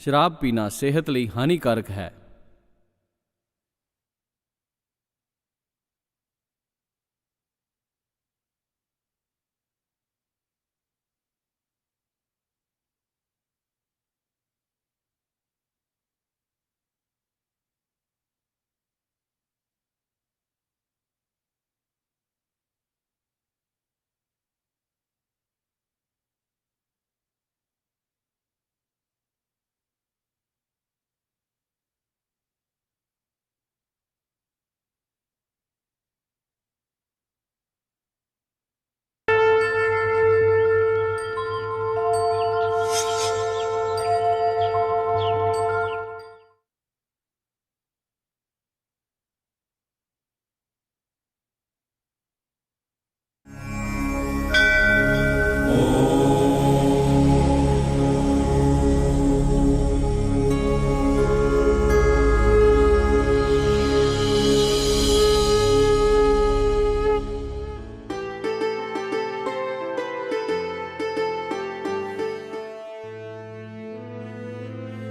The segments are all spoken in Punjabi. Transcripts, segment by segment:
शराब पीना सेहत ਲਈ हानिकारक है।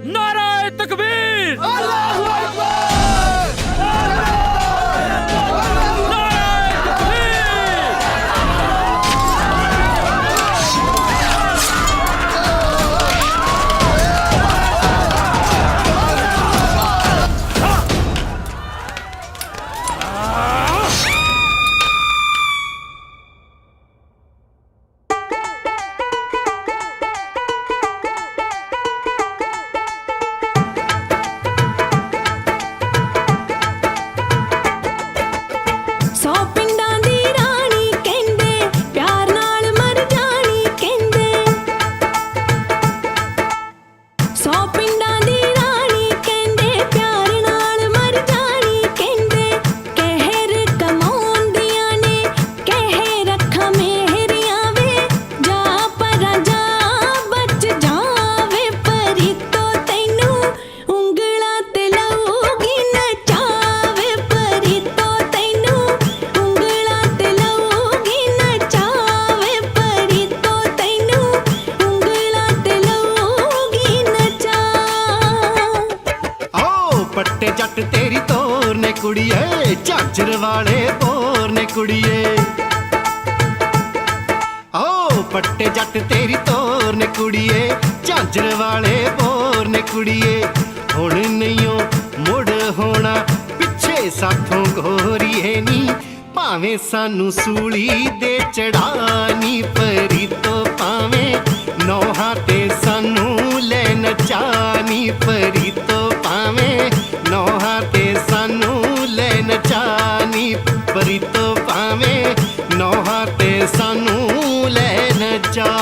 नाराए तकबीर, अल्लाहू अकबर। पट्टे जट तेरी तोर ने कुड़िए, झांझर वाले बोर ने कुड़िए। ओ पट्टे जट तेरी तोर ने कुड़िए, झांझर वाले बोर ने कुड़िए। हुण नहीं मुड़ होना पिछे साथों गोरीए नी, भावें सानू सूली दे चढ़ानी परी तो भावें नौहा ते सानू ले नचानी परी तो भावें नौहा ते सानू ले नचानी परी तो भावें नौहा ते सानू ले नचा।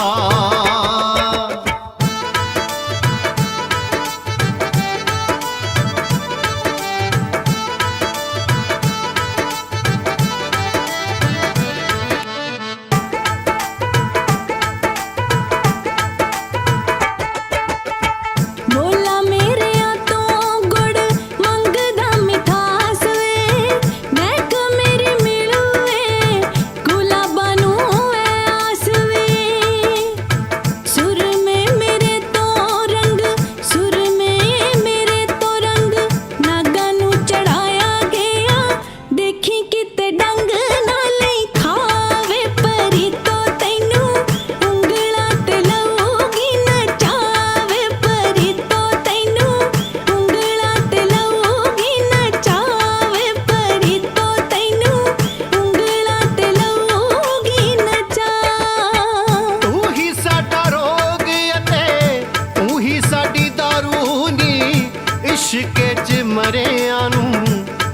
इश्के च मरिया नू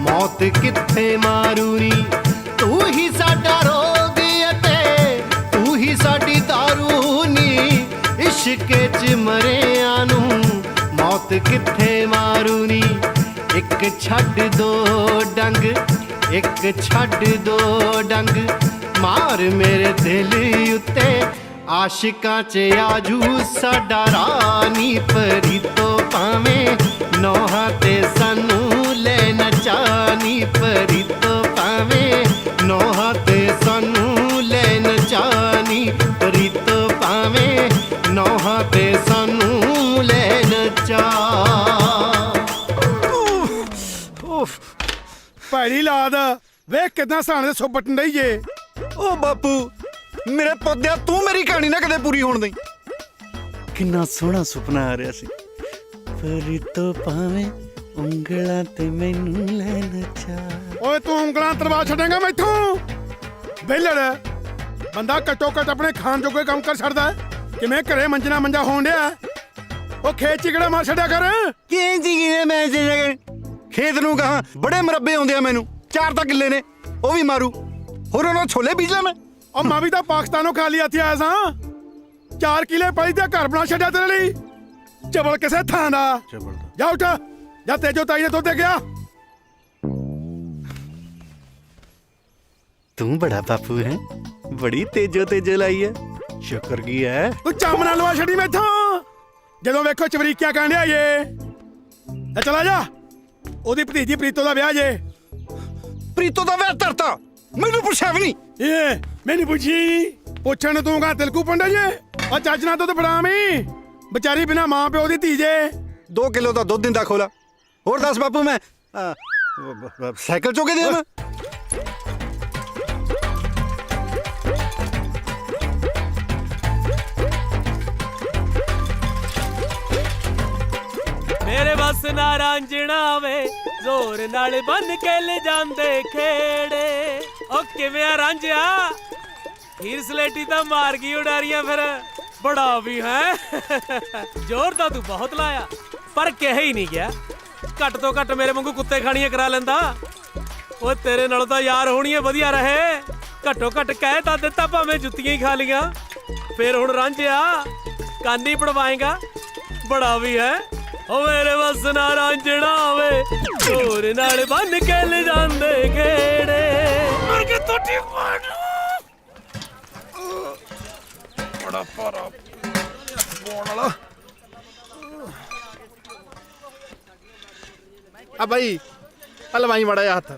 मौत कित्थे मारूनी, तू ही साडा रोग अते तू ही साडी दारूनी। इश्के च मरिया नू मौत कित्थे मारूनी। एक छड्ड दो डंग, एक छड्ड दो डंग, मार मेरे दिल उत्ते आशिकां च आजू साडा रानी परी तो भावें नौहा ते सानू ले नचानी परी तो भावें नौहा ते सानू ले नचानी परी तो भावें नौहा ते सानू ले नचा। ਔਲਾਦ ਵੇਖ ਕਿਦਾਂ ਸਹਾਣੇ ਦੇ ਸੁਪਟਣ ਡਈ ਜੇ। ਓ ਬਾਪੂ ਮੇਰੇ ਪੌਦਿਆ ਤੂੰ ਮੇਰੀ ਕਹਾਣੀ ਨਾ ਕਦੇ ਪੂਰੀ ਹੋਣ ਦੇਈਂ। ਕਿੰਨਾ ਸੋਹਣਾ ਸੁਪਨਾ ਆ ਰਿਹਾ ਸੀ, ਪਰੀ ਤੋਂ ਭਾਵੇਂ ਉਂਗਲਾਂ ਤੇ ਮੈਨੂੰ ਲੈ ਨਚਾ। ਓਏ ਤੂੰ ਉਂਗਲਾਂ ਤਰਵਾ ਛੱਡੇਂਗਾ ਮੈਥੋਂ? ਵਿਹਲੜ ਬੰਦਾ ਘੱਟੋ ਘੱਟ ਆਪਣੇ ਖਾਣ ਜੋਗੇ ਕੰਮ ਕਰ ਛੱਡਦਾ। ਕਿਵੇਂ ਘਰੇ ਮੰਜਣਾ ਮੰਜਾ ਹੋਣ ਡਿਆ? ਉਹ ਖੇਤ 'ਚ ਕਿਹੜਾ ਮਾਰ ਛੱਡਿਆ ਕਰ। ਕਿਵੇਂ ਜੀ ਕਿਵੇਂ ਮੈਂ ਖੇਤ ਨੂੰ ਕਹਾਂ ਬੜੇ ਮਰੱਬੇ ਆਉਂਦੇ ਆ ਮੈਨੂੰ, 4 ਤਾਂ ਕਿੱਲੇ ਨੇ ਉਹ ਵੀ ਮਾਰੂ, ਹੋਰ ਉਹਨਾਂ ਛੋਲੇ ਬੀਜ ਲਾਂ ਮੈਂ। ਉਹ ਮੈਂ ਵੀ ਤਾਂ ਪਾਕਿਸਤਾਨੋਂ ਖਾਲੀ ਹੱਥ ਆਇਆ ਸਾਂ। 4 ਕਿੱਲੇ ਪਈ ਤੇ ਘਰ ਬਣਾ ਛੱਡਿਆ ਤੇਰੇ ਲਈ। ਚਵਲ ਕਿਸੇ ਥਾਂ ਦਾ। ਜਾ ਉੱਠ ਜਾ, ਤੇਜੋ ਤਾਈ ਨੇ ਦੁੱਧ ਦੇ ਗਿਆ। ਤੂੰ ਬੜਾ ਬਾਪੂ ਹੈ, ਬੜੀ ਤੇਜੋ ਲਾਈ ਹੈ। ਸ਼ੁਕਰ ਕੀ ਹੈ ਤੂੰ ਚਾਮਣਾ ਲਵਾ ਛੱਡੀ ਮੈਥੋਂ। ਜਦੋਂ ਵੇਖੋ ਚਵਰੀਕਿਆ ਕਰਨ ਡਿਆ ਜੇ। ਤੇ ਚਲਾ ਜਾ, ਉਹਦੀ ਭਤੀਜੀ ਪ੍ਰੀਤੋ ਦਾ ਵਿਆਹ ਜੇ। ਪ੍ਰੀਤੋ ਦਾ ਵਿਆਹ ਧਰਤਾ, ਮੈਨੂੰ ਪੁੱਛਿਆ ਵੀ ਨਹੀਂ। ਇਹ ਮੈਨੂੰ ਪੁੱਛੀ ਪੁੱਛਣ ਨੂੰ ਤੂੰ ਕਾ ਤਿਲਕੂ ਪੰਡਾ ਜੇ। ਉਹ ਚੱਜ ਨਾਲ ਦੁੱਧ ਫੜਾਵੀਂ, ਵਿਚਾਰੀ ਬਿਨਾ ਮਾਂ ਪਿਓ ਦੀ ਧੀ ਜੇ। 2 ਕਿਲੋ ਦਾ ਦੁੱਧ ਦਿੰਦਾ ਖੋਲਾ। ਹੋਰ ਦੱਸ ਬਾਪੂ ਮੈਂ ਸਾਈਕਲ ਚੋਕੇ ਦੇ ਮੈਂ। ਮੇਰੇ ਬਸ ਨਾ ਰਾਂਝਣਾ ਵੇ, ਜ਼ੋਰ ਨਾਲ ਬੰਨ ਕੇ ਲੈ ਜਾਂਦੇ ਖੇੜੇ। ਉਹ ਕਿਵੇਂ ਆ ਰਾਂਝਿਆ? ਹੀਰ ਸਲੇਟੀ ਤਾਂ ਮਾਰ ਗਈ ਉਡਾਰੀਆਂ ਫਿਰ। ਬੜਾ ਵੀ ਹੈ ਜ਼ੋਰ ਤਾਂ ਤੂੰ ਬਹੁਤ ਲਾਇਆ, ਪਰ ਕਿਹਾ ਹੀ ਨਹੀਂ ਗਿਆ। ਘੱਟ ਤੋਂ ਘੱਟ ਮੇਰੇ ਵਾਂਗੂ ਕੁੱਤੇ ਖਾਣੀਆਂ ਕਰਾ ਲੈਂਦਾ। ਉਹ ਤੇਰੇ ਨਾਲ ਤਾਂ ਯਾਰ ਹੋਣੀਆਂ ਵਧੀਆ ਰਹੇ। ਘੱਟੋ ਘੱਟ ਕਹਿ ਤਾਂ ਦਿੱਤਾ, ਭਾਵੇਂ ਜੁੱਤੀਆਂ ਹੀ ਖਾ ਲੀਆਂ। ਫਿਰ ਹੁਣ ਰਾਂਝਿਆ ਕੰਨ ਹੀ ਪੜਵਾਏਗਾ। ਬੜਾ ਵੀ ਹੈ। ਓ ਮੇਰੇ ਬਸ ਨਾ ਰਾਂਝਣਾ ਵੇ, ਜ਼ੋਰ ਨਾਲ ਬੰਨ ਕੇ ਲੈ ਜਾਂਦੇ ਖੇੜੇ। ਮਰ ਕੇ ਟੋਟੀ ਮਾਰ ਬੜਾ ਭਾਰਾ ਬੋਣ ਵਾਲਾ। ਆ ਬਾਈ ਆ ਲਵਾਈ ਮੜਾ ਜਾ ਹੱਥ,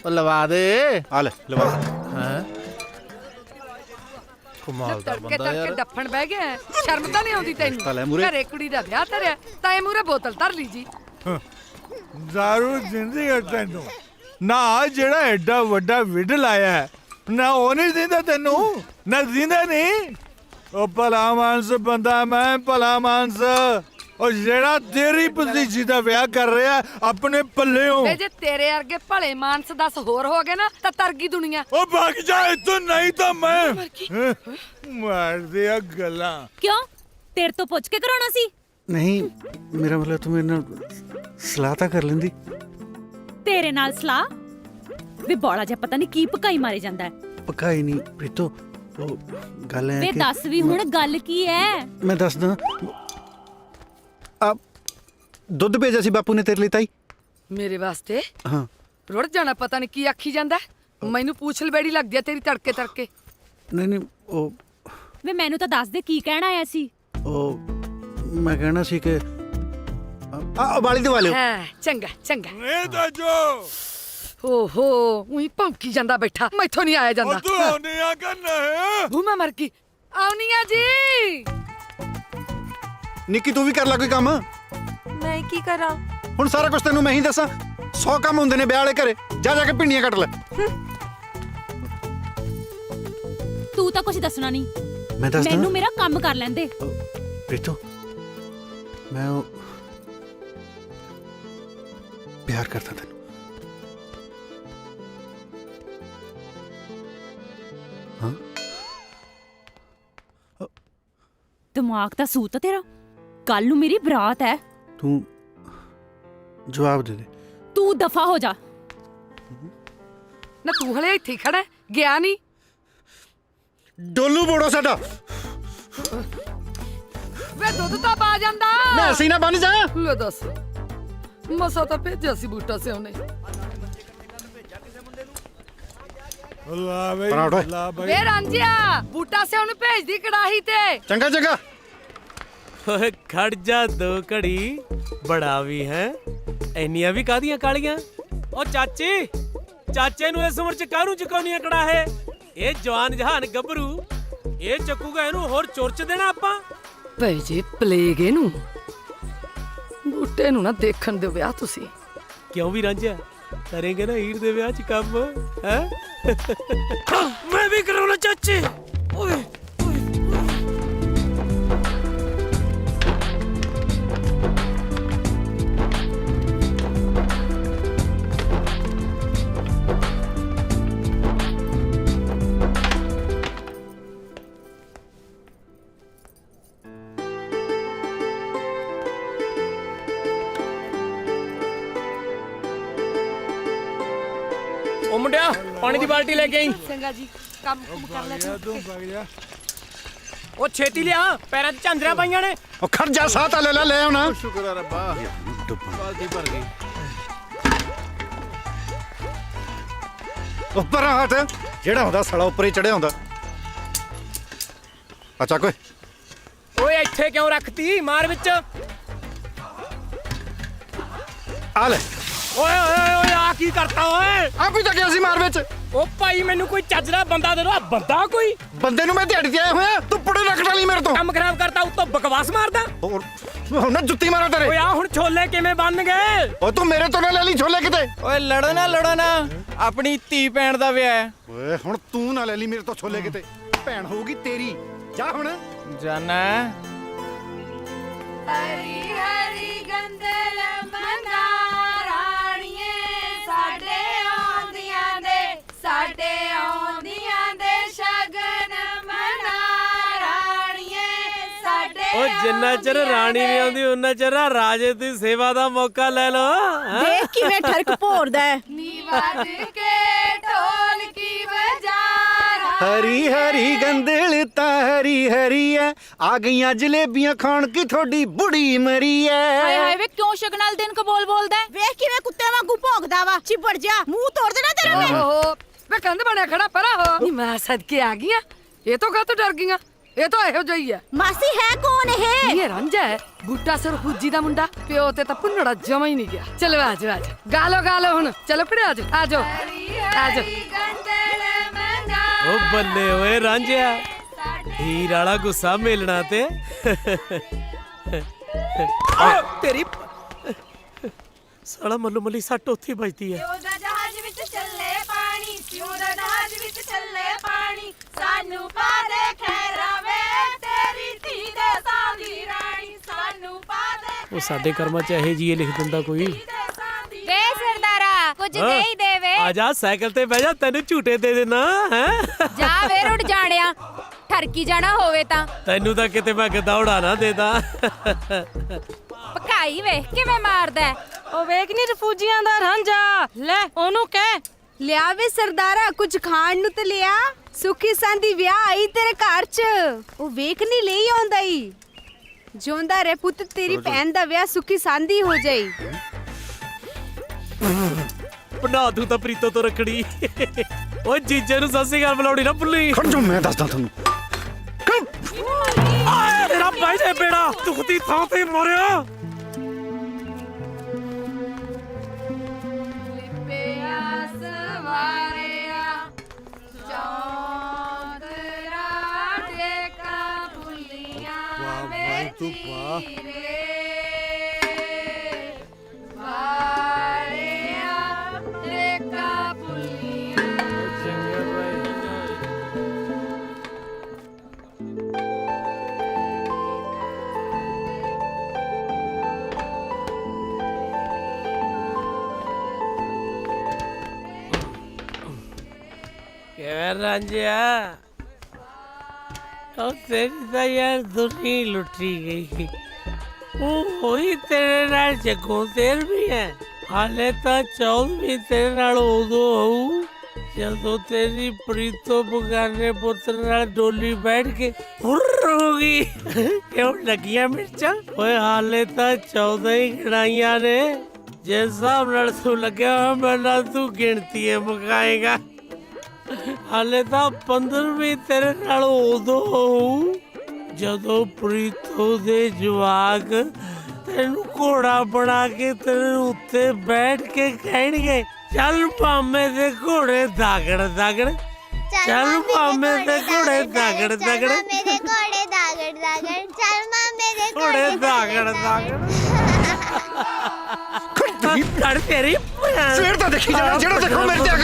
ਉਹ ਲਵਾ ਦੇ। ਆ ਲੈ ਲਵਾ। ਹੈ ਕਮਾਲ ਦਾ ਤੜਕੇ ਬੰਦਾ ਤੜਕੇ ਯਾਰ। ਡੱਫਣ ਬਹਿ ਗਿਆ। ਸ਼ਰਮ ਤਾਂ ਨਹੀਂ ਆਉਂਦੀ ਤਾਂ ਲੈ ਤੈਨੂੰ? ਮੂਹਰੇ। ਘਰੇ ਕੁੜੀ ਦਾ ਵਿਆਹ ਧਰਿਆ ਤਾਂ ਇਹ ਮੂਰੇ ਬੋਤਲ ਧਰ ਲਈ ਜੀ। ਦਾਰੂ ਦਿੰਦੀ ਹੈ ਤੈਨੂੰ ਨਾ, ਜਿਹੜਾ ਐਡਾ ਵੱਡਾ ਵਿਡ ਲਾਇਆ ਹੈ, ਨਾ ਉਹ ਨਹੀਂ ਦਿੰਦਾ ਤੈਨੂੰ, ਨਾ ਦਿੰਦਾ ਨਹੀਂ। ਉਹ ਭਲਾ ਮਾਨਸ ਬੰਦਾ ਮੈਂ, ਭਲਾ ਮਾਨਸ। ਉਹ ਜਿਹੜਾ ਤੇਰੀ ਭਤੀਜੀ ਦਾ ਵਿਆਹ ਕਰ ਰਿਹਾ ਆਪਣੇ ਪੱਲਿਓਂ। ਵੇ ਜੇ ਤੇਰੇ ਵਰਗੇ ਭਲੇ ਮਾਨਸ 10 ਹੋਰ ਹੋ ਗਏ ਨਾ ਤਾਂ ਤਰਗੀ ਦੁਨੀਆ। ਉਹ ਭੱਗ ਜਾ ਇੱਥੋਂ, ਨਹੀਂ ਤਾਂ ਮੈਂ ਮਾਰਦੇ ਆ ਗੱਲਾਂ। ਕਿਉਂ? ਤੇਰੇ ਤੋਂ ਪੁੱਛ ਕੇ ਕਰਾਉਣਾ ਸੀ? ਨਹੀਂ ਮੇਰਾ ਮਤਲਬ ਤੂੰ ਮੇਰੇ ਨਾਲ ਸਲਾਹ ਤਾਂ ਕਰ ਲੈਂਦੀ। ਤੇਰੇ ਨਾਲ ਸਲਾਹ? ਵੀ ਬੋਲਾ ਜਿਹਾ ਪਤਾ ਨਹੀਂ ਕੀ ਪਕਾਈ ਮਾਰੇ ਜਾਂਦਾ ਹੈ। ਪਕਾਈ ਨਹੀਂ ਪ੍ਰੀਤੋ, ਉਹ ਗੱਲ ਹੈ ਵੇ ਕਿ ਦੱਸ ਵੀ ਹੁਣ ਗੱਲ ਕੀ ਹੈ? ਮੈਂ ਦੱਸਦਾ। ਆ ਦੁੱਧ ਭੇਜਿਆ ਸੀ ਬਾਪੂ ਨੇ ਤੇਰੇ ਲਈ ਤਾਈ। ਮੇਰੇ ਵਾਸਤੇ ਹਾਂ। ਰੁੜ ਜਾਣਾ, ਪਤਾ ਨਹੀਂ ਕੀ ਆਖੀ ਜਾਂਦਾ। ਮੈਨੂੰ ਪੂਛ ਲਬੇੜੀ ਲੱਗਦੀ ਆ ਤੇਰੀ ਤੜਕੇ ਤੜਕੇ। ਨਹੀਂ ਉਹ ਵੇ ਮੈਨੂੰ ਤਾਂ ਦੱਸ ਦੇ ਕੀ ਕਹਿਣਾ ਆਇਆ ਸੀ। ਉਹ ਮੈਂ ਕਹਿਣਾ ਸੀ ਕਿ ਆ ਵਾਲੀ ਦੇ ਵਾਲਿਓ। ਹਾਂ ਚੰਗਾ ਚੰਗਾ। ਇਹ ਤਾਂ ਜੋ ਓਹੋ ਉਹੀ ਭੌਂਕੀ ਜਾਂਦਾ ਬੈਠਾ, ਮੈਥੋਂ ਨਹੀਂ ਆਇਆ ਜਾਂਦਾ। ਤੂੰ ਆਉਣੀ ਆ ਕਰਨਾ ਹੈ। ਭੂਮਾ ਮਰ ਗਈ। ਆਉਣੀ ਆ ਜੀ। ਨਿੱਕੀ ਤੂੰ ਵੀ ਕਰ ਲੈ ਕੋਈ ਕੰਮ। ਮੈਂ ਕੀ ਕਰਾਂ? ਹੁਣ ਸਾਰਾ ਕੁਝ ਤੈਨੂੰ ਮੈਂ ਹੀ ਦੱਸਾਂ? 100 ਕੰਮ ਹੁੰਦੇ ਨੇ ਵਿਆਹ ਵਾਲੇ ਘਰੇ। ਜਾ ਕੇ ਪਿੰਡੀਆਂ ਕੱਟ ਲੈ। ਤੂੰ ਤਾਂ ਕੁਝ ਦੱਸਣਾ ਨਹੀਂ। ਮੈਂ ਦੱਸਦਾ ਮੈਨੂੰ ਮੇਰਾ ਕੰਮ ਕਰ ਲੈਂਦੇ। ਪ੍ਰੀਤੋ ਮੈਂ ਉਹ ਪਿਆਰ ਕਰਦਾ ਤੈਨੂੰ। ਹਾਂ ਦਿਮਾਗ ਤਾਂ ਸੂਤ ਆ ਤੇਰਾ। ਕੱਲ ਨੂੰ ਮੇਰੀ ਬਰਾਤ ਹੈ। ਤੂੰ ਜਵਾਬ ਦੇ ਦੇ। ਤੂੰ ਦਫਾ ਹੋ ਜਾ। ਨਾ ਤੂੰ ਹਲੇ ਇੱਥੇ ਹੀ ਖੜਾ ਹੈ, ਗਿਆ ਨਹੀਂ? ਡੋਲੂ ਬੋੜੋ ਸਾਡਾ। ਵੇ ਦੁੱਧ ਤਾਂ ਪਾ ਜਾਂਦਾ। ਮੈਂ ਅਸੀਂ ਨਾ ਬਣ ਜਾ। ਲੈ ਦੱਸ, ਮਸਾ ਤਾਂ ਭੇਜਿਆ ਸੀ ਬੂਟਾ ਸਿਓ ਨੇ। ਲਾ ਬਈ ਪਰਾਂ ਉੱਠ ਓਏ। ਲਾ ਬਈ। ਵੇ ਰਾਂਝਿਆ ਬੂਟਾ ਸਿਓ ਨੂੰ ਭੇਜਦੀ ਕੜਾਹੀ ਤੇ। ਚੰਗਾ ਚੰਗਾ। ਓਏ ਖੜ ਜਾ 2 ਘੜੀ। ਬੜਾ ਵੀ ਹੈ। ਇੰਨੀਆਂ ਵੀ ਕਾਹਦੀਆਂ ਕਾਲੀਆਂ? ਉਹ ਚਾਚੇ ਨੂੰ ਇਸ ਉਮਰ ਚ ਕਾਹਨੂੰ ਚੁਕਾਉਣੀਆਂ ਕੜਾਹੇ? ਇਹ ਜਵਾਨ ਜਹਾਨ ਗੱਭਰੂ, ਇਹ ਚੱਕੂਗਾ ਇਹਨੂੰ ਹੋਰ ਚੁਰਚ ਦੇਣਾ ਆਪਾਂ। ਭਈ ਜੇ ਪਲੇਗ ਇਹਨੂੰ। ਬੂਟੇ ਨੂੰ ਨਾ ਦੇਖਣ ਦਿਓ ਵਿਆਹ ਤੁਸੀਂ। ਕਿਉਂ ਵੀ ਰਾਂਝਿਆ? ਕਰੇਂਗੇ ਨਾ ਹੀਰ ਦੇ ਵਿਆਹ 'ਚ ਕੰਮ ਹੈ ਮੈਂ ਵੀ ਕਰਾਉਣਾ ਚਾਚੇ ਓਏ ਉਹ ਮੁੰਡਿਆ ਪਾਣੀ ਦੀ ਬਾਲਟੀ ਲੈ ਕੇ ਆਈ ਚੰਗਾ ਜੀ ਕੰਮ ਕਰ ਲੈ ਤੂੰ ਉਹ ਛੇਤੀ ਲਿਆ ਪੈਰਾਂ 'ਚ ਝਾਂਜਰਾਂ ਪਾਈਆਂ ਨੇ ਉਹ ਖੜ ਜਾ ਸਾਹ ਤਾਂ ਲੈ ਆਉਣਾ ਸ਼ੁਕਰ ਆ ਰੱਬਾ ਬਾਲਟੀ ਭਰ ਗਈ ਉੱਪਰ ਹਟ ਜਿਹੜਾ ਹੁੰਦਾ ਸੜਾ ਉੱਪਰ ਹੀ ਚੜਿਆ ਹੁੰਦਾ ਅੱਛਾ ਕੋਈ ਓਏ ਇੱਥੇ ਕਿਉਂ ਰੱਖਤੀ ਮਾਰ ਵਿੱਚ ਆ ਲੈ ਓਏ ਓਏ ਓਏ ਆ ਕੀ ਕਰਤਾ ਓਏ ਆਪ ਹੀ ਤਾਂ ਗਿਆ ਸੀ ਮਾਰ ਵਿੱਚ ਉਹ ਭਾਈ ਮੈਨੂੰ ਕੋਈ ਚੱਜ ਦਾ ਬੰਦਾ ਦੇ ਦੋ ਬੰਦਾ ਕੋਈ ਬੰਦੇ ਨੂੰ ਮੈਂ ਦਿਹਾੜੀ ਤੇ ਆਇਆ ਹੋਇਆ ਤੂੰ ਪੁੜੇ ਰੱਖਣ ਵਾਲੀ ਮੇਰੇ ਤੋਂ ਕੰਮ ਖਰਾਬ ਕਰਤਾ ਉੱਤੋਂ ਬਕਵਾਸ ਮਾਰਦਾ ਹੁਣ ਨਾ ਜੁੱਤੀ ਮਾਰਾਂ ਤੇਰੇ ਓਏ ਆ ਹੁਣ ਛੋਲੇ ਕਿਵੇਂ ਬਣ ਗਏ ਓ ਤੂੰ ਮੇਰੇ ਤੋਂ ਨਾ ਲੈ ਲਈ ਛੋਲੇ ਕਿਤੇ ਓਏ ਲੜੋ ਨਾ ਆਪਣੀ ਧੀ ਭੈਣ ਦਾ ਵਿਆਹ ਹੈ ਓਏ ਹੁਣ ਤੂੰ ਨਾ ਲੈ ਲਈ ਮੇਰੇ ਤੋਂ ਛੋਲੇ ਕਿਤੇ ਭੈਣ ਹੋਊਗੀ ਤੇਰੀ ਜਾ ਹੁਣ ਜਾਨਾ ਹਰੀ ਹਰੀ ਗੰਦਲ ਮੰਨਾ ਰਾਣੀਏ ਸਾਡੇ ਆਉਂਦੀਆਂ ਦੇ ਸ਼ਗਨ ਮਨਾ ਰਾਣੀਏ ਸਾਡੇ ਓ ਜਿੰਨਾ ਚਿਰ ਰਾਣੀ ਨਹੀਂ ਆਉਂਦੀ ਉਹਨਾਂ ਚਿਰ ਰਾਜੇ ਦੀ ਸੇਵਾ ਦਾ ਮੌਕਾ ਲੈ ਲਓ ਦੇਖ ਕਿਵੇਂ ਠਰਕ ਭੋਰਦਾ ਹੈ ਨੀ ਵੱਜ ਕੇ ਢੋਲਕੀ ਵਜਾ ਹਰੀ ਹਰੀ ਗੰਦਲ ਤਾਂ ਹਰੀ ਹਰੀ ਐ ਆ ਗਈਆਂ ਜਲੇਬੀਆਂ ਖਾਣ ਕੀ ਤੁਹਾਡੀ ਬੁੜੀ ਮਰੀ ਐ ਹਾਏ ਹਾਏ ਵੇ ਕਿਉਂ ਸ਼ਗਨਾਲ ਦਿਨ ਕੋ ਬੋਲਦਾ ਹੈ ਵੇਖ ਕਿਵੇਂ ਕੁੱਤੇ ਵਾਂਗੂ ਭੌਂਕਦਾ ਵਾ ਚਿਪੜ ਜਾ ਮੂੰਹ ਤੋੜ ਦੇਣਾ ਤੇਰਾ ਮੈਂ ਓਹੋ ਵੇ ਕੰਧ ਬਣਿਆ ਖੜਾ ਪਰਾ ਹੋ ਨੀ ਮੈਂ ਸਦਕੇ ਆ ਗਈਆਂ ਇਹ ਤੋਂ ਕਾਹਤੋਂ ਡਰ ਗਈਆਂ ਇਹ ਤਾਂ ਇਹੋ ਜਿਹੀ ਹੈ ਮਾਸੀ ਹੈ ਕੌਣ ਇਹ ਇਹ ਰਾਂਝਾ ਹੈ ਬੂਟਾ ਸਰ ਫੁੱਜੀ ਦਾ ਮੁੰਡਾ ਪਿਓ ਤੇ ਤਾਂ ਪੁੰਨੜਾ ਜਮਾ ਹੀ ਨਹੀਂ ਗਿਆ ਚਲੋ ਆਜੋ ਗਾਲੋ ਹੁਣ ਚਲੋ ਫੜੇ ਆਜੋ ਗੰਦਲ ਮੰਨਾ ਓ ਬੱਲੇ ਓਏ ਰਾਂਝਿਆ ਹੀਰ ਵਾਲਾ ਗੁੱਸਾ ਮੇਲਣਾ ਤੇ ਤੇਰੀ ਸਾਲਾ ਮੱਲੋ ਮੱਲੀ ਸੱਟ ਉੱਥੇ ਵੱਜਦੀ ਐ ਉਹਦਾ ਜਹਾਜ਼ ਵਿੱਚ ਚੱਲੇ ਪਾਣੀ ਉਹਦਾ ਜਹਾਜ਼ ਵਿੱਚ ਚੱਲੇ ਪਾਣੀ ਸਾਨੂੰ ਪਾ ਦੇ ਖੈਰਾਂ ਵੇ ਤੇਰੀ ਧੀ ਦੇ ਸਾਦੀ ਰਾਣੀ ਸਾਨੂੰ ਪਾ ਦੇ ਉਹ ਸਾਡੇ ਕਰਮਾਂ 'ਚ ਇਹੇ ਜੀ ਲਿਖ ਦਿੰਦਾ ਕੋਈ ਵੇ ਸਰਦਾਰਾ ਕੁਝ ਦੇ ਹੀ ਦੇਵੇ ਆ ਜਾ ਸਾਈਕਲ ਤੇ ਬਹਿ ਜਾ ਤੈਨੂੰ ਝੂਟੇ ਦੇ ਦੇਣਾ ਹੈ ਜਾ ਵੇ ਰੁੱਟ ਜਾਣਿਆ ਠਰਕੀ ਜਾਣਾ ਹੋਵੇ ਤਾਂ ਤੈਨੂੰ ਤਾਂ ਕਿਤੇ ਮੈਂ ਗਦੌੜਾ ਨਾ ਦੇਦਾ ਪਕਾਈ ਵੇਖ ਕਿਵੇਂ ਮਾਰਦਾ ਉਹ ਵੇਖ ਨੀ ਰਫੂਜੀਆਂ ਦਾ ਰਾਂਝਾ ਲੈ ਉਹਨੂੰ ਕਹਿ ਲਿਆ ਵੇ ਸਰਦਾਰਾ ਕੁਝ ਖਾਣ ਨੂੰ ਤੇ ਲਿਆ ਸੁਖੀ ਸੰਦੀ ਵਿਆਹ ਆਈ ਤੇਰੇ ਘਰ 'ਚ ਉਹ ਵੇਖ ਨਹੀਂ ਲਈ ਆਉਂਦਾ ਈ ਜਿਉਂਦਾ ਰੇ ਪੁੱਤ ਤੇਰੀ ਭੈਣ ਦਾ ਵਿਆਹ ਸੁਖੀ ਸੰਦੀ ਹੋ ਜਾਈ ਬਣਾ ਦੂ ਤਾਂ ਪ੍ਰੀਤੋ ਤੋਂ ਰੱਖੜੀ ਓਏ ਜੀਜੇ ਨੂੰ ਸੱਸੀ ਗੱਲ ਬੁਲਾਉਣੀ ਨਾ ਭੁੱਲੀ ਖੜ ਜਾ ਮੈਂ ਦੱਸਦਾ ਤੁਹਾਨੂੰ ਤੇਰਾ ਭਾਈ ਦੇ ਬੇੜਾ ਦੁਖਦੀ ਥਾਂ ਤੇ ਮਰਿਆ ਤੂੰ ਪਾ ਕਿਵੇਂ ਰਾਂਝਿਆ ਉਹ ਤੇਰੀ ਤਾਂ ਯਾਰ ਦੁਨੀ ਲੁੱਟੀ ਗਈ ਉਹ ਹੋਈ ਤੇਰੇ ਨਾਲ ਜੱਗੋਂ ਤੇਰ ਵੀ ਹੈ ਹਾਲੇ ਤਾਂ 14ਵੀਂ ਤੇਰੇ ਨਾਲ ਉਦੋਂ ਹੋਊ ਜਦੋਂ ਤੇਰੀ ਪ੍ਰੀਤੋ ਬਗਾਨੇ ਪੁੱਤਰ ਨਾਲ ਡੋਲੀ ਬੈਠ ਕੇ ਹੁਰ ਹੋ ਗਈ ਕਿਉਂ ਲੱਗੀਆਂ ਮਿਰਚਾਂ ਓਏ ਹਾਲੇ ਤਾਂ 14 ਹੀ ਗਿਣਾਈਆਂ ਨੇ ਜਿਸ ਹਿਸਾਬ ਨਾਲ ਤੂੰ ਲੱਗਿਆ ਮੈਂ ਤੂੰ ਗਿਣਤੀਆਂ ਮੁਕਾਏਗਾ ਹਾਲੇ ਤਾਂ 15ਵੀਂ ਤੇਰੇ ਨਾਲ ਉਦੋਂ ਹੋਊ ਜਦੋਂ ਪ੍ਰੀਤੋ ਦੇ ਜਵਾਕ ਤੈਨੂੰ ਘੋੜਾ ਬਣਾ ਕੇ ਤੇਰੇ ਉੱਤੇ ਬੈਠ ਕੇ ਕਹਿਣਗੇ ਚੱਲ ਮਾਮੇ ਦੇ ਘੋੜੇ ਦਾਗੜ ਦਾਗੜ ਚੱਲ ਮਾਮੇ ਦੇ ਘੋੜੇ ਦਾਗੜ ਦਾਗੜ ਮੇਰੇ ਘੋੜੇ ਦਾਗੜ ਦਾਗੜ ਚੱਲ ਮਾਮੇ ਦੇ ਘੋੜੇ ਦਾਗੜ ਦਾਗੜ ਕਰ ਤੇਰੀ ਸਵੇਰ ਤਾਂ ਦੇਖੀ ਜਾਣਾ ਜਿਹੜਾ ਦੇਖੋ ਮੇਰੇ ਤੇ ਆ ਕੇ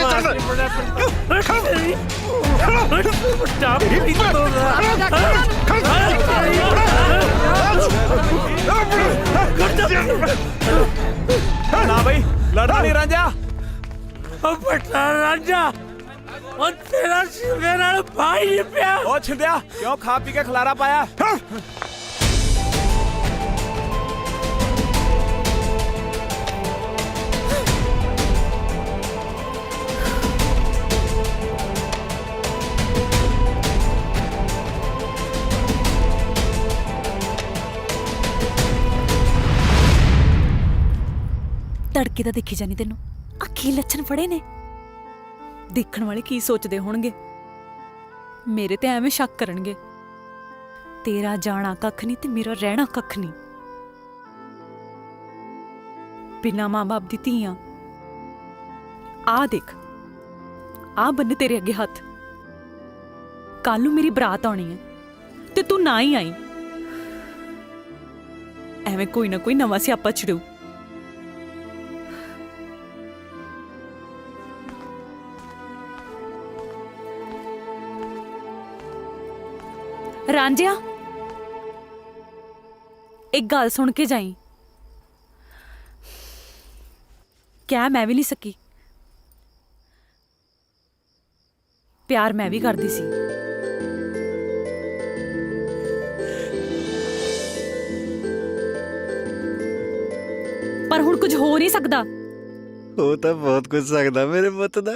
ਨਾ ਬਈ ਲੜਨਾ ਨਹੀਂ ਰਾਂਝਾ ਉਹ ਪਟਾ ਰਾਂਝਾ ਉਹ ਤੇਰਾ ਸ਼ਿਵੇ ਨਾਲ ਭਾਈ ਨਹੀਂ ਪਿਆ ਉਹ ਛਿੰਦਿਆ ਕਿਉਂ ਖਾ ਪੀ ਕੇ ਖਲਾਰਾ ਪਾਇਆ ਤੜਕੇ ਤਾਂ ਦੇਖੀ ਜਾਨੀ ਤੈਨੂੰ ਅੱਖੀ ਲੱਛਣ ਫੜੇ ਨੇ ਦੇਖਣ ਵਾਲੇ ਕੀ ਸੋਚਦੇ ਹੋਣਗੇ ਮੇਰੇ ਤੇ ਐਵੇਂ ਸ਼ੱਕ ਕਰਨਗੇ ਤੇਰਾ ਜਾਣਾ ਕੱਖ ਨਹੀਂ ਤੇ ਮੇਰਾ ਰਹਿਣਾ ਕੱਖ ਨਹੀਂ ਬਿਨਾਂ ਮਾਂ-ਬਾਪ ਦੀ ਧੀਆਂ ਆ ਦੇਖ ਆ ਬੰਨੇ ਤੇਰੇ ਅੱਗੇ ਹੱਥ ਕੱਲ ਨੂੰ ਮੇਰੀ ਬਰਾਤ ਆਉਣੀ ਹੈ ਤੇ ਤੂੰ ਨਾ ਹੀ ਆਈ ਐਵੇਂ ਕੋਈ ਨਾ ਕੋਈ ਨਵਾਂ ਸਿਆਪਾ ਛਿੜੂ ਰਾਂਝਿਆ ਇੱਕ ਗੱਲ ਸੁਣ ਕੇ ਜਾਈ ਕਿਆ ਮੈਂ ਵੀ ਨਹੀਂ ਸਕੀ ਪਿਆਰ ਮੈਂ ਵੀ ਕਰਦੀ ਸੀ ਪਰ ਹੁਣ ਕੁਝ ਹੋ ਨਹੀਂ ਸਕਦਾ ਉਹ ਤਾਂ ਬਹੁਤ ਕੁਝ ਸਕਦਾ ਮੇਰੇ ਪੁੱਤ ਦਾ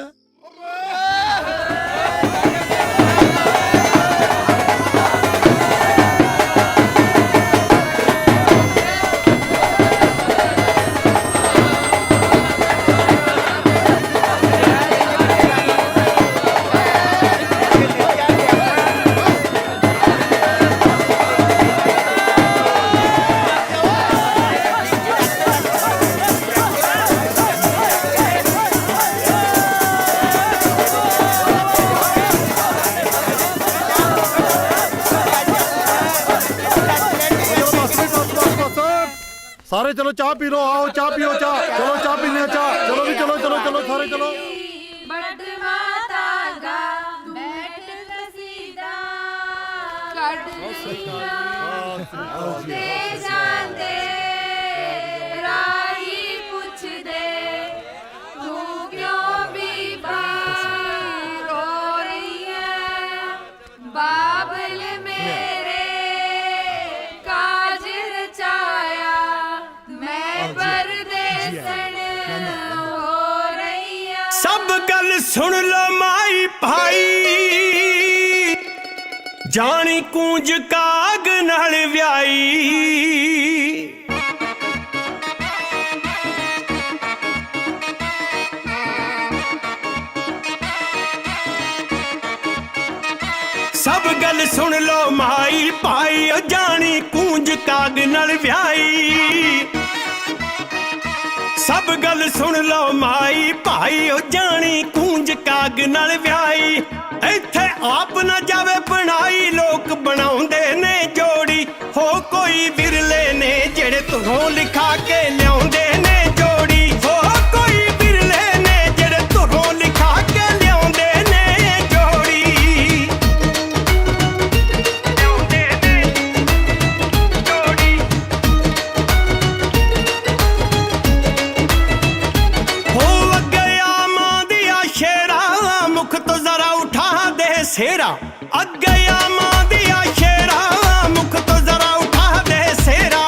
ਸਾਰੇ ਚਲੋ ਚਾਹ ਪੀ ਲੋ आओ ਚਾਹ ਪੀਓ ਚਾਹ ਚਲੋ ਚਾਹ ਪੀਨੇ ਆ ਚਾਹ ਚਲੋ ਵੀ ਚਲੋ ਚਲੋ ਚਲੋ ਸਾਰੇ ਚਲੋ बड़ माता गा बैठ कसीदा ते जांदे राही पुछ दे तू क्यों बीबा रो रही है बाबल मेरे काज रचाया मैं परदेसन हो रही है सब गल सुन लो माई भाई जानी कूंज काग नाल व्याई सब गल सुन लो माई भाई जानी कूंज काग नाल व्याई सब गल सुन लो माई भाई ओ जानी कूंज काग नाल व्याई इत्थे आप न जावे बनाई लोक बनाउंदे ने जोड़ी हो कोई बिरले ने जेड़े तुहों लिखा के लियाउंदे ने जोड़ी हो कोई बिरले ने जेड़े तुहों लिखा के लियाउंदे ने जोड़ी लियाउंदे ने जोड़ी हो गया मां दिया शेरा मुख तो जरा उठा दे सेरा अग गया मां दिया शेरा मुख तो जरा उठा दे सेरा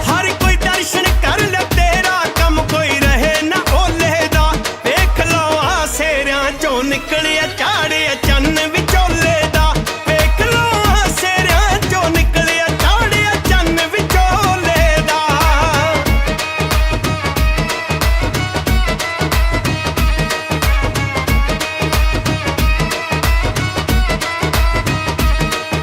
हर कोई दर्शन कर ले तेरा कम कोई रहे ना ओले दा देख लो आ सेरियां चों निकलिया चाड़े चन्न विचोले दा देख लो आ सेरियां चों निकलिया चाड़े चन्न विचोले दा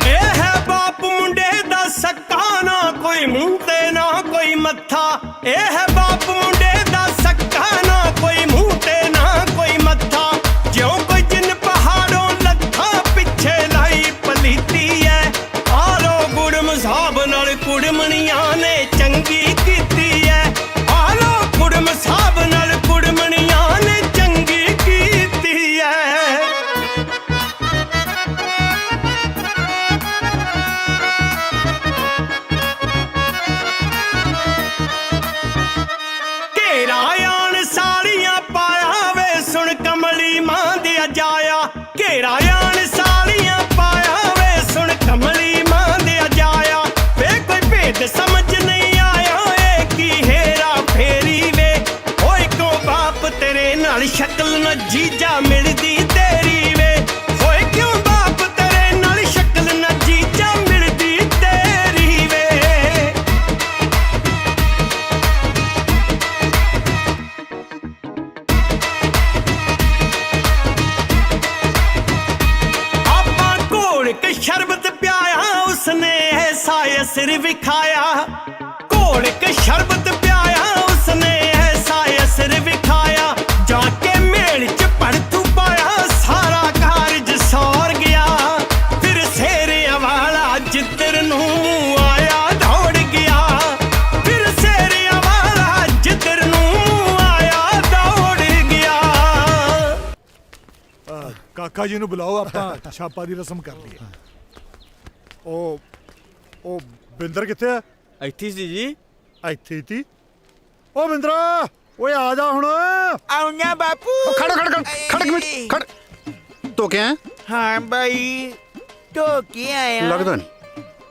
ਇਹ ਹੈ ਬਾਪ ਮੁੰਡੇ ਦਾ ਸਕਾ ਨਾ ਕੋਈ ਮੂੰਹ ਤੇ ਨਾ ਕੋਈ ਮੱਥਾ ਇਹ ਹੈ ਬਾਪ ਮੁੰਡੇ ਦਾ ਸਕਾ ਨਾ ਕੋਈ ਮੂੰਹ ਤੇ ਨਾ ਕੋਈ ਮੱਥਾ ਜਿਉਂ ਕੋਈ ਜਿੰਨ ਪਹਾੜੋਂ ਲੱਥਾ ਪਿੱਛੇ ਲਾਈ ਪਲੀਤੀ ਐ ਆਲੋ ਗੁੜਮ ਸਾਹਿਬ ਨਾਲ ਕੁੜਮਣੀਆਂ ਨੇ ਚੰਗੀ ਕੀਤੀ ਐ ਆਲੋ ਗੁੜਮ ਹਿਸਾਬ ਨਾਲ ਕੁੜਮਣੀਆਂ ਨੇ ਚੰਗੀ ਕੀਤੀ ਐ ਘੇਰਾ ਆਣ ਸਾਲੀਆਂ ਪਾਇਆ ਵੇ ਸੁਣ ਕਮਲੀ ਮਾਂ ਦੇ ਜਾਇਆ ਘੇਰਾ ਆਣ ਸਾਲੀਆਂ ਪਾਇਆ ਵੇ ਸੁਣ ਕਮਲੀ ਮਾਂ ਦੇ ਜਾਇਆ ਵੇ ਕੋਈ ਭੇਦ ਸਮਝ ਨਹੀਂ ਆਇਆ ਏ ਕੀ ਹੇਰਾ ਫੇਰੀ ਵੇ ਓਏ ਕੋ ਬਾਪ ਤੇਰੇ ਨਾਲ ਸ਼ਕਲ ਨਾ ਜੀਜਾ ਮਿਲਦੀ ਤੇਰੀ ਵੇ ਓਏ ਕਿਉਂ ਬਾਪ ਤੇਰੇ ਨਾਲ ਸ਼ਕਲ ਨਾ ਜੀਜਾ ਮਿਲਦੀ ਤੇਰੀ ਵੇ ਆਪਾਂ ਘੋਲ ਕੇ ਸ਼ਰਬਤ ਪਿਆਇਆ ਉਸਨੇ ਐਸਾ ਅਸਰ ਵਿਖਾਇਆ ਘੋਲ ਕੇ ਸ਼ਰਬਤ ਪਿਆਇਆ ਉਸਨੇ ਐਸਾ ਅਸਰ ਵਿਖਾਇਆ ਜਾ ਕੇ ਮੇਲ ਚ ਪੜਤੂ ਪਾਇਆ ਸਾਰਾ ਕਾਰਜ ਸੌਰ ਗਿਆ ਫਿਰ ਸੇਰਿਆਂ ਵਾਲਾ ਜਿੱਧਰ ਨੂੰ ਆਇਆ ਦੌੜ ਗਿਆ ਫਿਰ ਸੇਰਿਆਂ ਵਾਲਾ ਜਿੱਧਰ ਨੂੰ ਆਇਆ ਦੌੜ ਗਿਆ ਕਾਕਾ ਜੀ ਨੂੰ ਬੁਲਾਓ ਆਪਾਂ ਛਾਪਾ ਦੀ ਰਸਮ ਕਰ ਲਈਏ ਉਹ ਬਿੰਦਰ ਕਿੱਥੇ ਆ ਇੱਥੇ ਸੀ ਜੀ ਇੱਥੇ ਤੀ ਓ ਬਿੰਦਰਾ ਓਏ ਆ ਜਾ ਹੁਣ ਆਉਣਾ ਬਾਪੂ ਖੜ ਇੱਕ ਮਿੰਟ ਖੜ ਤੋ ਕਿਆ ਹੈ? ਹਾਂ ਬਾਈ ਤੋ ਕੀ ਆਇਆ ਲੱਗਦਾ ਨਹੀਂ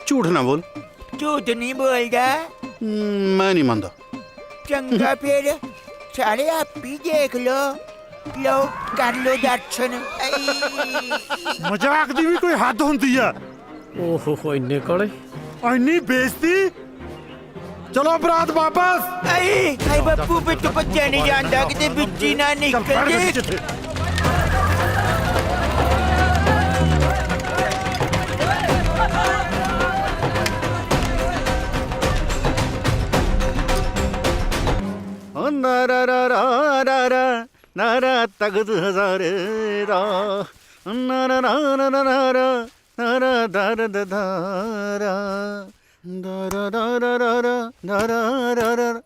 ਝੂਠ ਨਾ ਬੋਲ ਝੂਠ ਨਹੀਂ ਬੋਲਦਾ ਮੈਂ ਨਹੀਂ ਮੰਨਦਾ ਚੰਗਾ ਫਿਰ ਸਾਰੇ ਆਪ ਹੀ ਦੇਖ ਲੋ ਲੋ ਕਰ ਲੋ ਦਰਸ਼ਨ ਮਜ਼ਾਕ ਦੀ ਵੀ ਕੋਈ ਹੱਦ ਹੁੰਦੀ ਆ ਓਹੋ ਇੰਨੇ ਕੋਲੇ ਇੰਨੀ ਬੇਇੱਜ਼ਤੀ ਚਲੋ ਬਰਾਤ ਵਾਪਸ ਆਈ ਬਾਪੂ ਬਿੱਟੂ ਬੱਚਾ ਨਹੀਂ ਜਾਂਦਾ ਕਿਤੇ ਬਿੱਜੀ ਨਾ ਨਿਕਲ ਜੇ ਨਾਰਾ ਤਗਦ ਹਜ਼ਾਰੇ ਰਾ ਨਾਰਾ ਨਾਰਾ ਨਾਰਾ ਨਾਰਾ ਦਰ ਦਦਾਰਾ ਦਾਰਾ ਦਾਰਾ ਦਾਰਾ ਦਾਰਾ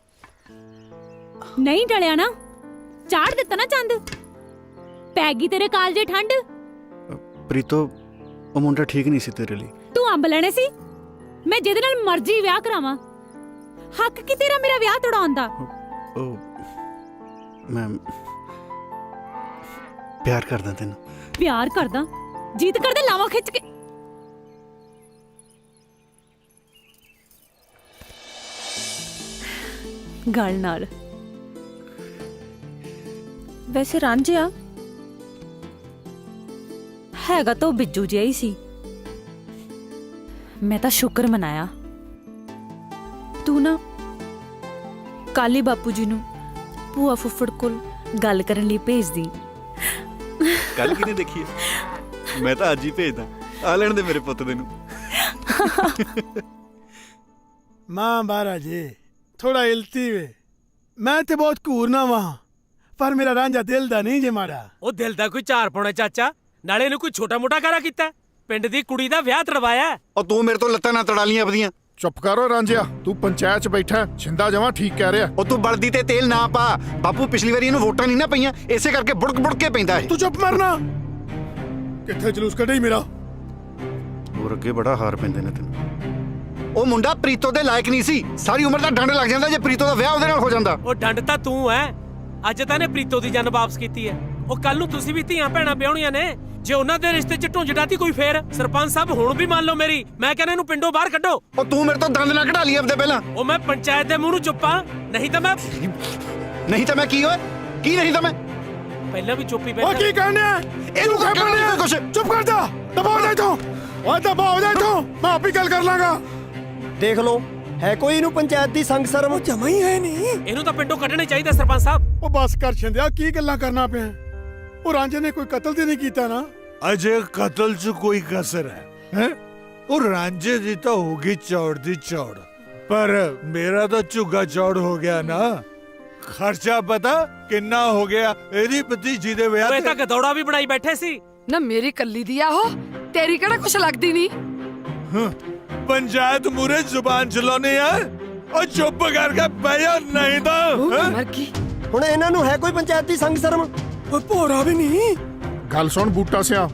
ਨਹੀਂ ਡਲਿਆ ਨਾ ਚਾੜ ਦਿੱਤਾ ਨਾ ਚੰਦ ਪੈ ਗਈ ਤੇਰੇ ਕਾਲਜੇ ਠੰਡ ਪ੍ਰੀਤੋ ਉਹ ਮੁੰਡਾ ਠੀਕ ਨਹੀਂ ਸੀ ਤੇਰੇ ਲਈ ਤੂੰ ਅੰਬ ਲੈਣੇ ਸੀ ਮੈਂ ਜਿਹਦੇ ਨਾਲ ਮਰਜ਼ੀ ਵਿਆਹ ਕਰਾਵਾਂ ਹੱਕ ਕੀ ਤੇਰਾ ਮੇਰਾ ਵਿਆਹ ਤੜਾਉਣ ਦਾ ਉਹ ਮੈਂ ਪਿਆਰ ਕਰਦਾ ਤੈਨੂੰ ਪਿਆਰ ਕਰਦਾ ਜੀਤ ਕਰਦੇ ਲਾਵਾਂ ਖਿੱਚ ਕੇ ਗੱਲ ਨਾਲ ਵੈਸੇ ਰਾਂਝਿਆ ਹੈਗਾ ਤਾਂ ਉਹ ਬਿੱਜੂ ਜਿਹਾ ਹੀ ਸੀ ਮੈਂ ਤਾਂ ਸ਼ੁਕਰ ਮਨਾਇਆ ਤੂੰ ਨਾ ਕਾਲੀ ਬਾਪੂ ਜੀ ਨੂੰ ਭੂਆ ਫੁੱਫੜ ਕੋਲ ਗੱਲ ਕਰਨ ਲਈ ਭੇਜਦੀ ਕੱਲ ਕਿਨੇ ਦੇਖੀ ਮੈਂ ਤਾਂ ਅੱਜ ਹੀ ਭੇਜਦਾ ਆ ਲੈਣ ਦੇ ਮੇਰੇ ਪੁੱਤ ਦੇ ਨੂੰ ਮਾਂ ਮਹਾਰਾਜੇ ਥੋੜਾ ਇਲਤੀ ਵੇ ਮੈਂ ਤੇ ਬਹੁਤ ਘੂਰਨਾ ਵਾਂ ਪਰ ਮੇਰਾ ਰਾਂਝਾ ਦਿਲ ਦਾ ਨਹੀਂ ਜੇ ਮਾੜਾ ਉਹ ਦਿਲ ਦਾ ਕੋਈ ਚਾਰ ਪਾਉਣਾ ਚਾਚਾ ਨਾਲੇ ਇਹਨੂੰ ਕੋਈ ਛੋਟਾ ਮੋਟਾ ਕਾਰਾ ਕੀਤਾ ਪਿੰਡ ਦੀ ਕੁੜੀ ਦਾ ਵਿਆਹ ਤੜਵਾਇਆ ਉਹ ਤੂੰ ਮੇਰੇ ਤੋਂ ਲੱਤਾਂ ਨਾ ਤੜਾ ਲੀਆਂ ਆਪਦੀਆਂ ਚੁੱਪ ਕਰੋ ਰਾਂਝਿਆ ਤੂੰ ਪੰਚਾਇਤ 'ਚ ਬੈਠਾ ਛਿੰਦਾ ਜਮਾ ਠੀਕ ਕਹਿ ਰਿਹਾ ਉਹ ਤੂੰ ਬਲਦੀ ਤੇ ਤੇਲ ਨਾ ਪਾ ਬਾਪੂ ਪਿਛਲੀ ਵਾਰੀ ਇਹਨੂੰ ਵੋਟਾਂ ਨਹੀਂ ਨਾ ਪਈਆਂ ਇਸੇ ਕਰਕੇ ਬੁੜਕ ਕੇ ਪੈਂਦਾ ਇਹ ਤੂੰ ਚੁੱਪ ਮਰਨਾ ਕਿੱਥੇ ਜਲੂਸ ਕੱਢੀ ਮੇਰਾ ਹੋਰ ਅੱਗੇ ਬੜਾ ਹਾਰ ਪੈਂਦੇ ਨੇ ਤੈਨੂੰ ਉਹ ਮੁੰਡਾ ਪ੍ਰੀਤੋ ਦੇ ਲਾਇਕ ਨਹੀਂ ਸੀ ਸਾਰੀ ਉਮਰ ਦਾ ਡੰਡ ਲੱਗ ਜਾਂਦਾ ਜੇ ਪ੍ਰੀਤੋ ਦਾ ਵਿਆਹ ਉਹਦੇ ਨਾਲ ਹੋ ਜਾਂਦਾ ਉਹ ਡੰਡ ਤਾਂ ਤੂੰ ਐ ਅੱਜ ਤਾਂ ਨੇ ਪ੍ਰੀਤੋ ਦੀ ਜਾਨ ਵਾਪਸ ਕੀਤੀ ਐ ਉਹ ਕੱਲ ਨੂੰ ਤੁਸੀਂ ਵੀ ਧੀਆਂ ਭੈਣਾਂ ਵਿਆਹੁਣੀਆਂ ਨੇ ਜੇ ਉਹਨਾਂ ਦੇ ਰਿਸ਼ਤੇ 'ਚ ਢੁੰਝ ਡਾਤੀ ਕੋਈ ਫੇਰ ਸਰਪੰਚ ਸਾਹਿਬ ਹੁਣ ਵੀ ਮੰਨ ਲਓ ਮੇਰੀ ਮੈਂ ਕਹਿੰਦਾ ਇਹਨੂੰ ਪਿੰਡੋਂ ਬਾਹਰ ਕੱਢੋ ਉਹ ਤੂੰ ਮੇਰੇ ਤੋਂ ਦੰਦ ਨਾ ਕਢਾ ਲਈ ਆਪਦੇ ਪਹਿਲਾਂ ਉਹ ਮੈਂ ਪੰਚਾਇਤ ਦੇ ਮੂੰਹ ਨੂੰ ਚੁੱਪਾਂ ਨਹੀਂ ਤਾਂ ਮੈਂ ਕੀ ਓਏ ਕੀ ਨਹੀਂ ਤਾਂ ਮੈਂ ਪਹਿਲਾਂ ਵੀ ਚੁੱਪ ਹੀ ਉਹ ਬੈਠਾ ਕੀ ਕਰਨਿਆ ਇਹਨੂੰ ਕਰ ਕਰਨਾ ਕੁਛ ਚੁੱਪ ਕਰ ਜਾ ਦਬਾਓ ਜਾ ਤੂੰ ਓਏ ਦਬਾਓ ਜਾ ਤੂੰ ਮੈਂ ਆਪੀ ਗੱਲ ਕਰ ਲਾਂਗਾ ਦੇਖ ਲਓ ਹੈ ਕੋਈ ਇਹਨੂੰ ਪੰਚਾਇਤ ਦੀ ਸੰਗ ਸ਼ਰਮ ਜਮਾ ਹੀ ਹੈ ਨਹੀਂ ਇਹਨੂੰ ਤਾਂ ਪਿੰਡੋਂ ਕੱਢਣਾ ਚਾਹੀਦਾ ਸਰਪੰਚ ਸਾਹਿਬ ਉਹ ਬਸ ਕਰ ਛਿੰਦਿਆ ਕੀ ਗੱਲਾਂ ਕਰਨਾ ਪਿਆ ਉਹ ਰਾਂਝੇ ਨੇ ਕੋਈ ਕਤਲ ਤੇ ਨਹੀਂ ਕੀਤਾ ਨਾ ਅਜੇ ਕਤਲ 'ਚ ਕੋਈ ਕਸਰ ਹੈ ਉਹ ਰਾਂਝੇ ਦੀ ਤਾਂ ਹੋ ਗਈ ਚੌੜ ਦੀ ਚੌੜ ਪਰ ਮੇਰਾ ਤਾਂ ਝੁੱਗਾ ਚੌੜ ਹੋ ਗਿਆ ਨਾ ਖਰਚਾ ਪਤਾ ਕਿੰਨਾ ਹੋ ਗਿਆ ਇਹਦੀ ਭਤੀਜੀ ਦੇ ਵਿਆਹ ਓਏ ਤਾਂ ਗਦੌੜਾ ਵੀ ਬਣਾਈ ਬੈਠੇ ਸੀ ਨਾ ਮੇਰੀ ਕੱਲੀ ਦੀ ਆ ਉਹ ਤੇਰੀ ਕਿਹੜਾ ਕੁਛ ਲੱਗਦੀ ਨਹੀਂ ਪੰਚਾਇਤ ਮੂਰੇ ਜ਼ੁਬਾਨ ਚਲਾਉਣੇ ਆ ਉਹ ਚੁੱਪ ਕਰਕੇ ਬਹਿ ਜਾ ਨਹੀਂ ਤਾਂ ਹੈਂ? ਮਰ ਗਈ। ਹੁਣ ਇਹਨਾਂ ਨੂੰ ਹੈ ਕੋਈ ਪੰਚਾਇਤੀ ਸੰਗ ਸ਼ਰਮ? ਓਏ ਭੋਰਾ ਵੀ ਨਹੀਂ। ਗੱਲ ਸੁਣ ਬੂਟਾ ਸਿਆ,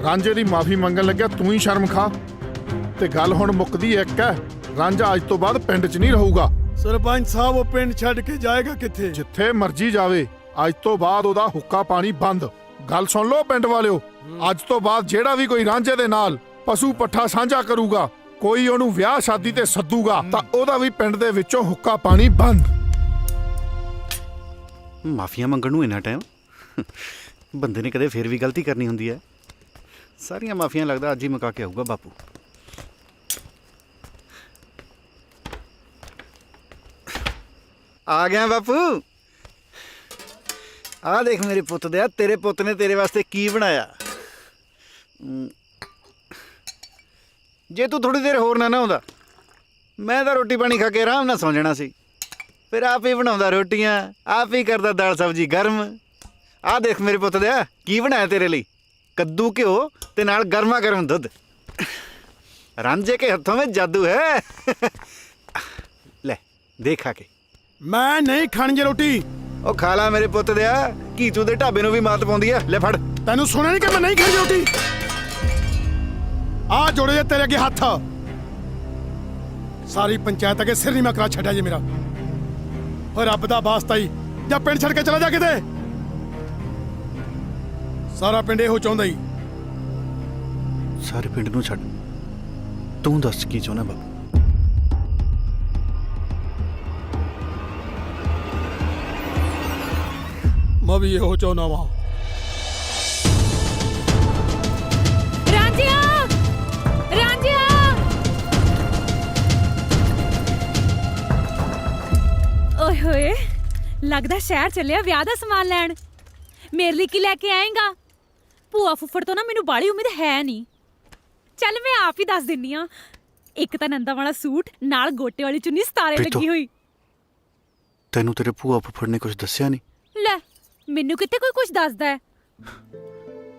ਰਾਂਝੇ ਦੀ ਮਾਫੀ ਮੰਗਣ ਲੱਗਿਆ ਤੂੰ ਹੀ ਸ਼ਰਮ ਖਾ। ਤੇ ਗੱਲ ਹੁਣ ਮੁੱਕਦੀ ਇੱਕ ਹੈ, ਰਾਂਝਾ ਅੱਜ ਤੋਂ ਬਾਅਦ ਪਿੰਡ 'ਚ ਨਹੀਂ ਰਹੂਗਾ। ਸਰਪੰਚ ਸਾਹਿਬ ਉਹ ਪਿੰਡ ਛੱਡ ਕੇ ਜਾਏਗਾ ਕਿੱਥੇ? ਜਿੱਥੇ ਮਰਜ਼ੀ ਜਾਵੇ, ਅੱਜ ਤੋਂ ਬਾਅਦ ਉਹਦਾ ਹੁੱਕਾ ਪਾਣੀ ਬੰਦ। ਗੱਲ ਸੁਣ ਲਓ ਪਿੰਡ ਵਾਲਿਓ, ਅੱਜ ਤੋਂ ਬਾਅਦ ਜਿਹੜਾ ਵੀ ਕੋਈ ਰਾਂਝੇ ਦੇ ਨਾਲ ਪਸ਼ੂ ਪੱਠਾ ਸਾਂਝਾ ਕਰੂਗਾ, ਕੋਈ ਉਹਨੂੰ ਵਿਆਹ ਸ਼ਾਦੀ ਤੇ ਸੱਦੂਗਾ, ਤਾਂ ਉਹਦਾ ਵੀ ਪਿੰਡ ਦੇ ਵਿੱਚੋਂ ਹੁੱਕਾ ਪਾਣੀ ਬੰਦ। ਮਾਫੀਆਂ ਮੰਗਣ ਨੂੰ ਇੰਨਾ ਟਾਈਮ? ਬੰਦੇ ਨੇ ਕਦੇ ਫੇਰ ਵੀ ਗਲਤੀ ਕਰਨੀ ਹੁੰਦੀ ਹੈ। ਸਾਰੀਆਂ ਮਾਫੀਆਂ ਲੱਗਦਾ ਅੱਜ ਹੀ ਮੁਕਾ ਕੇ ਆਊਗਾ ਬਾਪੂ। ਆ ਗਿਆ ਬਾਪੂ। ਆ ਦੇਖ ਮੇਰੇ ਪੁੱਤ ਦੇ, ਤੇਰੇ ਪੁੱਤ ਨੇ ਤੇਰੇ ਵਾਸਤੇ ਕੀ ਬਣਾਇਆ। ਜੇ ਤੂੰ ਥੋੜੀ ਦੇਰ ਹੋਰ ਨਾ ਆਉਂਦਾ, ਮੈਂ ਤਾਂ ਰੋਟੀ ਪਾਣੀ ਖਾ ਕੇ ਆਰਾਮ ਨਾਲ ਸੌਂ ਜਾਣਾ ਸੀ। ਫਿਰ ਆਪ ਹੀ ਬਣਾਉਂਦਾ ਰੋਟੀਆਂ, ਆਪ ਹੀ ਕਰਦਾ ਦਾਲ ਸਬਜ਼ੀ ਗਰਮ। ਆਹ ਦੇਖ ਮੇਰੇ ਪੁੱਤ ਦੇ ਕੀ ਬਣਾਇਆ ਤੇਰੇ ਲਈ, ਕੱਦੂ ਘਿਓ ਤੇ ਨਾਲ ਗਰਮਾ ਗਰਮ ਦੁੱਧ। ਰਾਂਝੇ ਕੇ ਹੱਥੋਂ ਵਿੱਚ ਜਾਦੂ ਹੈ। ਲੈ ਦੇਖ ਖਾ ਕੇ। ਮੈਂ ਨਹੀਂ ਖਾਣੀ ਜੇ ਰੋਟੀ। ਉਹ ਖਾ ਲਾ ਮੇਰੇ ਪੁੱਤ ਦੇ, ਘੀਚੂ ਦੇ ਢਾਬੇ ਨੂੰ ਵੀ ਮਾਤ ਪਾਉਂਦੀ ਆ। ਲੈ ਫੜ। ਤੈਨੂੰ ਸੁਣਿਆ ਨਹੀਂ ਕਿ ਮੈਂ ਨਹੀਂ ਖਾਣੀ ਰੋਟੀ? ਆ ਜੋੜੇ ਜੇ ਤੇਰੇ ਅੱਗੇ ਹੱਥ। ਸਾਰੀ ਪੰਚਾਇਤ ਅੱਗੇ ਸਿਰ ਨਹੀਂ ਮੈਂ ਕਰਾ ਛੱਡਿਆ ਜੇ ਮੇਰਾ। ਓ ਰੱਬ ਦਾ ਵਾਸਤਾ ਹੀ ਜਾਂ ਪਿੰਡ ਛੱਡ ਕੇ ਚਲਾ ਜਾ ਕਿਤੇ। ਸਾਰਾ ਪਿੰਡ ਇਹੋ ਚਾਹੁੰਦਾ ਹੀ। ਸਾਰੇ ਪਿੰਡ ਨੂੰ ਛੱਡ, ਤੂੰ ਦੱਸ ਕੀ ਚਾਹੁੰਦਾ ਬਾਬੂ? ਮੈਂ ਵੀ ਇਹੋ ਚਾਹੁੰਦਾ ਵਾਂ। ਰਾਂਝਿਆ, ਰਾਂਝਿਆ। ਓਏ ਹੋਏ, ਲੱਗਦਾ ਸ਼ਹਿਰ ਚੱਲਿਆ ਵਿਆਹ ਦਾ ਸਮਾਨ ਲੈਣ। ਮੇਰੇ ਲਈ ਕੀ ਲੈ ਕੇ ਆਏਗਾ? ਭੂਆ ਫੁੱਫੜ ਤੋਂ ਨਾ ਮੈਨੂੰ ਬਾਹਲੀ ਉਮੀਦ ਹੈ ਨਹੀਂ। ਚੱਲ ਮੈਂ ਆਪ ਹੀ ਦੱਸ ਦਿੰਨੀ ਆ। ਇੱਕ ਤਾਂ ਨੰਦਾ ਵਾਲਾ ਸੂਟ ਨਾਲ ਗੋਟੇ ਵਾਲੀ ਚੁੰਨੀ ਸਤਾਰੇ ਲੱਗੀ ਹੋਈ। ਤੈਨੂੰ ਤੇਰੇ ਭੂਆ ਫੁੱਫੜ ਨੇ ਕੁਝ ਦੱਸਿਆ ਨਹੀਂ? ਲੈ ਮੈਨੂੰ ਕਿਤੇ ਕੋਈ ਕੁਝ ਦੱਸਦਾ ਹੈ?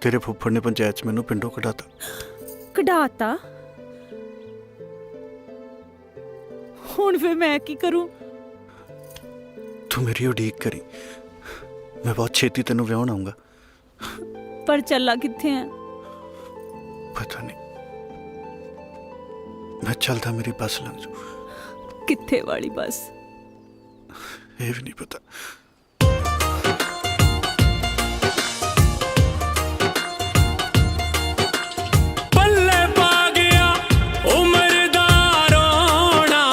ਤੇਰੇ ਫੁੱਫੜ ਨੇ ਪੰਚਾਇਤ 'ਚ ਮੈਨੂੰ ਪਿੰਡੋਂ ਕਢਾਤਾ। ਕਢਾਤਾ? ਹੁਣ ਫਿਰ ਮੈਂ ਕੀ ਕਰੂੰ? ਤੂੰ ਮੇਰੀ ਉਡੀਕ ਕਰੀ, ਮੈਂ ਬਹੁਤ ਛੇਤੀ ਤੈਨੂੰ ਵਿਆਹਣ ਆਉਂਗਾ। ਪਰ ਚੱਲਾ ਕਿੱਥੇ ਹੈ? ਪਤਾ ਨਹੀਂ, ਮੈਂ ਚੱਲਦਾ ਮੇਰੀ ਬੱਸ ਲੰਘ ਜੂ। ਕਿੱਥੇ ਵਾਲੀ ਬੱਸ? ਇਹ ਵੀ ਨਹੀਂ ਪਤਾ। ਪੱਲੇ ਪਾ ਗਿਆ ਉਮਰ ਦਾ ਰੋਣਾ,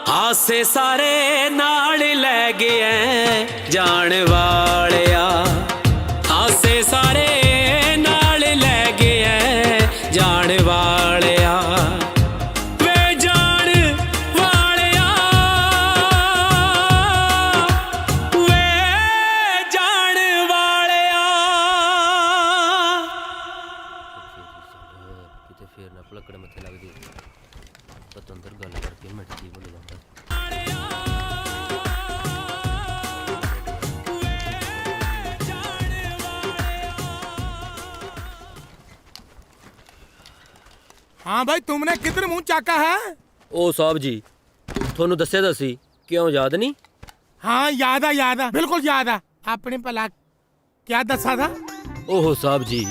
ਹਾਸੇ ਸਾਰੇ ਨਾਲ ਲੈ ਗਏ ਜਾਣ ਵਾਲਿਆ। ਹਾਸੇ ਸਾਰੇ ਨਾਲ ਲੈ ਗਏ ਜਾਣ ਵਾਲਿਆ। ਵੇ ਜਾਣ ਵਾਲਿਆ, ਵੇ ਜਾਣ ਵਾਲਿਆ। ਕਿਤੇ ਫੇਰ ਨਾ ਪਲਕੜ ਮੱਥੇ ਲੱਗਦੀ। ਪਤੰਦਰ ਗੱਲ ਕਰਕੇ ਮਿੱਟ ਜੀ ਬੋਲ ਜਾਂਦਾ। हाँ भाई, तुमने किधर मुंह चाका है? ओ साहब जी, ਤੁਹਾਨੂੰ ਦੱਸਿਆ ਤਾਂ ਸੀ, ਕਿਉਂ ਯਾਦ ਨਹੀਂ? हाँ याद है बिल्कुल याद है। आपने भला क्या दसा था? ਓਹੋ ਸਾਹਿਬ ਜੀ,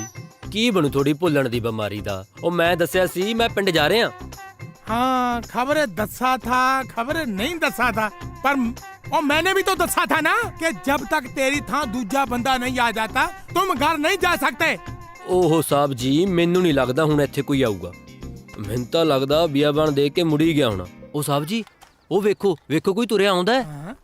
ਕੀ ਬਣੂ ਥੋੜੀ ਭੁੱਲਣ ਦੀ ਬਿਮਾਰੀ ਦਾ। ਉਹ ਮੈਂ ਦੱਸਿਆ ਸੀ ਮੈਂ ਪਿੰਡ ਜਾ ਰਿਹਾ। हाँ खबर दसा था, खबर नहीं दसा था, पर और मैंने भी तो दसा था ना कि जब तक तेरी थां दूजा बंदा नहीं आ जाता तुम घर नहीं जा सकते। ਓਹੋ ਸਾਹਿਬ ਜੀ, ਮੈਨੂੰ ਨਹੀਂ ਲੱਗਦਾ ਹੁਣ ਇੱਥੇ ਕੋਈ ਆਊਗਾ। ਮੈਨੂੰ ਤਾਂ ਲੱਗਦਾ ਬੀਆਬਾਨ ਦੇ ਕੇ ਮੁੜੀ ਗਿਆ ਹੋਣਾ। ਉਹ ਸਾਹਿਬ ਜੀ, ਉਹ ਵੇਖੋ ਵੇਖੋ ਕੋਈ ਤੁਰਿਆ ਆਉਂਦਾ ਹੈ।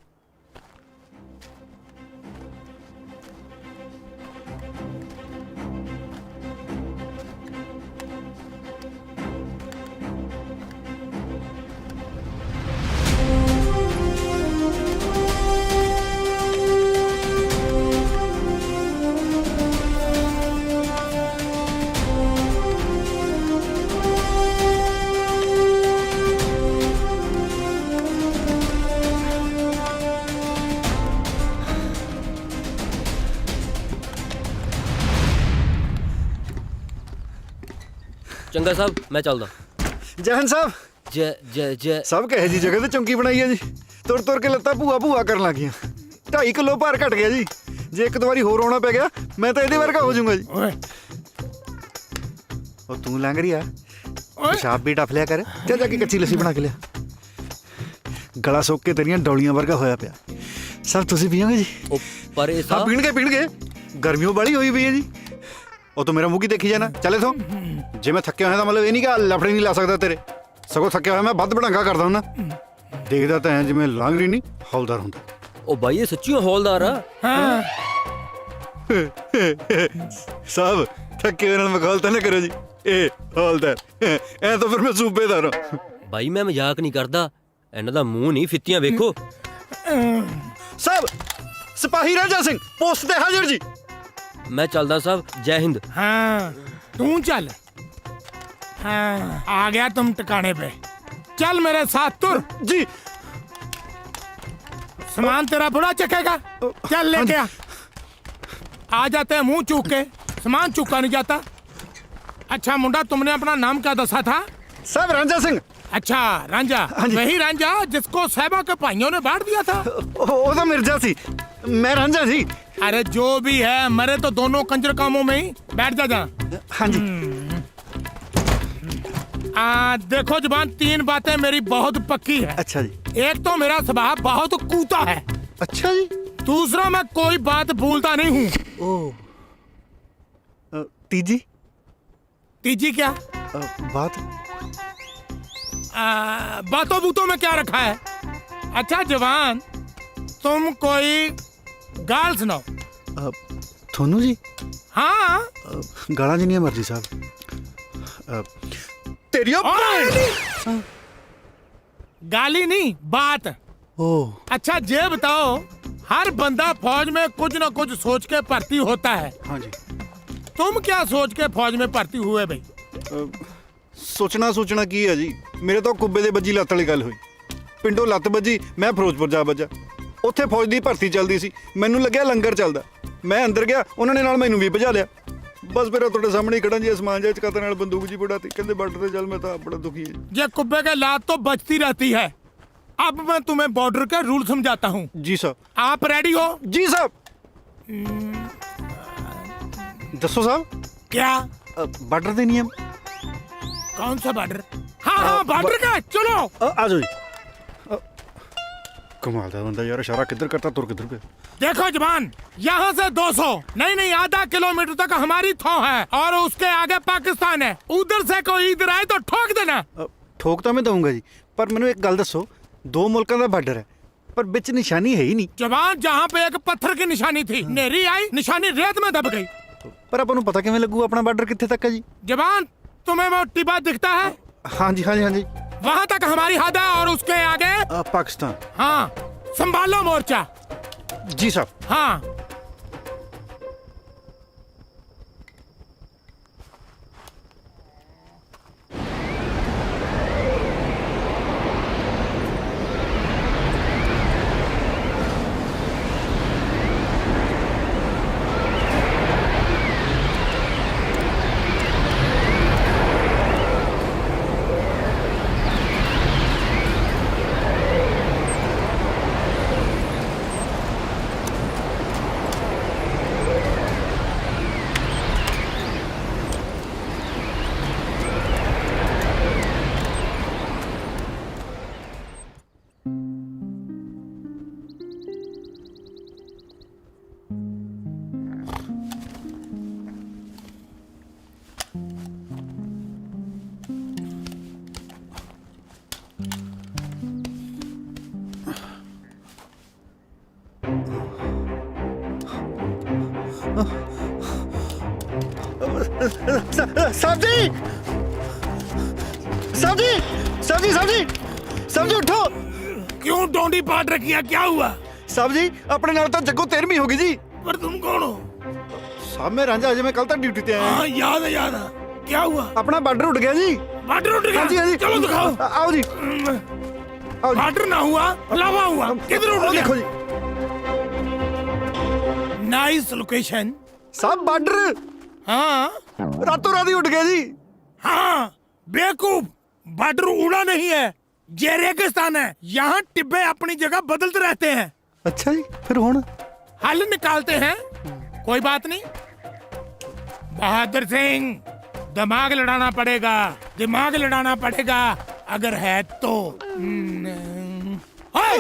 ਚੰਗਾ ਸਾਹਿਬ, ਮੈਂ ਚੱਲਦਾ। ਜਹਨ ਸਾਹਿਬ ਜੈ ਜੈ ਜੈ। ਸਭ ਕਹੇ ਜੀ ਜਗ੍ਹਾ ਤੇ ਚੌਂਕੀ ਬਣਾਈ ਹੈ ਜੀ। ਤੁਰ ਤੁਰ ਕੇ ਲੱਤਾਂ ਭੂਆ ਭੂਆ ਕਰਨ ਲੱਗ ਗਈਆਂ। 2.5 ਕਿਲੋ ਭਾਰ ਘਟ ਗਿਆ ਜੀ। ਜੇ ਇੱਕ ਦੋ ਵਾਰੀ ਹੋਰ ਆਉਣਾ ਪੈ ਗਿਆ ਮੈਂ ਤਾਂ ਇਹਦੇ ਵਰਗਾ ਹੋ ਜਾਊਂਗਾ ਜੀ। ਉਹ ਤੂੰ ਲੰਘ ਰਹੀ ਆ, ਪਿਸ਼ਾਬ ਵੀ ਟੱਪ ਲਿਆ ਕਰ। ਚੱਲ ਜਾ ਕੇ ਕੱਚੀ ਲੱਸੀ ਬਣਾ ਕੇ ਲਿਆ। ਗਲਾ ਸੁੱਕ ਕੇ ਤੇਰੀਆਂ ਡੌਲੀਆਂ ਵਰਗਾ ਹੋਇਆ ਪਿਆ। ਸਭ ਤੁਸੀਂ ਪੀਓਗੇ ਜੀ? ਉਹ ਪਰ ਇਹ ਹਾਂ ਸਾਹਿਬ ਪੀਣਗੇ। ਗਰਮੀਓ ਵਾਲੀ ਹੋਈ ਪਈ ਹੈ ਜੀ। ਉਹ ਤੂੰ ਮੇਰਾ ਮੂੰਹ ਕੀ ਦੇਖੀ ਜਾਣਾ। ਚੱਲ ਇਥੋਂ। ਜੇ ਮੈਂ ਥੱਕਿਆ ਹੋਇਆ ਤਾਂ ਮਤਲਬ ਇਹ ਨਹੀਂ ਕਿ ਲਫੜੇ ਨਹੀਂ ਲਾ ਸਕਦਾ ਤੇਰੇ। ਸਗੋਂ ਥੱਕਿਆ ਹੋਇਆ ਮੈਂ ਵੱਧ ਬੜਾਂਗਾ ਕਰਦਾ ਹੁੰਦਾ। ਦੇਖਦਾ ਤਾਂ ਐਂ ਜਿਵੇਂ ਲਾਂਗਰੀ ਨਹੀਂ ਹੌਲਦਾਰ ਹੁੰਦਾ। ਉਹ ਬਾਈ ਇਹ ਸੱਚੀ ਹੌਲਦਾਰ ਆ। ਸਾਹਿਬ ਥੱਕੇ ਹੋਏ ਨਾਲ ਮਖੌਲ ਤਾਂ ਨਾ ਕਰੋ ਜੀ। ਇਹ ਹੌਲਦਾਰ ਐ ਤਾਂ ਫਿਰ ਮੈਂ ਸੂਬੇਦਾਰ ਹਾਂ। ਬਾਈ ਮੈਂ ਮਜ਼ਾਕ ਨਹੀਂ ਕਰਦਾ। ਇਹਨਾਂ ਦਾ ਮੂੰਹ ਨਹੀਂ, ਫਿੱਤੀਆਂ ਵੇਖੋ। ਸਾਹਿਬ ਸਿਪਾਹੀ ਰਾਜਾ ਸਿੰਘ ਪੋਸਟ ਤੇ ਹਾਜ਼ਰ ਜੀ। ਮੈਂ ਚੱਲਦਾ ਸਾਹਿਬ। ਜੈ ਹਿੰਦ। हाँ तू चल। हाँ आ गया तुम ठिकाने पे। चल मेरे साथ तुर। जी सामान तेरा बुरा चखेगा। चल लेके आ जाते हैं मुंह चूक के। सामान चूका नहीं जाता। अच्छा मुंडा तुमने अपना नाम क्या दसा था? साहब रांझा सिंह। अच्छा रांझा, वही रांझा जिसको साहिबा के भाइयों ने बांट दिया था। वो तो मिर्जा सी, मैं रांझा सी। अरे जो भी है मरे तो दोनों कंजर कामों में ही। बैठ जा। हाँ जी। देखो जुबान, 3 बातें मेरी बहुत पक्की है। अच्छा जी। एक तो मेरा स्वभाव बहुत कूता है। अच्छा जी। दूसरा मैं कोई बात भूलता नहीं हूँ। ओ तीजी? तीजी क्या? बात बातों बूतों में क्या रखा है? अच्छा जवान, तुम कोई गाल सुनाओ। थोनू जी? हाँ गाला जिन्नी मर्जी साहब। तेरी गाली नहीं, बात। अच्छा ये बताओ, हर बंदा फौज में कुछ न कुछ सोच के भर्ती होता है। हाँ जी। तुम क्या सोच के फौज में भर्ती हुए भाई? सोचना की है जी। मेरे तो कुब्बे दे बजी लत्त वाली गल हुई। पिंडों लत्त बजी, मैं फिरोजपुर जा बजा। उत्थे फौज दी भर्ती चलदी सी। मैनू लग्या लंगर चलदा। मैं अंदर गया, उन्होंने नाल मैनू भी भजा लिया। बस फिर तुहाडे सामने ही खड़ा जी। आसमान जिहा चकाते नाल बंदूक जी बुढ़ाती। कहंदे बॉर्डर ते चल। मैं तो बड़ा दुखी है। ये कुब्बे के लात तो बचती रहती है। अब मैं तुम्हें बॉर्डर के रूल समझाता हूँ। जी साहब। आप रेडी हो? जी साहब। दसो साहब। क्या? बॉर्डर दे नियम। कौन सा बॉर्डर? हाँ बॉर्डर का। चलो आ जाओ जी। कमाल दा बंदा यार, इशारा किधर करता तुर किधर पे। देखो जवान, यहाँ से 200 नहीं आधा किलोमीटर तक हमारी थौ है और उसके आगे पाकिस्तान है। उधर से कोई इधर आए तो ठोक देना। ठोक तो मैं दूंगा जी, पर मैंने एक गल दसो। 2 मुल्कों का बॉर्डर है पर बिच निशानी है ही नहीं। जवान, जहाँ पे एक पत्थर की निशानी थी, नेरी आई, निशानी रेत में दब गई। पर अपन को पता किवें लगू अपना बॉर्डर कित्थे तक है जी? जवान, तुम्हें वो टिब्बा दिखता है? हाँ जी हाँ जी हाँ जी। वहाँ तक हमारी हद है और उसके आगे पाकिस्तान। हाँ, संभालो मोर्चा। जी साहब। हाँ साहब जी, साहब जी, साहब जी, साहब जी, साहब जी उठो। क्यों डोंडी पाट रखी है? क्या हुआ? साहब जी अपने नाल तो जग्गो 13वीं होगी जी। पर तुम कौन हो? साहब मैं रांझा, अजय मैं कल तक ड्यूटी पे आया। हाँ याद है। क्या हुआ? अपना बॉर्डर उठ गया जी। बॉर्डर उठ गया? हाँ जी हाँ जी। चलो दिखाओ। आओ जी। बॉर्डर ना हुआ, लावा हुआ। किधर उठ गया? देखो जी। Nice location. साहब बॉर्डर हाँ रातों रात ही उठ गया जी। हाँ बेवकूफ, बॉर्डर उड़ा नहीं है, ये रेगिस्तान है। यहाँ टिब्बे अपनी जगह बदलते रहते हैं। अच्छा जी, फिर हुण हल निकालते हैं, कोई बात नहीं। बहादुर सिंह, दिमाग लड़ाना पड़ेगा, दिमाग लड़ाना पड़ेगा अगर है तो। ओए,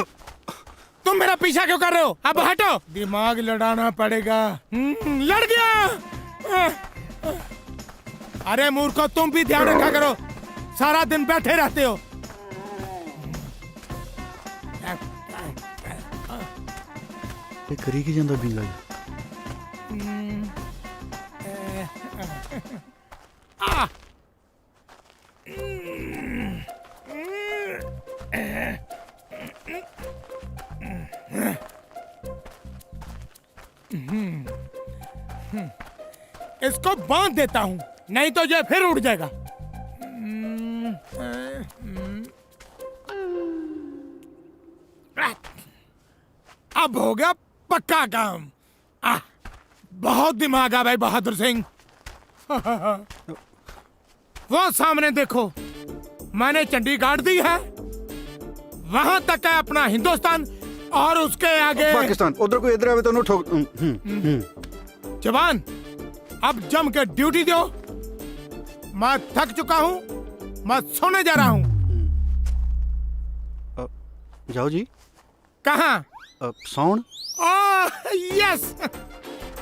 तुम मेरा पीछा क्यों कर रहे हो? अब हटो। दिमाग लड़ाना पड़ेगा। लड़ गया। अरे मूर्खो, तुम भी ध्यान रखा करो, सारा दिन बैठे रहते हो। ਇਹ ਕਰੀ ਕੀ ਜਾਂਦਾ ਬਿੰਗਾ ਜੀ? इसको बांध देता हूं, नहीं तो ये फिर उड़ जाएगा। अब हो गया पक्का काम। बहुत दिमाग है भाई बहादुर सिंह। वो सामने देखो, मैंने चंडी गाड़ दी है, वहां तक है अपना हिंदुस्तान, और उसके आगे पाकिस्तान। उधर कोई इधर आवे तो उन्हें ठोक। जवान, अब जम के ड्यूटी दो। मैं थक चुका हूं, मैं सोने जा रहा हूं। जाओ जी। कहाँ? सौन। यस,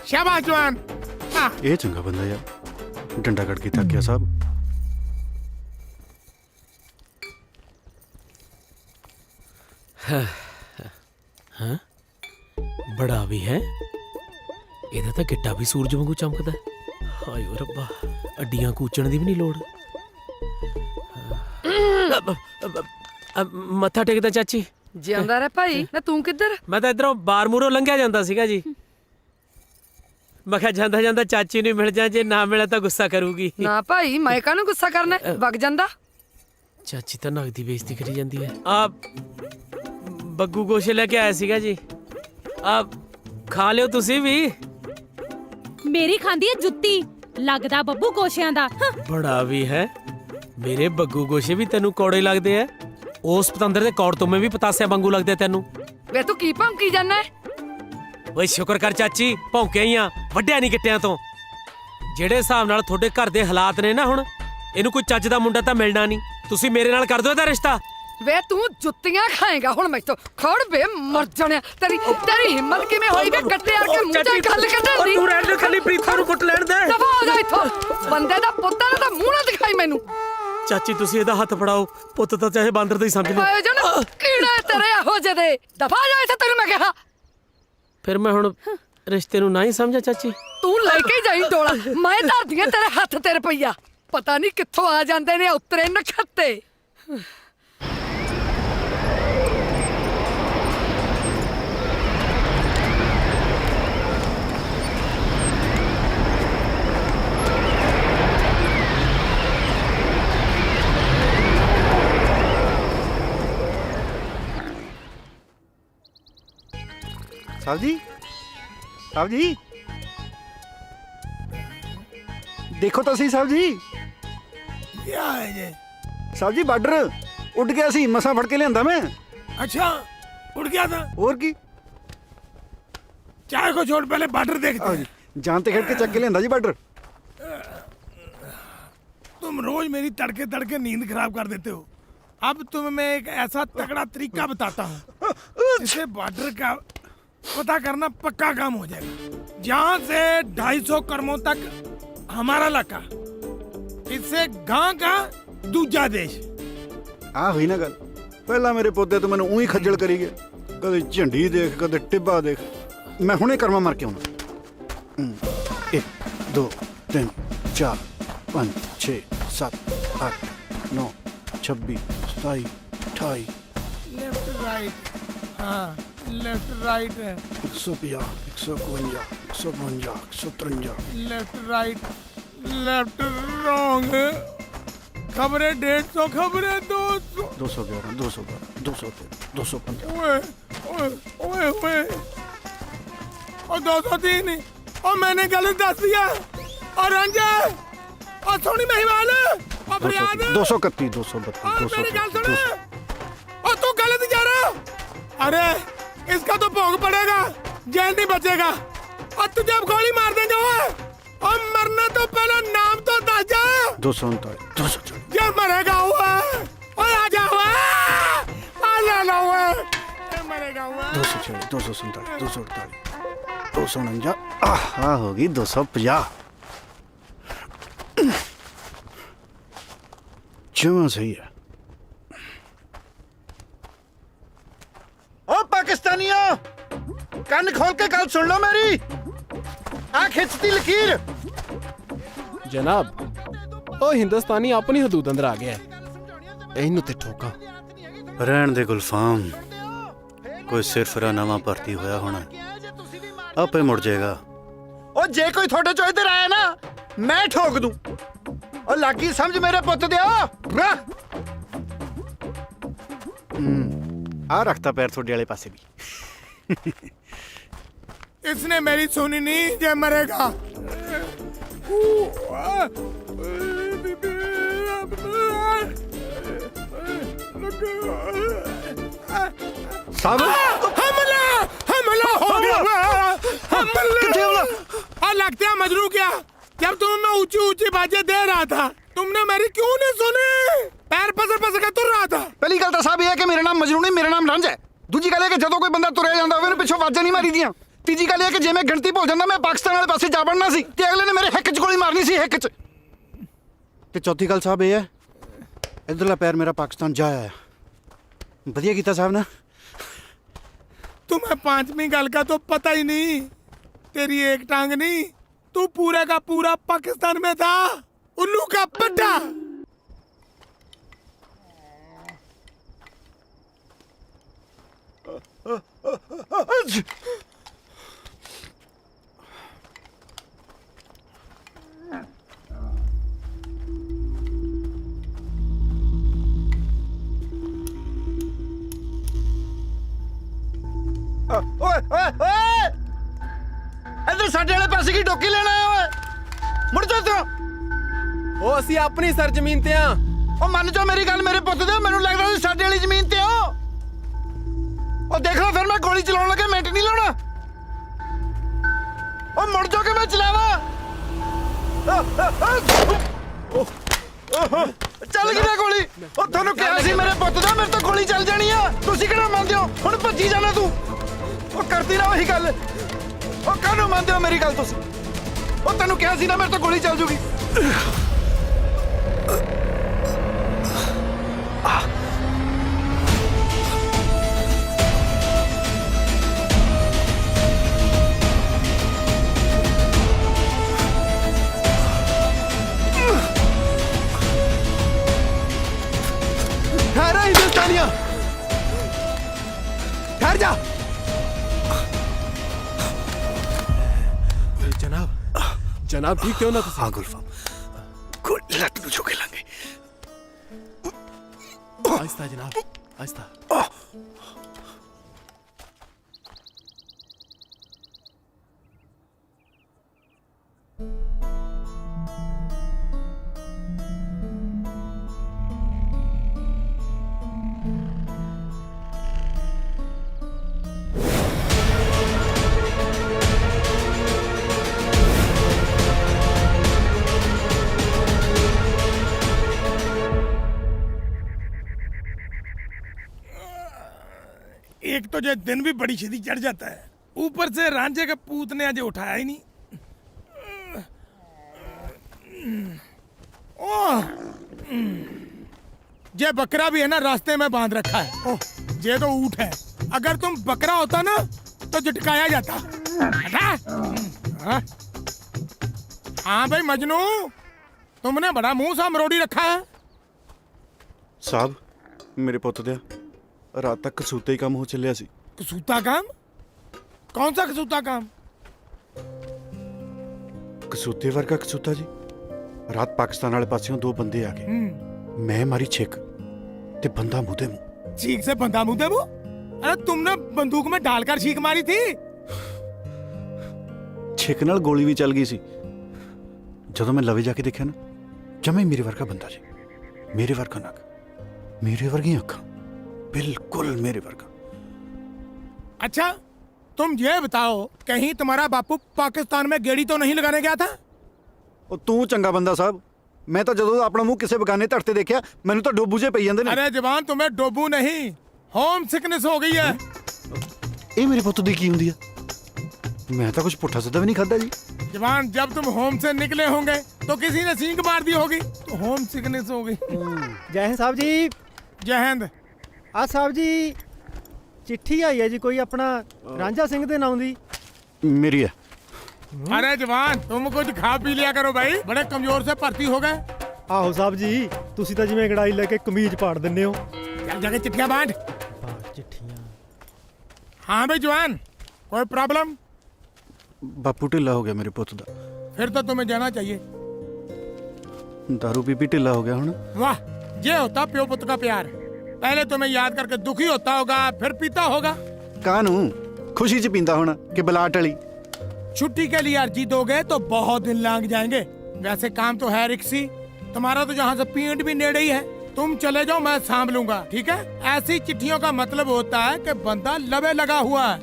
शाबाश जवान। ਇਹ ਚੰਗਾ ਬੰਦਾ ਯਾਰ, ਡੰਡਾ ਕੱਢ ਕੇ ਥੱਕ ਗਿਆ ਸਾਹਿਬ। ਹਾਂ, ਬੜਾ ਵੀ ਹੈ ਇਹਦਾ ਤਾਂ ਗਿੱਟਾ ਵੀ ਸੂਰਜ ਵਾਂਗੂ ਚਮਕਦਾ। ਹਾਏ ਓ ਰੱਬਾ, ਅੱਡੀਆਂ ਕੂਚਣ ਦੀ ਵੀ ਨਹੀਂ ਲੋੜ। ਮੱਥਾ ਟੇਕਦਾ ਚਾਚੀ। ਜਿਉਂਦਾ ਰਹਿ ਭਾਈ। ਨਾ ਤੂੰ ਕਿੱਧਰ? ਮੈਂ ਤਾਂ ਇਧਰੋਂ ਬਾਰ ਮੂਰੋਂ ਲੰਘਿਆ ਜਾਂਦਾ ਸੀਗਾ ਜੀ। ਮੈਂ ਕਿਹਾ ਜਾਂਦਾ ਜਾਂਦਾ ਚਾਚੀ ਨੂੰ ਮਿਲ ਜਾ, ਜੇ ਨਾ ਮਿਲਿਆ ਤਾਂ ਗੁੱਸਾ ਕਰੂਗੀ। ਨਾ ਭਾਈ, ਮੈਂ ਕਾਹਨੂੰ ਗੁੱਸਾ ਕਰਨਾ, ਵਗ ਜਾਂਦਾ। ਚਾਚੀ ਤਾਂ ਨਗਦੀ ਬੇਇੱਜ਼ਤੀ ਕਰੀ ਜਾਂਦੀ ਹੈ। ਆ ਬੱਗੂ ਗੋਸ਼ੇ ਲੈ ਕੇ ਆਇਆ ਸੀਗਾ ਜੀ, ਆ ਖਾ ਲਿਓ ਤੁਸੀਂ ਵੀ। ਮੇਰੀ ਖਾਂਦੀ ਹੈ ਜੁੱਤੀ, ਲੱਗਦਾ ਬੱਬੂ ਗੋਸ਼ਿਆਂ ਦਾ। ਬੜਾ ਵੀ ਹੈ, ਮੇਰੇ ਬੱਗੂ ਗੋਸ਼ੇ ਵੀ ਤੈਨੂੰ ਕੌੜੇ ਲੱਗਦੇ ਐ। ਉਸ ਪਤੰਦਰ ਦੇ ਕੌੜ ਤੋਂ ਮੈਂ ਵੀ ਪਤਾਸਿਆਂ ਵਾਂਗੂ ਲੱਗਦੇ ਤੈਨੂੰ। ਵੇ ਤੂੰ ਕੀ ਭੌਂਕੀ ਜਾਂਦਾ? ਓਏ ਸ਼ੁਕਰ ਕਰ ਚਾਚੀ, ਭੌਂਕਿਆ ਹੀ ਆ, ਵੱਡਿਆ ਨਹੀਂ ਗਿੱਟਿਆਂ ਤੋਂ। ਜਿਹੜੇ ਹਿਸਾਬ ਨਾਲ ਤੁਹਾਡੇ ਘਰ ਦੇ ਹਾਲਾਤ ਨੇ ਨਾ ਹੁਣ, ਇਹਨੂੰ ਕੋਈ ਚੱਜ ਦਾ ਮੁੰਡਾ ਤਾਂ ਮਿਲਣਾ ਨਹੀਂ। ਤੁਸੀਂ ਮੇਰੇ ਨਾਲ ਕਰ ਦਿਓ ਇਹਦਾ ਰਿਸ਼ਤਾ। ਵੇ ਤੂੰ ਜੁੱਤੀਆਂ ਖਾਏਗਾ ਹੁਣ ਮੈਥੋਂ। ਖੜ ਵੇ ਮਰ ਜਾਣਿਆ, ਤੇਰੀ ਹਿੰਮਤ ਕਿਵੇਂ ਹੋਈ ਵੇ ਕੱਟੇ ਆ ਕੇ ਮੂੰਹ ਚੋਂ ਗੱਲ ਕੱਢਣ ਦੀ? ਤੂੰ ਰਹਿਣ ਦੇ, ਖਾਲੀ ਪ੍ਰੀਤਾ ਨੂੰ ਕੁੱਟ ਲੈਣ ਦੇ। ਦਫਾ ਹੋ ਜਾ ਇੱਥੋਂ, ਬੰਦੇ ਦਾ ਪੁੱਤ ਨਾ ਤਾਂ ਮੂੰਹ ਨਾ ਦਿਖਾਈ ਮੈਨੂੰ। ਚਾਚੀ ਤੁਸੀਂ ਇਹਦਾ ਹੱਥ ਫੜਾਓ, ਪੁੱਤ ਤਾਂ ਚਾਹੇ ਬਾਂਦਰ ਦਾ ਹੀ ਸਮਝ ਲਓ। ਆਏ ਜਨ ਕੀੜਾ ਤੇਰੇ ਇਹੋ ਜਿਹੇ ਦੇ। ਦਫਾ ਹੋ ਜਾ ਇੱਥੇ, ਤੈਨੂੰ ਮੈਂ ਕਿਹਾ। ਫਿਰ ਮੈਂ ਹੁਣ ਰਿਸ਼ਤੇ ਨੂੰ ਨਾ ਹੀ ਸਮਝਾ ਚਾਚੀ? ਤੂੰ ਲੈ ਕੇ ਜਾਈ ਡੋਲਾ, ਮੈਂ ਧਰਦੀਆਂ ਤੇਰੇ ਹੱਥ ਤੇ ਰੁਪਈਆ। ਪਤਾ ਨਹੀਂ ਕਿੱਥੋਂ ਆ ਜਾਂਦੇ ਨੇ ਉਤਰੇ ਨਖੱਤੇ। ਸਾਹਿਬ ਜੀ, ਸਾਹਿਬ ਜੀ ਦੇਖੋ ਤਾਂ ਸਹੀ ਸਾਹਿਬ ਜੀ। ਕੀ ਹੈ ਜੀ? ਸਾਹਿਬ ਜੀ ਬਾਰਡਰ ਉੱਡ ਗਿਆ ਸੀ, ਮਸਾਂ ਫੜ ਕੇ ਲਿਆਂਦਾ ਮੈਂ। अच्छा, उड़ गया था। ਹੋਰ ਕੀ, चाय को छोड़, पहले बॉर्डर देखते हैं। ਜਾਨ ਤੇ ਖੜ ਕੇ ਚੱਕ ਕੇ ਲਿਆਂਦਾ ਜੀ ਬਾਰਡਰ। तुम रोज मेरी तड़के तड़के नींद खराब कर देते हो। अब तुम्हें मैं एक ऐसा तगड़ा तरीका बताता हूँ, जिससे बॉर्डर का पता करना पक्का काम हो जाएगा। जहाँ से 250 करमों तक हमारा इलाका, इससे गांव का दूजा देश। ਆ ਹੋਈ ਨਾ ਗੱਲ। ਪਹਿਲਾਂ ਮੇਰੇ ਪੌਦੇ ਤੋਂ ਮੈਨੂੰ ਉਹੀ ਖੱਜਲ ਕਰੀ ਗਿਆ, ਕਦੇ ਝੰਡੀ ਦੇਖ, ਕਦੇ ਟਿੱਬਾ ਦੇਖ। ਮੈਂ ਹੁਣੇ ਕਰਮਾ ਮਾਰ ਕੇ ਆਉਣਾ। 1 2 3 4 5 6 7 8 9 26 27 28 लेफ्ट राइट, हाँ लेफ्ट राइट है। 150 152 152 153 लेफ्ट राइट, लेफ्ट रॉन्ग। खबरें 150, खबरें 200। 211 212 213 215। ओए ओए ओए ओए, और 203। और मैंने गलत दस दिया। और रंजा, और सोनी महिवाल, फरियाद 231 232 मेरी गल सुन ओ तू गलत जा रहा अरे इसका तो भोग पड़ेगा जेल नहीं बचेगा और तुझे अब गोली मार देंगे और मरने तो पहले नाम तो दस जा 239 240 ये मरेगा हुआ ओए आ जा हुआ आ ले लो हुआ ये मरेगा हुआ 246 247 248 249 हाँ होगी 250 जमा सही है। ओ पाकिस्तानियों कान खोल के गल सुन लो मेरी आ खिंचती लकीर जनाब ओ हिंदुस्तानी अपनी हदूद अंदर आ गया है इन्हू ते ठोका रहन दे गुलफाम कोई सिरफरा नवा भर्ती होया होना आपे मुड़ जाएगा ओ जे कोई थोड़े चो इधर आया ना मैं ठोक दूं ओ लागी समझ मेरे पुत दे आ रखता पैर थोड़े वाले पासे भी इसने मेरी सुनी नहीं ये मरेगा साहब हमला हमला हो गया हमला लगता है मजनू क्या जब तुमने ऊंची ऊंची बातें दे रहा था तुमने मेरी क्यों नहीं सुनी पैर पसर पसर के तुर रहा था पहली गल तो साहब ये है कि मेरा नाम मजनू नहीं मेरा नाम रंज है दूजी गल है कि जदों कोई बंदा तुरया जांदा होवे पिछों वाजां नहीं मारी दियां तीजी गल है कि जे मैं गिणती भुल जांदा मैं पाकिस्तान वाले पासे जा बढ़ना सी ते अगले ने मेरे हिक च गोली मारनी सी हिक च ते चौथी गल साहब ये है इधरला पैर मेरा पाकिस्तान जा आया बढ़िया कीता साहब ना तुम्हें पांचवी गल का तो पता ही नहीं तेरी एक टांग नहीं तू पूरा का पूरा पाकिस्तान में था उल्लू का पट्टा इधर साडे वाले पासे की डोकी लेना है ओए मुड़ जा तू ओ ਅਸੀਂ ਆਪਣੀ ਸਰਜ਼ਮੀਨ ਤੇ ਆ ओ मन जाओ मेरी गल मेरे पुत दे मैनू लगदा सी साडे वाली जमीन ते हो ओ देख लो फिर मैं गोली चलाउण लगे मिनट नहीं लाउणा ओ मुड़ जाओ कि मैं चलावा चल गई गोली ओ थानू कहा सी मेरे पुत दा मेरे तो गोली चल जानी आ तुसी किहड़ा मंनदे हो हुण भज्जी जाना तू ओ करदी ना वही गल ओ काहनू मंनदे हो मेरी गल तुसी ओ तैनू कहा सी ना मेरे तो गोली चल जूगी ठहरा हिंदुस्तानिया ठहर जा जनाब ठीक क्यों ना हाँ गुलफाम कोई लत नु चुके लांगे आहिस्ता जनाब आहिस्ता एक तो जो दिन भी बड़ी छेती चढ़ जाता है ऊपर से रांझे के पूत ने आज उठाया ही नहीं ये बकरा भी है ना रास्ते में बांध रखा है ये तो ऊंट है अगर तुम बकरा होता ना तो झटकाया जाता हाँ भाई मजनू तुमने बड़ा मुंह सा मरोड़ी रखा है साहब मेरे पुत दे रात तक कसूते ही काम हो चलिया सी कसूता काम कौन सा कसूता काम कसूते वर्गा कसूता जी रात पाकिस्तान वाले पासियों दो बंदे आ गए मैं मारी छिक ते बंदा मुंह दे मुंह चीख से बंदा मुंह दे मुंह अरे तुमने बंदूक में डालकर छींक मारी थी छिक नाल गोली भी चल गई सी जदों मैं लवे जाके देखा ना जमे मेरे वर्गा बंदा जी मेरे वर्गा नक, मेरे वर्गी अखा, बिल्कुल मेरे वर्गा। अच्छा तुम ये बताओ, कहीं तुम्हारा बापू पाकिस्तान में गेड़ी तो नहीं लगाने गया था? ਉਹ ਤੂੰ ਚੰਗਾ ਬੰਦਾ ਸਾਹਿਬ, ਮੈਂ ਤਾਂ ਜਦੋਂ ਆਪਣਾ ਮੂੰਹ ਕਿਸੇ ਬਗਾਨੇ ਧੜ ਤੇ ਦੇਖਿਆ ਮੈਨੂੰ ਤਾਂ ਡੋਬੂ ਜੇ ਪਈ ਜਾਂਦੇ ਨੇ। अरे जवान तुम्हें डोबू नहीं, होम सिकनेस हो गई है। ਇਹ ਮੇਰੇ ਪੁੱਤ ਦੀ ਕੀ ਹੁੰਦੀ ਆ? ਮੈਂ ਤਾਂ ਕੁਝ ਪੁੱਠਾ ਸਿੱਧਾ ਵੀ ਨਹੀਂ ਖਾਦਾ ਜੀ। जवान जब तुम होम से निकले होंगे तो किसी ने सींग मार दी होगी, तो होम सिकनेस हो गई। जय हिंद साहब जी। जय हिंद। आ साहब जी चिट्ठी आई है जी कोई अपना रांझा सिंह दे नाम दी। ਮੇਰੀ ਹੈ। अरे जवान तुम कुछ खा पी लिया करो भाई, बड़े कमजोर से भर्ती हो गए। ਆਹੋ ਸਾਹਿਬ ਜੀ ਤੁਸੀਂ ਤਾਂ ਜਿਵੇਂ ਗੜਾਈ ਲੈ ਕੇ ਕਮੀਜ਼ ਪਾੜ ਦਿੰਦੇ ਹੋ। चल जाके चिट्ठियां बांट। ਚਿੱਠੀਆਂ। हाँ भाई जवान, कोई प्रॉब्लम? ਬਾਪੂ ਢਿੱਲਾ ਹੋ ਗਿਆ ਮੇਰੇ ਪੁੱਤ ਦਾ। फिर तो तुम्हें जाना चाहिए। दारू पी पी ਢਿੱਲਾ ਹੋ ਗਿਆ ਹੁਣ। वाह, ये होता प्यो पुत्र का प्यार। पहले तुम्हें याद करके दुखी होता होगा, फिर पीता होगा। ਕਾਹਨੂੰ ਖੁਸ਼ੀ ਚ ਪੀਂਦਾ ਹੁਣ ਕਿ ਬਲਾਟ ਵਾਲੀ। छुट्टी के लिए अर्जी दोगे तो बहुत दिन लग जाएंगे। वैसे काम तो है रिक्सी, तुम्हारा तो जहाँ से पीठ भी नेड़े ही है। तुम चले जाओ, मैं सांभ लूंगा, ठीक है? ऐसी चिट्ठियों का मतलब होता है कि बंदा लबे लगा हुआ है।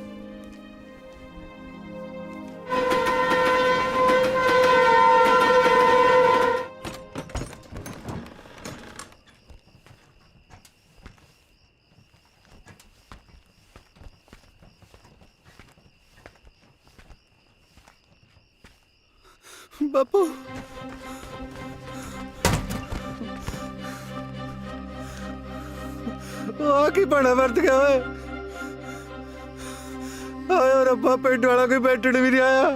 ਬਾਪੂ ਆ ਕੀ ਬਣਾ ਵਰਤ ਗਿਆ ਓਏ। ਆਏ ਰੱਬਾ, ਪਿੰਡ ਵਾਲਾ ਕੋਈ ਬੈਠਣ ਵੀ ਨਹੀਂ ਆਇਆ।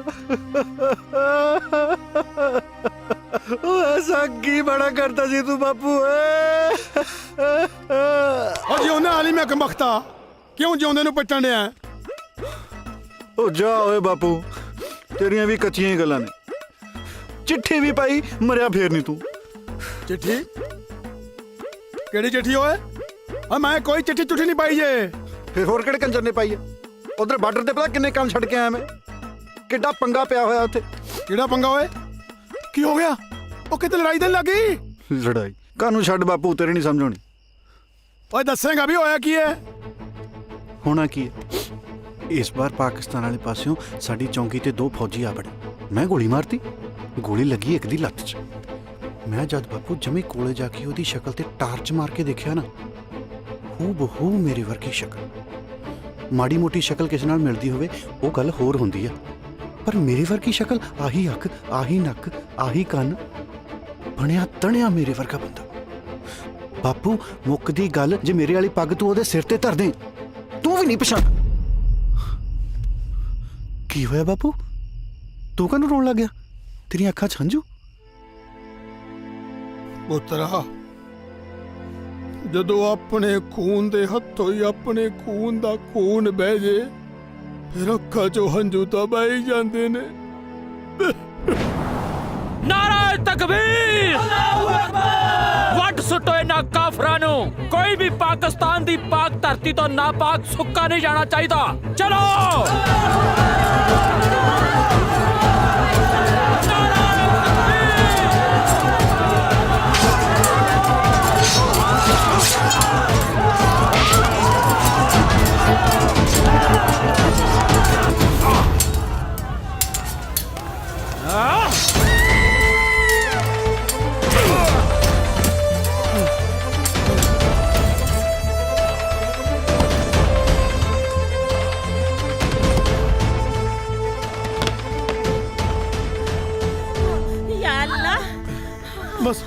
ਉਹ ਐਸਾ ਕੀ ਬੜਾ ਕਰਤਾ ਸੀ ਤੂੰ ਬਾਪੂ ਓਏ। ਉਹ ਜਿਉਂਦੇ ਵਾਲੀ ਮੈਂ ਕਮਖਤਾ ਕਿਉਂ ਜਿਉਂਦੇ ਨੂੰ ਪੱਟਣ ਡਿਆ? ਉਹ ਜਾ ਓਏ ਬਾਪੂ, ਤੇਰੀਆਂ ਵੀ ਕੱਚੀਆਂ ਹੀ ਗੱਲਾਂ ਨੇ। चिट्ठी भी पाई, मरिया फेर नहीं तू। चिट्ठी केड़ी चिट्ठी होए? मैं कोई चिट्ठी चुट्ठी नहीं पाई जे। फिर होर केड़े कंजर ने पाई है? उधर बार्डर ते पता किन्ने काम छड़ के आया मैं। किड्डा पंगा पिया होया उत्थे। केड़ा पंगा होए? की हो गया? ओ किते लड़ाई देन लगी? लड़ाई कानू छड़ बापू, तेरे नहीं समझ आनी। ओए दसेगा भी होया की है? होना की है, इस बार पाकिस्तान वाले पासियों साडी चौंकी ते 2 फौजी आ बड़े। मैं गोली मारती, गोली लगी एक दी लत्त च। मैं जद बापू जमी कोले जाके ओदी शक्ल ते टार्च मार के देखिया ना, हू बहू मेरे वर्गी शक्ल। माड़ी मोटी शक्ल किसी नाल मिलदी होवे वो गल होर हुंदी है, पर मेरे वर्गी शक्ल, आही अख, आही नक, आही कन, बनिया तणिया मेरे वर्गा बंदा। बापू मुकदी गल, जे मेरे वाली पग तू ओदे सिर ते धर दे, तू भी नहीं पछाण। की होया बापू, तू कानू रोन लग गया? तेरी अखा छंजू? पुत्रा जदों अपने खून दे हथों ही अपने खून दा खून बह जे, फिर अखा चो हंजू तो बह ही जांदे ने। नारा तकबीर, वट सुटो इन्हां काफरां नूं। कोई भी पाकिस्तान दी पाक धरती तो नापाक सुक्का नहीं जाना चाहिए। चलो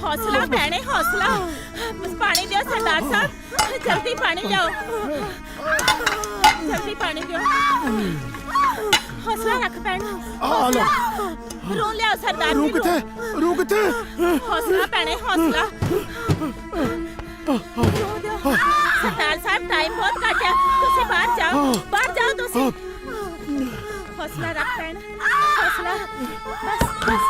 हौसला बहने, हौसला। बस पानी दियो सरदार साहब, जल्दी पानी लाओ, जल्दी पानी दियो। हौसला रख भैन, हौसला। रू लियाओ सरदार जी, रू किथे? हौसला भैने, हौसला। सरदार साहब टाइम बहुत घट है, तुसी बाहर जाओ तुसी। हौसला रख भैन, हौसला। बस बस।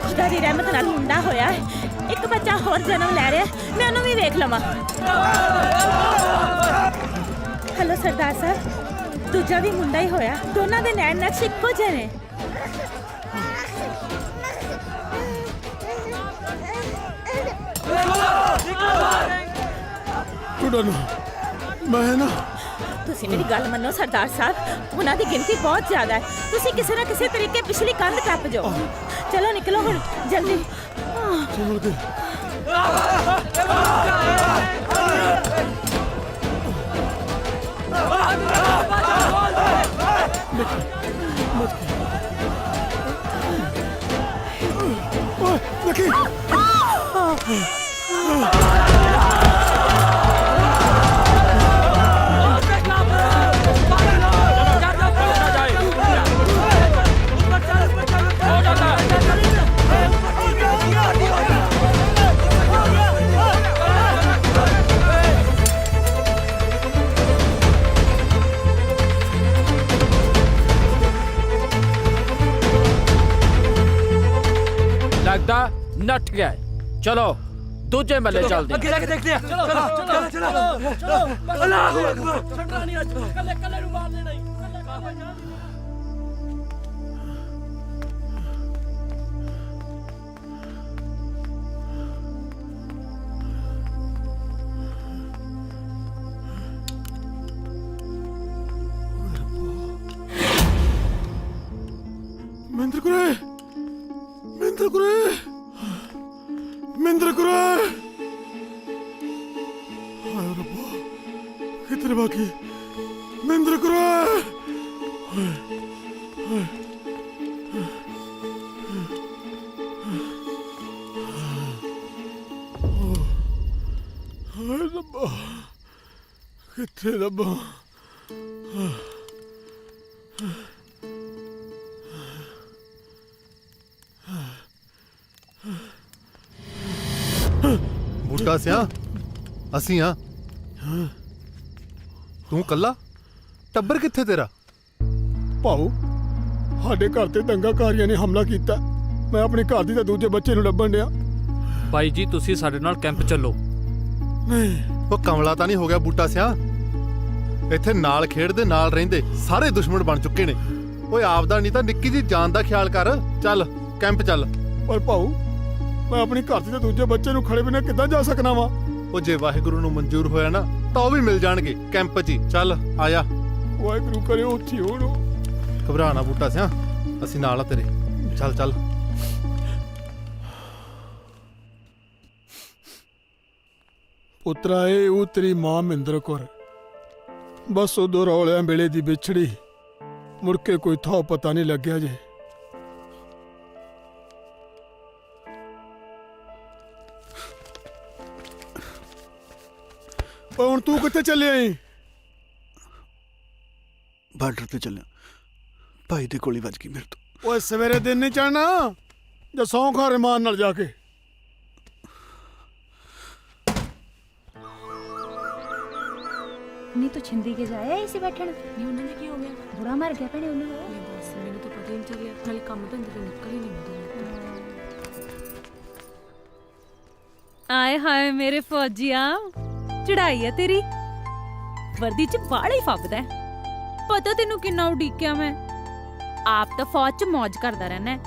खुदा दी रहमत नाल मुंडा होया है, एक बच्चा होर जन्म लै रहा है, मैं उन्हें भी वेख लवां। हेलो सरदार साहब दूजा भी मुंडा ही होया दोनों दे नैन नक्श इक्को ਜਿਹੇ ਨੇ ਮੈਂ ਨਾ ਤੁਸੀਂ ਮੇਰੀ ਗੱਲ ਮੰਨੋ ਸਰਦਾਰ ਸਾਹਿਬ ਉਹਨਾਂ ਦੀ ਗਿਣਤੀ ਬਹੁਤ ਜ਼ਿਆਦਾ ਹੈ ਤੁਸੀਂ ਕਿਸੇ ਨਾ ਕਿਸੇ ਤਰੀਕੇ ਪਿਛਲੀ ਕੰਧ ਟੱਪ ਜਾਓ ਚਲੋ ਨਿਕਲੋ ਹੁਣ ਜਲਦੀ लगता नट गया है। चलो दूजे मल्ले चलते ਅੱਗੇ ਜਾ ਕੇ ਦੇਖਦੇ ਆ ਚਲੋ ਚਲੋ ਚਲੋ ਚਲੋ ਅੱਲਾਹੁ ਅਕਬਰ ਛੱਡਣਾ ਨਹੀਂ ਅੱਜ ਕੱਲੇ ਕੱਲੇ ਨੂੰ ਮਾਰ ਲੈਣਾ ਹੀ ਮਹਿੰਦਰ ਕੁਰੇ ਮਹਿੰਦਰ ਕੁਰੇ ਮਹਿੰਦਰ ਕੁਰੇ ਹਾਏ ਰੱਬਾ ਕਿੱਥੇ ਬਾਕੀ ਮਹਿੰਦਰ ਕੁਰੇ ਹਾਏ ਰੱਬਾ ਕਿੱਥੇ ਰੱਬਾ ਬੂਟਾ ਸਿਆ ਅਸੀਂ ਆ ਤੂੰ ਕੱਲਾ ਟੱਬਰ ਕਿੱਥੇ ਤੇਰਾ ਭਾਊ ਸਾਡੇ ਘਰ ਤੇ ਦੰਗਾਕਾਰੀਆਂ ਨੇ ਹਮਲਾ ਕੀਤਾ ਮੈਂ ਆਪਣੇ ਘਰ ਦੀ ਤਾਂ ਦੂਜੇ ਬੱਚੇ ਨੂੰ ਲੱਭਣ ਡਿਆ भाई जी तुसी साडे नाल कैंप चलो ਨਹੀਂ ਉਹ ਕਮਲਾ ਤਾਂ ਨਹੀਂ ਹੋ ਗਿਆ ਬੂਟਾ ਸਿਆ ਇੱਥੇ ਨਾਲ ਖੇਡਦੇ ਨਾਲ ਰਹਿੰਦੇ ਸਾਰੇ ਦੁਸ਼ਮਣ ਬਣ ਚੁੱਕੇ ਨੇ ਓਏ ਆਪਦਾ ਨਹੀਂ ਤਾਂ ਨਿੱਕੀ ਜੀ ਜਾਨ ਦਾ ਖਿਆਲ ਕਰ ਚੱਲ ਕੈਂਪ ਚੱਲ ਪਰ ਭਾਊ ਮੈਂ ਆਪਣੀ ਘਰ ਦੀ ਤਾਂ ਦੂਜੇ ਬੱਚੇ ਨੂੰ ਖੜੇ ਬਿਨਾਂ ਕਿੱਦਾਂ ਜਾ ਸਕਣਾ ਵਾ ਉਹ ਜੇ ਵਾਹਿਗੁਰੂ ਨੂੰ ਮਨਜ਼ੂਰ ਹੋਇਆ ਨਾ ਤਾਂ ਉਹ ਵੀ ਮਿਲ ਜਾਣਗੇ ਕੈਂਪ 'ਚ ਹੀ ਚੱਲ ਆਇਆ ਵਾਹਿਗੁਰੂ ਕਰੇ ਉੱਥੇ ਹੋਣ ਘਬਰਾ ਨਾ ਬੂਟਾ ਸਿਆ ਅਸੀਂ ਨਾਲ ਆ ਤੇਰੇ ਚੱਲ ਚੱਲ ਪੁੱਤਰਾ ਏ ਉਹ ਤੇਰੀ ਮਾਂ ਮਹਿੰਦਰ ਕੌਰ ਬਸ ਉਦੋਂ ਰੌਲਿਆਂ ਵੇਲੇ ਦੀ ਵਿਛੜੀ ਮੁੜ ਕੇ ਕੋਈ ਥਾਂ ਪਤਾ ਨਹੀਂ ਲੱਗਿਆ ਜੇ ਹੁਣ ਤੂੰ ਕਿੱਥੇ ਚੱਲਿਆ ਏ ਬਾਰਡਰ ਤੇ ਚੱਲਿਆ ਭਾਈ ਦੇ ਗੋਲੀ ਵੱਜ ਗਈ ਮੇਰੇ ਤੋਂ ਓਏ ਸਵੇਰੇ ਦਿਨ ਨਹੀਂ ਚੜਨਾ ਜਾਂ ਸੌਂ ਖਾ ਰਮਾਨ ਨਾਲ ਜਾ ਕੇ नहीं तो छिंदी के जाए इसे बैठन नहीं उन्होंने की हो गया बुरा मर गया भैने उन्होंने बस मैंने तो पता ही नहीं चलिया नाले काम तो अंदर निकल ही नहीं मुझे ਆਏ ਹਾਏ ਮੇਰੇ ਫੌਜੀਆ ਚੜਾਈ ਆ ਤੇਰੀ ਵਰਦੀ ਚ ਬਾਹਲਾ ਹੀ ਫੱਬਦਾ ਹੈ। ਪਤਾ ਤੈਨੂੰ ਕਿੰਨਾ ਉਡੀਕਿਆ ਮੈਂ ਆਪ ਤਾਂ ਫੌਜ ਚ ਮौज ਕਰਦਾ ਰਹਿਣਾ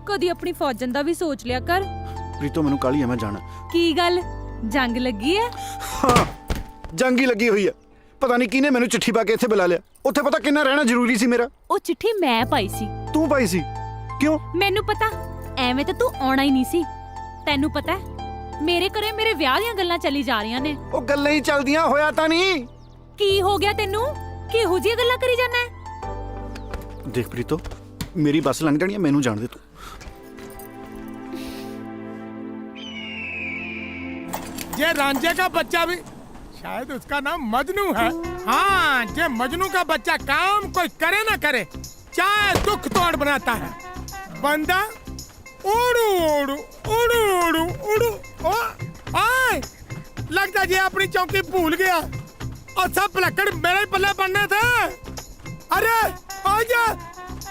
ਕਦੀ ਆਪਣੀ ਫੌਜਨ ਦਾ ਵੀ ਸੋਚ ਲਿਆ ਕਰ ਪ੍ਰੀਤੋ ਮੈਨੂੰ ਕਾਲੀ ਹੈ ਮੈਂ ਜਾਣਾ ਕੀ ਗੱਲ ਜੰਗ ਲੱਗੀ ਹੈ ਹਾਂ ਜੰਗ ਹੀ ਲੱਗੀ ਹੋਈ ਹੈ ਪਤਾ ਨਹੀਂ ਕਿਹਨੇ ਮੈਨੂੰ ਚਿੱਠੀ ਪਾ ਕੇ ਇੱਥੇ ਬੁਲਾ ਲਿਆ ਉੱਥੇ ਪਤਾ ਕਿੰਨਾ ਰਹਿਣਾ ਜ਼ਰੂਰੀ ਸੀ ਮੇਰਾ ਉਹ ਚਿੱਠੀ ਮੈਂ ਪਾਈ ਸੀ ਤੂੰ ਪਾਈ ਸੀ ਕਿਉਂ ਮੈਨੂੰ ਪਤਾ ਐਵੇਂ ਤਾਂ ਤੂੰ ਆਉਣਾ ਹੀ ਨਹੀਂ ਸੀ ਤੈਨੂੰ ਪਤਾ ਮੇਰੇ ਘਰੇ ਮੇਰੇ ਵਿਆਹ ਦੀਆਂ ਗੱਲਾਂ ਚੱਲੀ ਜਾ ਰਹੀਆਂ ਨੇ ਉਹ ਗੱਲਾਂ ਹੀ ਚੱਲਦੀਆਂ ਹੋਇਆ ਤਾਂ ਨਹੀਂ ਕੀ ਹੋ ਗਿਆ ਤੈਨੂੰ ਕਿਹੋ ਜਿਹੀਆਂ ਗੱਲਾਂ ਕਰੀ ਜਾਂਦਾ ਹੈ ਦੇਖ ਪ੍ਰੀਤੋ ਮੇਰੀ ਬੱਸ ਲੰਘ ਜਾਣੀ ਹੈ ਮੈਨੂੰ ਜਾਣ ਦੇ ਤੂੰ ये रांझे का बच्चा भी शायद उसका नाम मजनू है हाँ ये मजनू का बच्चा काम कोई करे ना करे चाहे दुख तोड़ बनाता है बंदा उड़ू उड़ू उड़ू उड़ू उड़ू आए लगता ये अपनी चौकी भूल गया और सब पलक्कड़ मेरे ही पल्ले पड़ने थे अरे आजा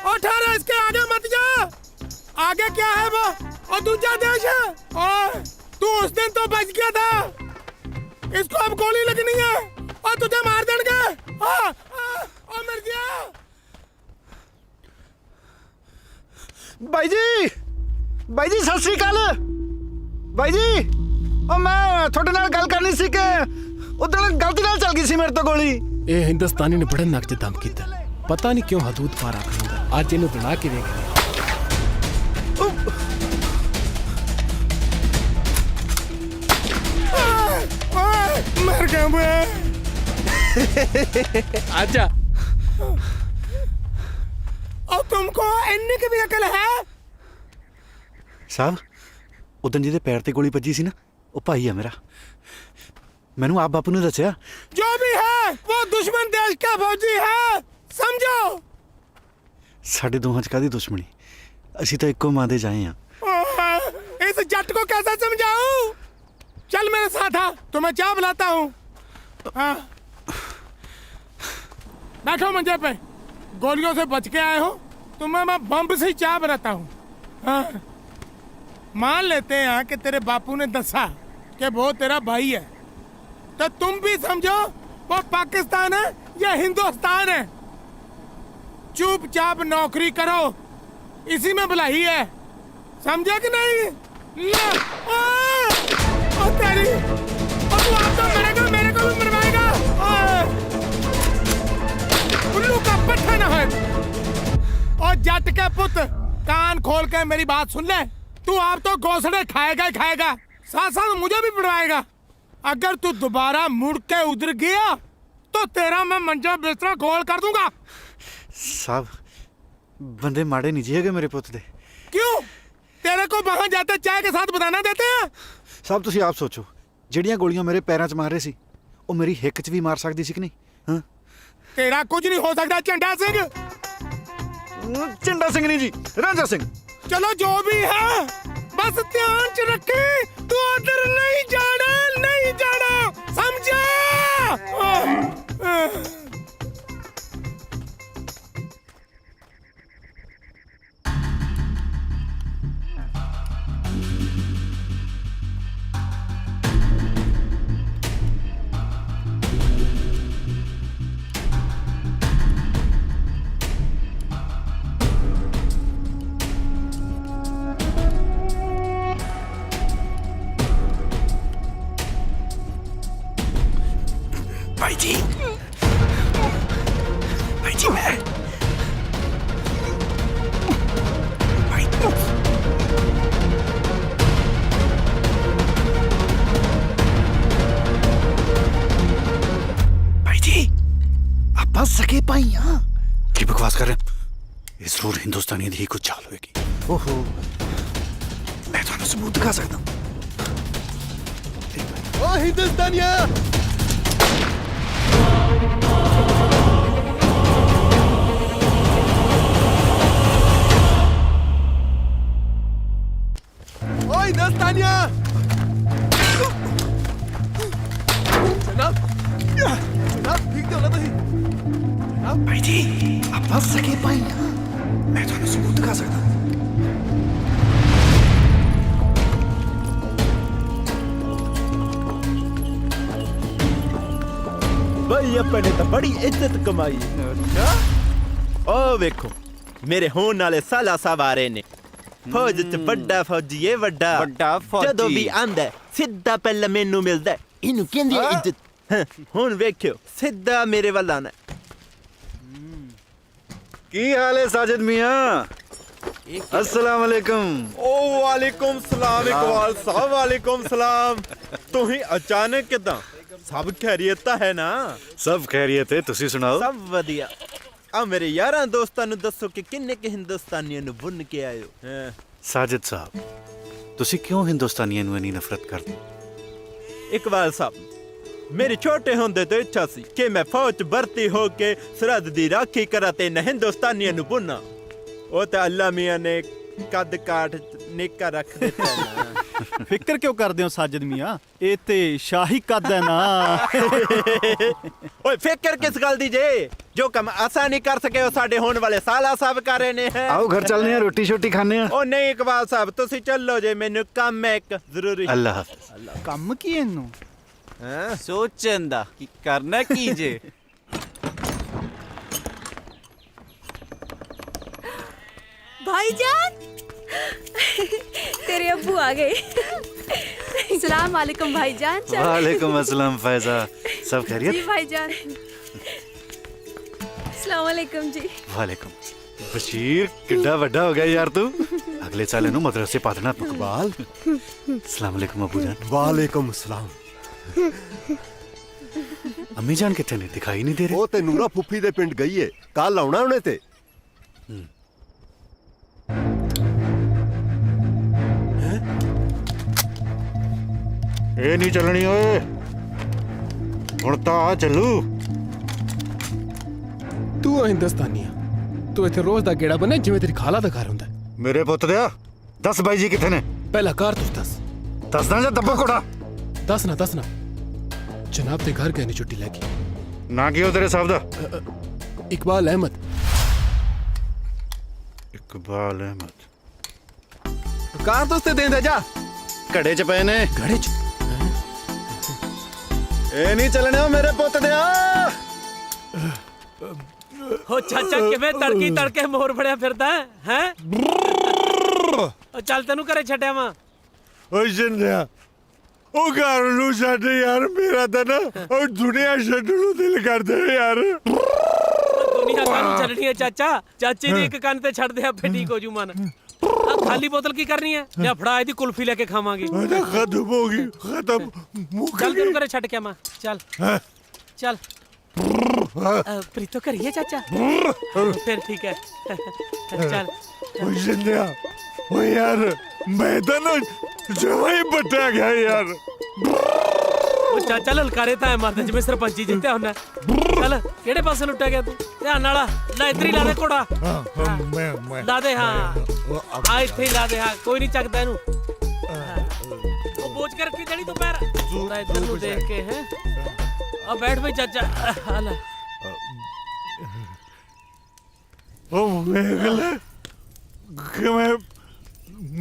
उठा इसके आगे मत जा आगे क्या है वो और दूसरा देश है तू उस दिन तो बच गया था इसको अब गोली लगनी है ਉਹ ਤੁਝੇ ਮਾਰ ਦੇਣਗੇ ਉਹ ਮਰ ਗਿਆ। ਬਾਈ ਜੀ ਸਤਿ ਸ੍ਰੀ ਅਕਾਲ। ਬਾਈ ਜੀ ਉਹ ਮੈਂ ਤੁਹਾਡੇ ਨਾਲ ਗੱਲ ਕਰਨੀ ਸੀ ਕਿ ਉਦੋਂ ਗਲਤੀ ਨਾਲ ਚੱਲ ਗਈ ਸੀ ਮੇਰੇ ਤੋਂ ਗੋਲੀ। ਇਹ ਹਿੰਦੁਸਤਾਨੀ ਨੇ ਬੜਾ ਨੱਕ 'ਚ ਦਮ ਕੀਤਾ, ਪਤਾ ਨਹੀਂ ਕਿਉਂ ਹਦੂਦ ਪਾਰ ਆਖਦਾ। ਅੱਜ ਇਹਨੂੰ ਬਣਾ ਕੇ ਵੇਖ मर गया मैं। आजा। और तुमको इन्ने की भी अकल है? ਸਾਹਿਬ ਉਦੋਂ ਜਿਹਦੇ ਪੈਰ ਤੇ ਗੋਲੀ ਵੱਜੀ ਸੀ ਨਾ ਉਹ ਭਾਈ ਆ ਮੇਰਾ। ਮੈਨੂੰ ਆਪ ਬਾਪੂ ਨੇ ਦੱਸਿਆ। जो भी है वो दुश्मन देश का फौजी है, समझो। ਸਾਡੇ ਦੋਹਾਂ 'ਚ ਕਾਹਦੀ ਦੁਸ਼ਮਣੀ, ਅਸੀਂ ਤਾਂ ਇੱਕੋ ਮਾਂ ਦੇ ਜਾਏ ਆ। इस जट को कैसे समझाऊं? चल मेरे साथ आ, तुम्हें चाय बुलाता हूँ। बैठो मंजे पे, गोलियों से बच के आए हो, तुम्हें मैं बम से चाय बनाता हूँ। मान लेते हैं कि तेरे बापू ने दसा कि वो तेरा भाई है, तो तुम भी समझो वो पाकिस्तान है या हिंदुस्तान है। चुपचाप नौकरी करो, इसी में भलाई है, समझे कि नहीं? तेरी और तू आप तो मरेगा, मेरे को भी मरवाएगा। उल्लू का पट्टा ना है। और जट के पुत, कान खोल के मेरी बात सुन ले। तू आप तो घोंसड़े खाएगा ही खाएगा, साथ साथ मुझे भी पड़वाएगा। अगर तू दोबारा मुड़ के उधर गया तो तेरा मैं मंजा बिस्तरा गोल कर दूंगा। ਸਾਹਿਬ ਬੰਦੇ ਮਾੜੇ ਨਹੀਂ ਜੀ ਹੈਗੇ ਮੇਰੇ ਪੁੱਤ ਦੇ। क्यों? तेरे को वहां जाते चाय के साथ बताना देते हैं? ਸਾਹਿਬ ਤੁਸੀਂ ਆਪ ਸੋਚੋ, ਜਿਹੜੀਆਂ ਗੋਲੀਆਂ ਮੇਰੇ ਪੈਰਾਂ 'ਚ ਮਾਰ ਰਹੇ ਸੀ ਉਹ ਮੇਰੀ ਹਿੱਕ 'ਚ ਵੀ ਮਾਰ ਸਕਦੀ ਸੀ ਕਿ ਨਹੀਂ? ਹਾਂ तेरा कुछ नहीं हो सकता झंडा सिंह। ਝੰਡਾ ਸਿੰਘ ਨਹੀਂ ਜੀ, ਰਾਂਝਾ ਸਿੰਘ। चलो जो भी है, बस ध्यान च रखे, तू उधर नहीं जाना, नहीं जाना, समझा? भाई जी मैं भाई जी आप बस सके पाई। हाँ की बकवास कर रहे हैं? ये जरूर हिंदुस्तानी दी कुछ चाल होगी। ओहो मैं थानू सबूत दिखा सकता हूँ। ओ हिंदुस्तानिया हिंदुस्तानिया। जनाब ठीक तो लगा ही। भाई जी आप बस सके पाई। मैं थानू सबूत दिखा सकता हूँ। भाई अपने तो बड़ी इज्जत कमाई। ओ वेखो मेरे होने वाले साला सवारे ने फौज च बड़ा फौजी है, बड़ा जदों भी आंदा सीधा पहले मैनू मिलदा, इनू कहंदी इज्जत। हुण वेखियो सीधा मेरे वाल आना। की हाल है साजिद मियां? अस्सलाम वालेकुम। ओ वालेकुम सलाम इकबाल साहब, वालेकुम सलाम। तू ही अचानक किदां? सब खैरियत है ना? सब खैरियत है, तुसी सुनाओ। सब वधिया। आ मेरे यारां दोस्तां नू दसो कि किन्ने के हिंदुस्तानियां नू बुन के आए हो। साजिद साहब तुसी क्यों हिंदुस्तानियां नू इन्नी नफरत करदे? इकबाल साहब मेरी छोटे होंदे तो इच्छा सी कि मैं फौज भर्ती होके सरहद दी राखी करा ते न हिंदुस्तानियां नू बुना। ओ ते अल्लाह मियां ने कद काठ निका रख दिता है ना। फिक्र क्यों करदे हो साजिद मियां? ए ते शाही कद है ना। ओए फिक्र किस गल दी जे? जो कम आसा नहीं कर सके वो साडे होने वाले साला साहब कर रहे ने। आओ घर चलने हैं, रोटी शोटी खाने हैं। ओ नहीं इकबाल साहब तुसी चलो जे, मैनू काम है एक जरूरी। अल्लाह हाफिज। ਕੰਮ ਕੀ ਇਹਨੂੰ ਸੋਚਣ ਦਾ ਕੀ ਕਰਨਾ ਕੀ ਜੇ भाईजान तेरे अब्बू आ गए सलाम वालेकुम भाईजान। वालेकुम अस्सलाम फैजा सब खैरियत जी भाईजान। सलाम वालेकुम जी। वालेकुम बशीर किड्डा वड्डा हो गया यार तू अगले साल इनू मदरसे पा देना इकबाल अस्सलाम वालेकुम अबू जान। वालेकुम सलाम। अम्मी जान कितने ने दिखाई नहीं दे रहे। ਉਹ ਤੇ ਨੂਰਾ ਫੁੱਫੀ ਦੇ ਪਿੰਡ ਗਈ ਏ ਕੱਲ ਆਉਣਾ ਉਹਨੇ ਤੇ ਇਹ ਨਹੀਂ ਚੱਲਣੀ ਓਏ ਹੁਣ ਤਾਂ ਆ ਚੱਲੂ। ਤੂੰ ਹਿੰਦੁਸਤਾਨੀ ਆ ਤੂੰ ਇੱਥੇ ਰੋਜ਼ ਦਾ ਗੇੜਾ ਬਣੇ ਜਿਵੇਂ ਤੇਰੀ ਖਾਲਾ ਦਾ ਘਰ ਹੁੰਦਾ। ਮੇਰੇ ਪੁੱਤ ਦਿਆ ਦੱਸ ਬਾਈ ਜੀ ਕਿੱਥੇ ਨੇ। ਪਹਿਲਾ ਘਰ ਤੂੰ ਦੱਸ। ਦੱਸਦਾ ਜਾਂ ਦੱਬੋ ਕੋੜਾ। ਦੱਸ ਨਾ ਜਨਾਬ ਦੇ ਘਰ ਗਏ ਨੇ ਛੁੱਟੀ ਲੈ ਕੇ। ਨਾ ਕੀ ਹੋ ਤੇਰੇ ਸਾਹਿਬ ਦਾ। ਇਕਬਾਲ ਅਹਿਮਦ। ਇਕਬਾਲ ਅਹਿਮਦ ਕਾਰ ਦੋਸਤੇ ਦੇਂਦਾ ਜਾ ਘੜੇ ਚ ਪਏ ਨੇ। ਘੜੇ ਚ ਇਹ ਨਹੀਂ ਚੱਲਣਾ ਮੇਰੇ ਪੁੱਤ ਦਿਆ। ਹੋ ਚਾਚਾ ਕਿਵੇਂ ਤੜਕੀ ਤੜਕੇ ਮੋਰ ਫੜਿਆ ਫਿਰਦਾ ਹੈ? ਚੱਲ ਤੈਨੂੰ ਘਰੇ ਛੱਡਿਆ ਵਾਂ। ਓਏ ਜਿੰਦਿਆ ਉਹ ਘਰ ਨੂੰ ਛੱਡ ਯਾਰ ਮੇਰਾ ਤਾਂ ਨਾ ਉਹ ਦੁਨੀਆ ਛੱਡਣ ਨੂੰ ਦਿਲ ਕਰਦਾ ਯਾਰ। ਦੁਨੀਆ ਕਾਹਨੂੰ ਛੱਡਣੀ ਹੈ ਚਾਚਾ? ਚਾਚੇ ਦੀ ਇੱਕ ਕੰਨ ਤੇ ਛੱਡ ਦੇ ਆਪੇ ਠੀਕ ਹੋ ਜੂ ਮਨ। ਆ ਖਾਲੀ ਬੋਤਲ ਕੀ ਕਰਨੀ ਹੈ? ਲਿਆ ਫੜਾ ਇਹਦੀ ਕੁਲਫੀ ਲੈ ਕੇ ਖਾਵਾਂਗੇ। ਖਤਮ ਹੋ ਗਈ ਖਤਮ। ਚੱਲ ਤੈਨੂੰ ਘਰੇ ਛੱਡ ਕੇ ਆਵਾਂ। ਚੱਲ ਚੱਲ ਪ੍ਰੀਤੋ ਕਰੀਏ ਚਾਚਾ ਫਿਰ ਠੀਕ ਹੈ ਚੱਲ। ਓਏ ਜਿੰਦਿਆ ਓ ਯਾਰ ਮੈਂ ਤਾਂ ਨਾ ਜਮਾਂ ਹੀ ਪੱਟਿਆ ਗਿਆ ਯਾਰ। ਉਹ ਚਾਚਾ ਲਲਕਾਰੇ ਤਾਂ ਮਰਦਾ ਜਿਵੇਂ ਸਰਪੰਚੀ ਜਿੱਤਿਆ ਹੁੰਦਾ। ਚੱਲ ਕਿਹੜੇ ਪਾਸੇ ਲੁੱਟਿਆ ਗਿਆ ਤੂੰ? ਧਿਆਨ ਨਾਲ ਲੈ ਇੱਧਰ ਹੀ ਲਾ ਦੇ ਘੋੜਾ। ਮੈਂ ਲਾ ਦੇ ਹਾਂ ਆ ਇੱਥੇ ਹੀ ਲਾ ਦੇ ਹਾਂ ਕੋਈ ਨਹੀਂ ਚੱਕਦਾ ਇਹਨੂੰ। ਉਹ ਬੋਝ ਕੇ ਰੱਖੀ ਜਣੀ ਤੂੰ ਪੈਰ ਪੂਰਾ ਇੱਧਰ ਨੂੰ ਦੇਖ ਕੇ ਹੈ। ਆ ਬੈਠ ਬਈ ਚਾਚਾ ਆ ਲੈ। ਉਹ ਵੇਖ ਲੈ ਕਿਵੇਂ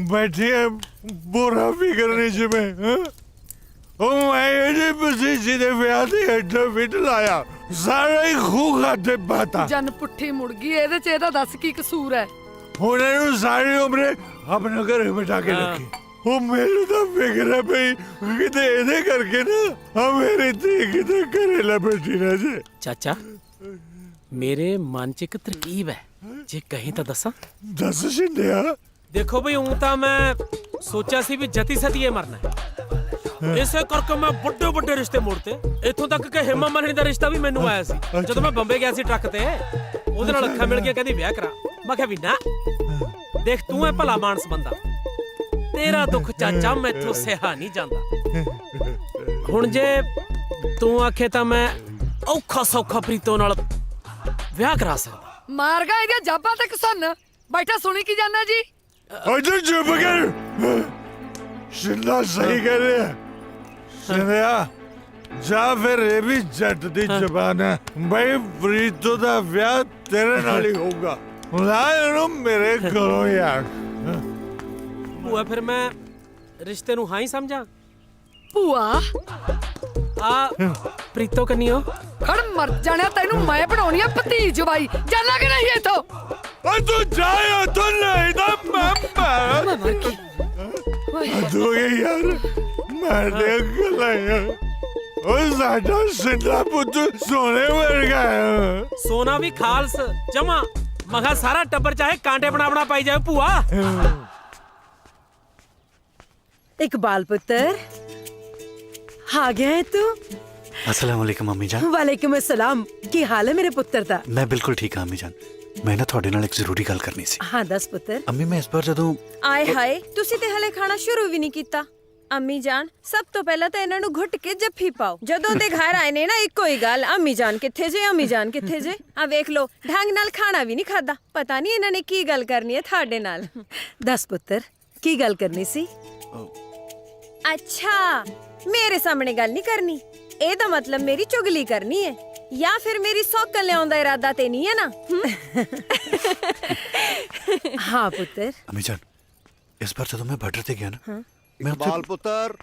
ਬੈਠੇ ਬੋਰਾ ਫਿਕਰ ਨਹੀਂ ਜਿਵੇਂ। ਉਹ ਮੈਂ ਇਹਦੇ ਪਸੀਨੇ ਦੇ ਵਿਆਹ ਤੇ ਐਡਾ ਵਿਟ ਲਾਇਆ ਸਾਰਾ ਹੀ ਖੂਹ ਖਾਤੇ ਪਾਤਾ। ਜਨ ਪੁੱਠੀ ਮੁੜ ਗਈ ਇਹਦੇ ਚ ਇਹਦਾ ਦੱਸ ਕੀ ਕਸੂਰ ਹੈ? ਹੁਣ ਇਹਨੂੰ ਸਾਰੀ ਉਮਰ ਆਪਣੇ ਘਰੇ ਬਿਠਾ ਕੇ ਰੱਖੀ। ਉਹ ਮੈਨੂੰ ਤਾਂ ਫਿਕਰ ਹੈ ਬਈ ਕਿਤੇ ਇਹਦੇ ਕਰਕੇ ਨਾ ਆ ਮੇਰੀ ਧੀ ਕਿਤੇ ਘਰੇ ਲੈ ਬੈਠੀ ਰਹਿ ਜੇ। ਚਾਚਾ ਮੇਰੇ ਮਨ 'ਚ ਇੱਕ ਤਰਕੀਬ ਹੈ ਜੇ ਕਹੀਂ ਤਾਂ ਦੱਸਾਂ। ਦੱਸ ਛਿੰਦਿਆ। ਦੇਖੋ ਬਈ ਹੁਣ ਤਾਂ ਮੈਂ ਸੋਚਿਆ ਸੀ ਵੀ ਜਤੀ ਸਤੀਏ ਮਰਨਾ ਹੈ। ਇਸੇ ਕਰਕੇ ਮੈਂ ਵੱਡੇ ਵੱਡੇ ਰਿਸ਼ਤੇ ਮੋੜਤੇ। ਇੱਥੋਂ ਤੱਕ ਕਿ ਹਿਮਾ ਮਾਲਣੀ ਦਾ ਰਿਸ਼ਤਾ ਵੀ ਮੈਨੂੰ ਆਇਆ ਸੀ ਜਦੋਂ ਮੈਂ ਬੰਬੇ ਗਿਆ ਸੀ ਟਰੱਕ ਤੇ। ਉਹਦੇ ਨਾਲ ਅੱਖਾਂ ਮਿਲ ਕੇ ਕਹਿੰਦੀ ਵਿਆਹ ਕਰਾ। ਮੈਂ ਕਿਹਾ ਵੀ ਨਾ ਦੇਖ ਤੂੰ ਹੈ ਭਲਾ ਮਾਨਸ ਬੰਦਾ ਤੇਰਾ ਦੁੱਖ ਚਾਚਾ ਮੈਥੋਂ ਸਹਾ ਨਹੀਂ ਜਾਂਦਾ। ਹੁਣ ਜੇ ਤੂੰ ਆਖੇ ਤਾਂ ਮੈਂ ਔਖਾ ਸੌਖਾ ਪ੍ਰੀਤੋ ਨਾਲ ਵਿਆਹ ਕਰਾ ਸਕਦਾ। ਮਾਰ ਗਾ ਇਹਦੀਆਂ ਜਾਬਾਂ ਤੇ ਕਿਸਨ ਬੈਠਾ ਸੁਣੀ ਕੀ ਜਾਂਦਾ ਜੀ। ਅਜੇ ਚੁੱਪ ਕਰ। ਸ਼ਿੰਦਾ ਸਹੀ ਕਹਿ ਰਿਹਾ। ਸ਼ਿੰਦਿਆ ਜਾਂ ਫਿਰ ਇਹ ਵੀ ਜੱਟ ਦੀ ਜ਼ਬਾਨ ਹੈ ਬਈ ਪ੍ਰੀਤੋ ਦਾ ਵਿਆਹ ਤੇਰੇ ਨਾਲ ਹੀ ਹੋਊਗਾ। ਲਾ ਇਹਨੂੰ ਮੇਰੇ ਘਰੋਂ ਯਾਰ। ਭੂਆ ਫਿਰ ਮੈਂ ਰਿਸ਼ਤੇ ਨੂੰ ਹਾਂ ਹੀ ਸਮਝਾਂ? ਭੂਆ ਆ ਪ੍ਰੀਤੋ ਕੰਨੀਓ ਖੜ ਮਰ ਜਾਣਿਆ ਤੈਨੂੰ ਮੈਂ ਬਣਾਉਣੀ ਆ ਭਤੀਜ ਬਾਈ ਜਾਣਾ ਕਿ ਨਹੀਂ ਇਥੋਂ। ਓਏ ਤੂੰ ਜਾਇਆ ਤੂੰ ਨਹੀਂ ਤਾਂ ਮੈਂ ਦੋ ਯਾਰ ਮੈਂ ਦੇ ਗੱਲਾਂ ਯਾਰ। ਓਏ ਸਾਡਾ ਸਿੰਦਾ ਪੁੱਤ ਸੋਨੇ ਵਰਗਾ ਹੈ। ਸੋਨਾ ਵੀ ਖਾਲਸ ਜਮਾ ਮਗਾ ਸਾਰਾ ਟੱਬਰ ਚਾਹੇ ਕਾਂਟੇ ਬਣਾ ਪਾਈ ਜਾਵੇ ਭੂਆ। इकबाल पुत्र आ गया है तू। अस्सलाम वालेकुम अम्मी जान। वालेकुम अस्सलाम। की हाल है मेरे पुत्र दा? मैं बिल्कुल ठीक हाँ अम्मी जान। मैं ना ਤੁਹਾਡੇ ਨਾਲ ਇੱਕ ਜ਼ਰੂਰੀ ਗੱਲ ਕਰਨੀ ਸੀ। हाँ दस पुत्र। ਅੰਮੀ ਮੈਂ ਇਸ ਵਾਰ ਜਦੋਂ ਆਏ ਹਾਏ ਤੁਸੀਂ ਤੇ ਹਲੇ ਖਾਣਾ ਸ਼ੁਰੂ ਵੀ ਨਹੀਂ ਕੀਤਾ। ਅੰਮੀ ਜਾਨ ਸਭ ਤੋਂ ਪਹਿਲਾਂ ਤਾਂ ਇਹਨਾਂ ਨੂੰ ਘੁੱਟ ਕੇ ਜੱਫੀ ਪਾਓ। ਜਦੋਂ ਦੇ ਘਰ ਆਏ ਨੇ ਨਾ ਇੱਕੋ ਹੀ ਗੱਲ ਅੰਮੀ ਜਾਨ ਕਿੱਥੇ ਜੇ ਅੰਮੀ ਜਾਨ ਕਿੱਥੇ ਜੇ। ਆ ਵੇਖ ਲੋ ਢੰਗ ਨਾਲ ਖਾਣਾ ਵੀ ਨਹੀਂ ਖਾਦਾ। ਪਤਾ ਨਹੀਂ ਇਹਨਾਂ ਨੇ ਕੀ ਗੱਲ ਕਰਨੀ ਹੈ ਤੁਹਾਡੇ ਨਾਲ। दस पुत्र की गल करनी सी? अच्छा मेरे सामने गल नहीं करनी ਇਹਦਾ ਮਤਲਬ ਮੇਰੀ ਚੁਗਲੀ ਕਰਨੀ ਹੈ ਜਾਂ ਫਿਰ ਮੇਰੀ ਸੌਕਲ ਲਿਆਉਣ ਦਾ ਇਰਾਦਾ ਤੇ ਨਹੀਂ ਹੈ ਨਾ। हाँ पुत्र। अम्मी जान इस बार ਜਦੋਂ ਮੈਂ ਬਾਰਡਰ ਤੇ ਗਿਆ ਨਾ ਮੈਂ ਬਾਲ ਪੁੱਤਰ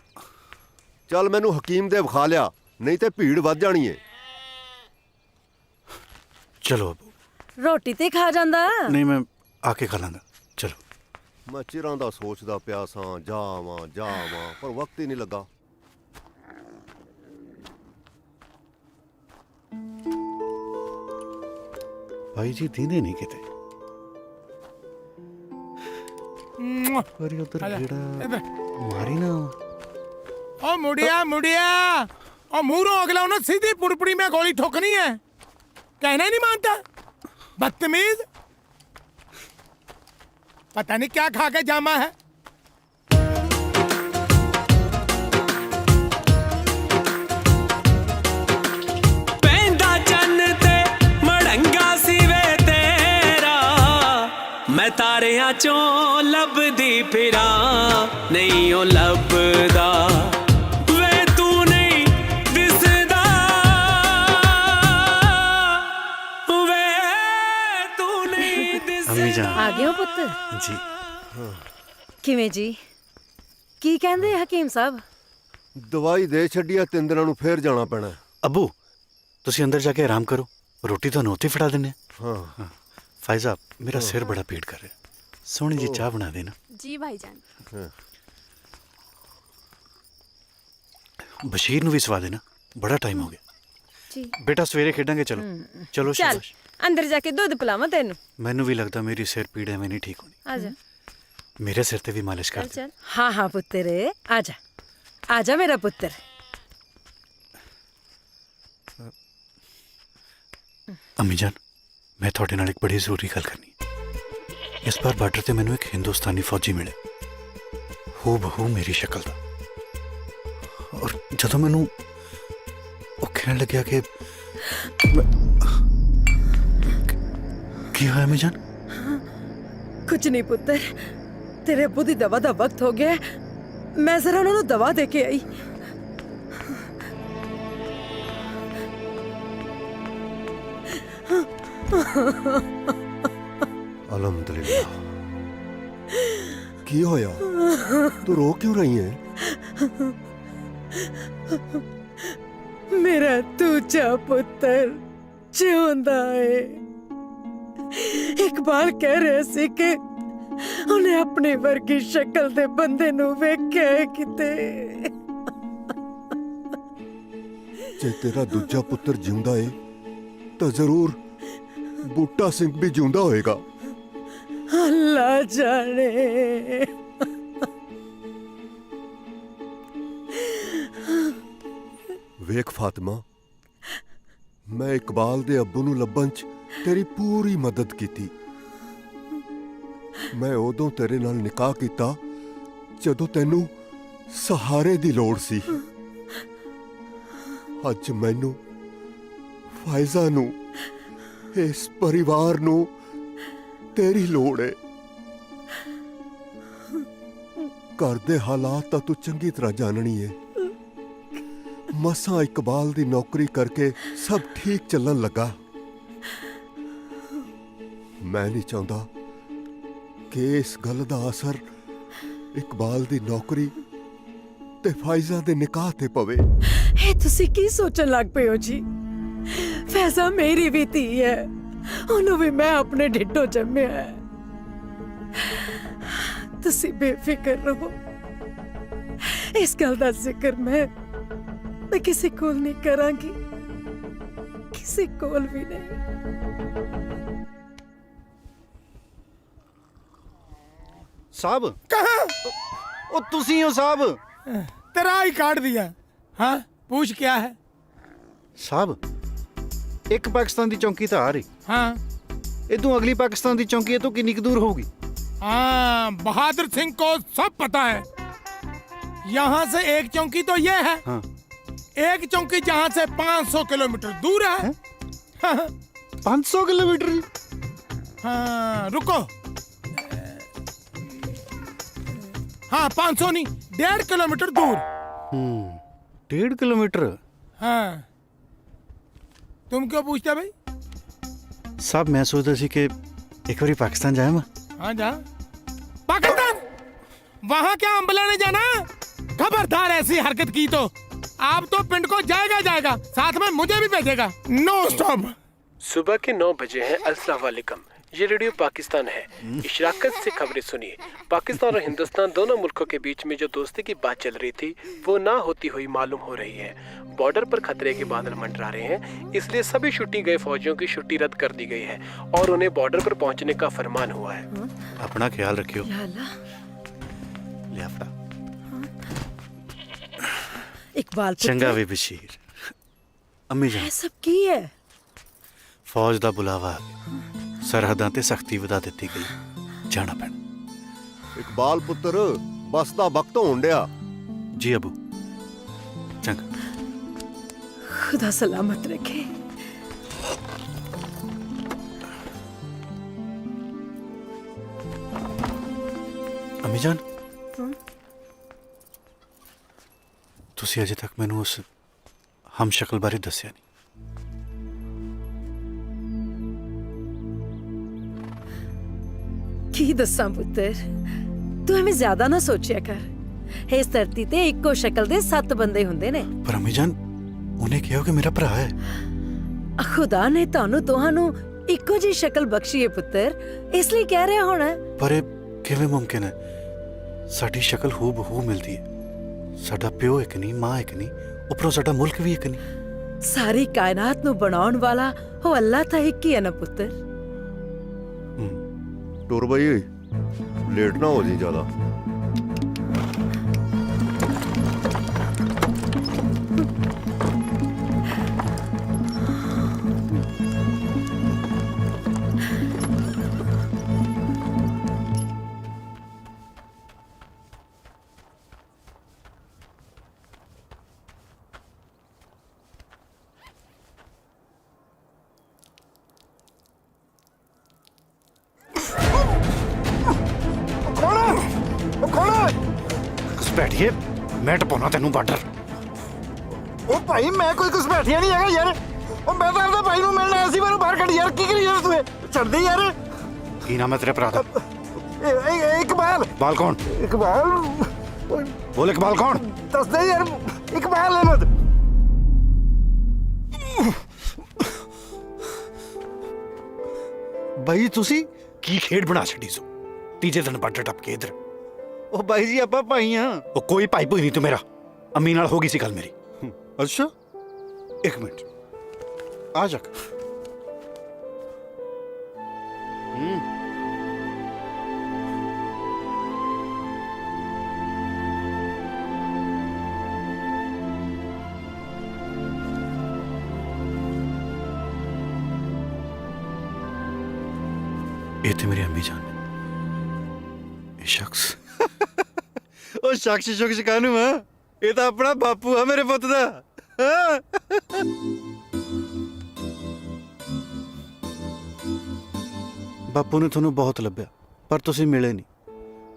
ਚੱਲ ਮੈਨੂੰ ਹਕੀਮ ਦੇ ਵਿਖਾ ਲਿਆ, ਨਹੀਂ ਤੇ ਭੀੜ ਵੱਧ ਜਾਣੀ ਏ। ਚਲੋ ਅਬੂ। ਰੋਟੀ ਤੇ ਖਾ ਜਾਂਦਾ। ਨਹੀਂ ਮੈਂ ਆ ਕੇ ਖਾ ਲਾਂਗਾ। ਚਲੋ। ਮੈਂ ਚਿਰਾਂ ਦਾ ਸੋਚਦਾ ਪਿਆ ਸਾਂ ਜਾਵਾਂ ਪਰ ਵਕਤ ਹੀ ਨਹੀਂ ਲੱਗਾ। ਭਾਈ ਜੀ ਦੀਨੇ ਨਹੀਂ ਕਿਤੇ। ਪਰ ਉਧਰ ਕਿਹੜਾ ਮਾਰੀ ਨਾ। ओ मुड़िया मुड़िया, ओ मुंह अगला उन्हें सीधी पुड़पुड़ी में गोली ठोकनी है, कहना ही नहीं मानता, बदतमीज। पता नहीं क्या खा के जामा है। ਪੈਂਦਾ ਚੰਨ ਤੇ ਮੜੰਗਾ ਸਿਵੇ ਤੇਰਾ, ਮੈਂ ਤਾਰਿਆਂ ਚੋਂ ਲੱਭਦੀ ਫਿਰਾਂ, ਨਹੀਂ ਉਹ ਲੱਭਦਾ ਵੇ ਤੂੰ ਨਹੀਂ ਦਿਸਦਾ, ਵੇ ਤੂੰ ਨਹੀਂ ਦਿਸਦਾ। ਅੰਮੀ ਜਾਨ ਆ ਗਏ ਹੋ ਪੁੱਤ ਜੀ। ਕਿਵੇਂ ਜੀ? ਕੀ ਕਹਿੰਦੇ ਹਕੀਮ ਸਾਹਿਬ? ਦਵਾਈ ਦੇ ਛੱਡੀ ਆ, 3 ਦਿਨਾਂ ਨੂੰ ਫੇਰ ਜਾਣਾ ਪੈਣਾ। ਅੱਬੂ ਤੁਸੀਂ ਅੰਦਰ ਜਾ ਕੇ ਆਰਾਮ ਕਰੋ, ਰੋਟੀ ਤੁਹਾਨੂੰ ਉੱਥੇ ਫੜਾ ਦਿੰਨੇ ਆ। ਹਾਂ ਫਾਇਜ਼ਾ ਮੇਰਾ ਸਿਰ ਬੜਾ ਪੀੜ ਕਰ ਰਿਹਾ, ਸੋਹਣੀ ਜੀ ਚਾਹ ਬਣਾ ਦੇਣਾ। ਜੀ ਭਾਈजान। ਬਸ਼ੀਰ ਨੂੰ ਵੀ ਸਵਾ ਦੇਣਾ, ਬੜਾ ਟਾਈਮ ਹੋ ਗਿਆ। ਜੀ ਬੇਟਾ ਸਵੇਰੇ ਖੇਡਾਂਗੇ। ਚਲੋ ਚਲੋ ਚੱਲ ਸ਼ਾਬਾਸ਼। ਅੰਦਰ ਜਾ ਕੇ ਦੁੱਧ ਪਿਲਾਵਾਂ ਤੈਨੂੰ। ਮੈਨੂੰ ਵੀ ਲੱਗਦਾ ਮੇਰੀ ਸਿਰ ਪੀੜ ਐਵੇਂ ਨਹੀਂ ਠੀਕ ਹੋਣੀ। ਆ ਜਾ ਮੇਰੇ ਸਿਰ ਤੇ ਵੀ ਮਾਲਿਸ਼ ਕਰ ਦੇ। ਚੱਲ। ਹਾਂ ਹਾਂ ਪੁੱਤਰ, ਆ ਜਾ ਆ ਜਾ ਮੇਰਾ ਪੁੱਤਰ। ਅੰਮੀ ਜਾਨ ਮੈਂ ਤੁਹਾਡੇ ਨਾਲ ਇੱਕ ਬੜੀ ਜ਼ਰੂਰੀ ਗੱਲ ਕਰਨੀ ਹੈ। ਇਸ ਵਾਰ ਬਾਰਡਰ ਤੇ ਮੈਨੂੰ ਇੱਕ ਹਿੰਦੁਸਤਾਨੀ ਫੌਜੀ ਮਿਲੇ, ਹੂ ਬਹੂ ਮੇਰੀ ਸ਼ਕਲ ਦਾ। ਔਰ ਜਦੋਂ ਮੈਨੂੰ ਉਹ ਕਹਿਣ ਲੱਗਿਆ ਕਿ ਕੀ ਹੋਇਆ ਅੰਮੀ ਜਾਨ? ਕੁਝ ਨਹੀਂ ਪੁੱਤਰ, ਤੇਰੇ ਅੱਬੂ ਦੀ ਦਵਾ ਦਾ ਵਕਤ ਹੋ ਗਿਆ, ਮੈਂ ਜ਼ਰਾ ਉਹਨਾਂ ਨੂੰ ਦਵਾ ਦੇ ਕੇ ਆਈ। ਅਲਹਮਦੁਲਿल्लाह। ਕੀ ਹੋਇਆ? ਤੂੰ ਰੋ ਕਿਉਂ ਰਹੀ ਹੈ? ਮੇਰਾ ਦੂਜਾ ਪੁੱਤਰ ਜਿਉਂਦਾ ਏ। ਇਕਬਾਲ ਕਹਿ ਰਿਹਾ ਸੀ ਕਿ ਉਹਨੇ ਆਪਣੀ ਵਰਗੀ ਸ਼ਕਲ ਦੇ ਬੰਦੇ ਨੂੰ ਵੇਖਿਆ ਕਿਤੇ। ਜੇ ਤੇਰਾ ਦੂਜਾ ਪੁੱਤਰ ਜਿਉਂਦਾ ਏ ਤਾਂ ਜ਼ਰੂਰ ਬੂਟਾ ਸਿੰਘ ਵੀ ਜਿਉਂਦਾ ਹੋਏਗਾ। ਅੱਲਾ ਜਾਣੇ। ਵੇਖ ਫਾਤਿਮਾ, ਮੈਂ ਇਕਬਾਲ ਦੇ ਅੱਬੂ ਨੂੰ ਲੱਭਣ 'ਚ ਤੇਰੀ ਪੂਰੀ ਮਦਦ ਕੀਤੀ। ਮੈਂ ਉਦੋਂ ਤੇਰੇ ਨਾਲ ਨਿਕਾਹ ਕੀਤਾ ਜਦੋਂ ਤੈਨੂੰ ਸਹਾਰੇ ਦੀ ਲੋੜ ਸੀ। ਅੱਜ ਮੈਨੂੰ, ਫਾਇਜ਼ਾ ਨੂੰ, ਇਸ ਪਰਿਵਾਰ ਨੂੰ ਤੇਰੀ ਲੋੜ ਹੈ। ਘਰ ਦੇ ਹਾਲਾਤ ਤਾਂ ਤੂੰ ਚੰਗੀ ਤਰ੍ਹਾਂ ਜਾਣਨੀ ਹੈ। ਮਸਾਂ ਇਕਬਾਲ ਦੀ ਨੌਕਰੀ ਕਰਕੇ ਸਭ ਠੀਕ ਚੱਲਣ ਲੱਗਾ। ਮੈਂ ਨਹੀਂ ਚਾਹੁੰਦਾ ਕਿ ਇਸ ਗੱਲ ਦਾ ਅਸਰ ਇਕਬਾਲ ਦੀ ਨੌਕਰੀ ਤੇ ਫਾਇਜ਼ਾ ਦੇ ਨਿਕਾਹ ਤੇ ਪਵੇ। ਇਹ ਤੁਸੀਂ ਕੀ ਸੋਚਣ ਲੱਗ ਪਏ ਹੋ ਜੀ? ਫੈਜ਼ਾ ਮੇਰੀ ਵੀ ਧੀ ਹੈ, ਉਹਨੂੰ ਵੀ ਮੈਂ ਆਪਣੇ ਢਿੱਡੋਂ ਜੰਮਿਆ ਹੈ। ਤੁਸੀਂ ਬੇਫਿਕਰ ਰਹੋ, ਇਸ ਗੱਲ ਦਾ ਜ਼ਿਕਰ ਮੈਂ ਕਿਸੇ ਕੋਲ ਨਹੀਂ ਕਰਾਂਗੀ, ਕਿਸੇ ਕੋਲ ਵੀ ਨਹੀਂ। साहब कहाँ? ओ तुसी हो साहब? तेरा ही काट दिया। हाँ पूछ क्या है? साहब एक पाकिस्तान दी चौकी तो आ रही। हाँ इतों अगली पाकिस्तान दी चौकी तो कितनी दूर होगी? हाँ बहादुर सिंह को सब पता है। यहाँ से एक चौकी तो ये है। हाँ। एक चौकी जहाँ से 500 किलोमीटर दूर है। हाँ। 500 किलोमीटर? हाँ रुको। हाँ 500 नहीं, 1.5 किलोमीटर दूर। 1.5 किलोमीटर? हाँ तुम क्यों पूछते भाई? साहब मैं सोचता सी कि एक बार पाकिस्तान जाए मैं। हाँ जा। पाकिस्तान? वहाँ क्या अम्बला ने जाना? खबरदार ऐसी हरकत की तो आप तो पिंड को जाएगा, साथ में मुझे भी भेजेगा। No stop. सुबह के 9 बजे हैं। अस्सलाम वालेकुम, ये रेडियो पाकिस्तान है। इशराकत से खबरें सुनिए। पाकिस्तान और हिंदुस्तान दोनों मुल्कों के बीच में जो दोस्ती की बात चल रही थी वो ना होती हुई मालूम हो रही है। बॉर्डर पर खतरे के बादल मंडरा रहे हैं, इसलिए सभी छुट्टी गए फौजियों की छुट्टी रद्द कर दी गई है और उन्हें बॉर्डर पर पहुंचने का फरमान हुआ है। अपना ख्याल रखियो। लियाफा इकबाल चंगा वे बशीर। अम्मी जान सब की है फौज दा बुलावा आ गया। सरहदां ते सख्ती वधा दित्ती गई। जाना पैना। इकबाल पुत्र बस दा वक्त होण डिया। जी अबू। चंगा। खुदा सलामत रखे। अम्मी जान तुसी अजे तक मैनू उस हम शक्ल बारे दस्या नहीं। की दस्सां पुत्तर, तू हमें ज्यादा ना सोचिया कर। इस धरती ते इक्को शक्ल दे 7 बंदे हुंदे ने। पर अम्मी जान उन्हें कहो कि मेरा भरा है। खुदा ने तानू दोहानू इक्को जी शक्ल बख्शी है पुत्तर, इसलिए कह रहे होना। पर किवें मुमकिन है? साडी शक्ल हू बहू मिलती है। साडा प्यो एक नहीं, मां एक नहीं, उपरों साडा मुल्क भी एक नहीं। सारी कायनात नु बनाउण वाला हो अल्लाह ता एक ही है ना पुत्तर। टुर भाई लेट ना हो जी ज्यादा। बैठिए मैं टपाना तेनू बार्डर। ओ भाई मैं कोई कुछ बैठिया नहीं है यार। ओ मैं तो अपने भाई नु मिलना आया सी, मेरे बाहर कड़ी यार। की करी यार तू? छड़ दे यार। की नाम है तेरे भरा दा? इकबाल। बाल कौन? इकबाल। बोल इकबाल कौन? दस दे यार। इकबाल अहमद। भाई तुसी की खेड बना छड़ी सो। तीजे दिन बार्डर टप के इधर। ओ भाई जी आपा भाई हां। ओ कोई भाई भूई नहीं तू मेरा। अम्मी नाल होगी सी गल मेरी। अच्छा एक मिनट आ जा। ये थे मेरी अम्मी जान। ये शख्स ओ शख्स शुख्स कानू हां, ये तो अपना बापू है मेरे पुत दा। बापू ने थोनू बहुत लभ्या पर तुसी मिले नहीं।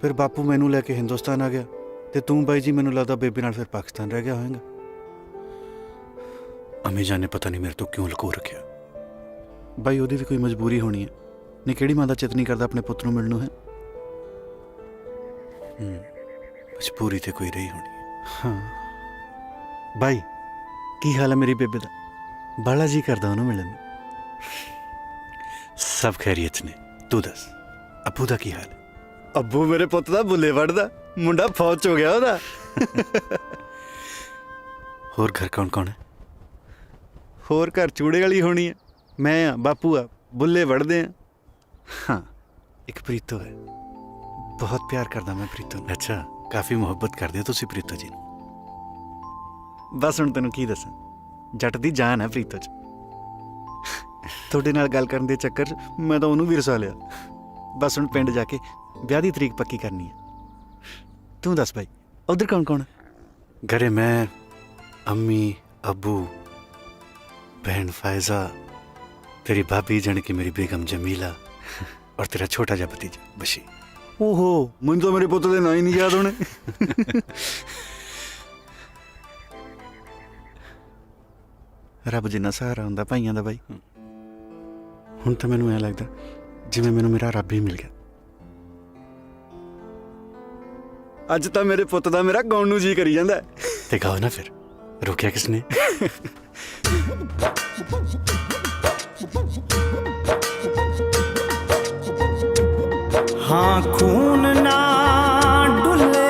फिर बापू मैनू लेके हिंदुस्तान आ गया ते तू बाई जी मैनू लगदा बेबी नाल फिर पाकिस्तान रह गया होएगा। अम्मी जान ने पता नहीं मेरे तो क्यों लुको रखिया। बाई ओदी भी कोई मजबूरी होनी है। नहीं केड़ी मां दा चित नहीं करदा अपने पुत नू मिलनू है। मजबूरी ते कोई रही होनी है। हाँ बाई की हाल है मेरी बेबे दा? बाला जी करदा ओनू मिलन। सब खैरियत ने। तू दस अबू दा की हाल है? अबू मेरे पुत दा बुले वड़दा, मुंडा फौज हो गया ओदा। होर घर कौन कौन है? होर घर चूड़े वाली होनी है। मैं आ, बापू आ, बुले वड़दे हैं। हाँ एक प्रीतो है। बहुत प्यार करदा मैं प्रीतो। अच्छा काफी मुहब्बत करदे हो तुसी प्रीतो जी नू। बस हुण तैनूं की दसां, जट दी जान है प्रीतो च। ਤੁਹਾਡੇ ਨਾਲ ਗੱਲ ਕਰਨ ਦੇ ਚੱਕਰ 'ਚ ਮੈਂ ਤਾਂ ਉਹਨੂੰ ਵੀ ਰਸਾ ਲਿਆ। ਬਸ ਹੁਣ ਪਿੰਡ ਜਾ ਕੇ ਵਿਆਹ ਦੀ ਤਰੀਕ ਪੱਕੀ ਕਰਨੀ ਹੈ। ਤੂੰ ਦੱਸ ਭਾਈ ਉਧਰ ਕੌਣ ਕੌਣ? घरे मैं, अम्मी, अबू, बहन फायजा, तेरी भाभी जाने की मेरी बेगम जमीला और तेरा छोटा जा भतीजा बशीर। ओहो मुझे तो मेरे पुत्र दे ना ही नहीं याद होने। रब जिन्ना सहारा हुंदा भाइयां दा बाई। हुण तां मैनूं ऐ लगदा जिवें मैनूं मेरा रब ही मिल गया। ਅੱਜ ਤਾਂ ਮੇਰੇ ਪੁੱਤ ਦਾ ਮੇਰਾ ਗਾਉਣ ਨੂੰ ਜੀ ਕਰੀ ਜਾਂਦਾ ਤੇ ਗਾਓ ਨਾ ਫਿਰ ਰੋਕਿਆ ਕਿਸਨੇ हाँ खून ना डुले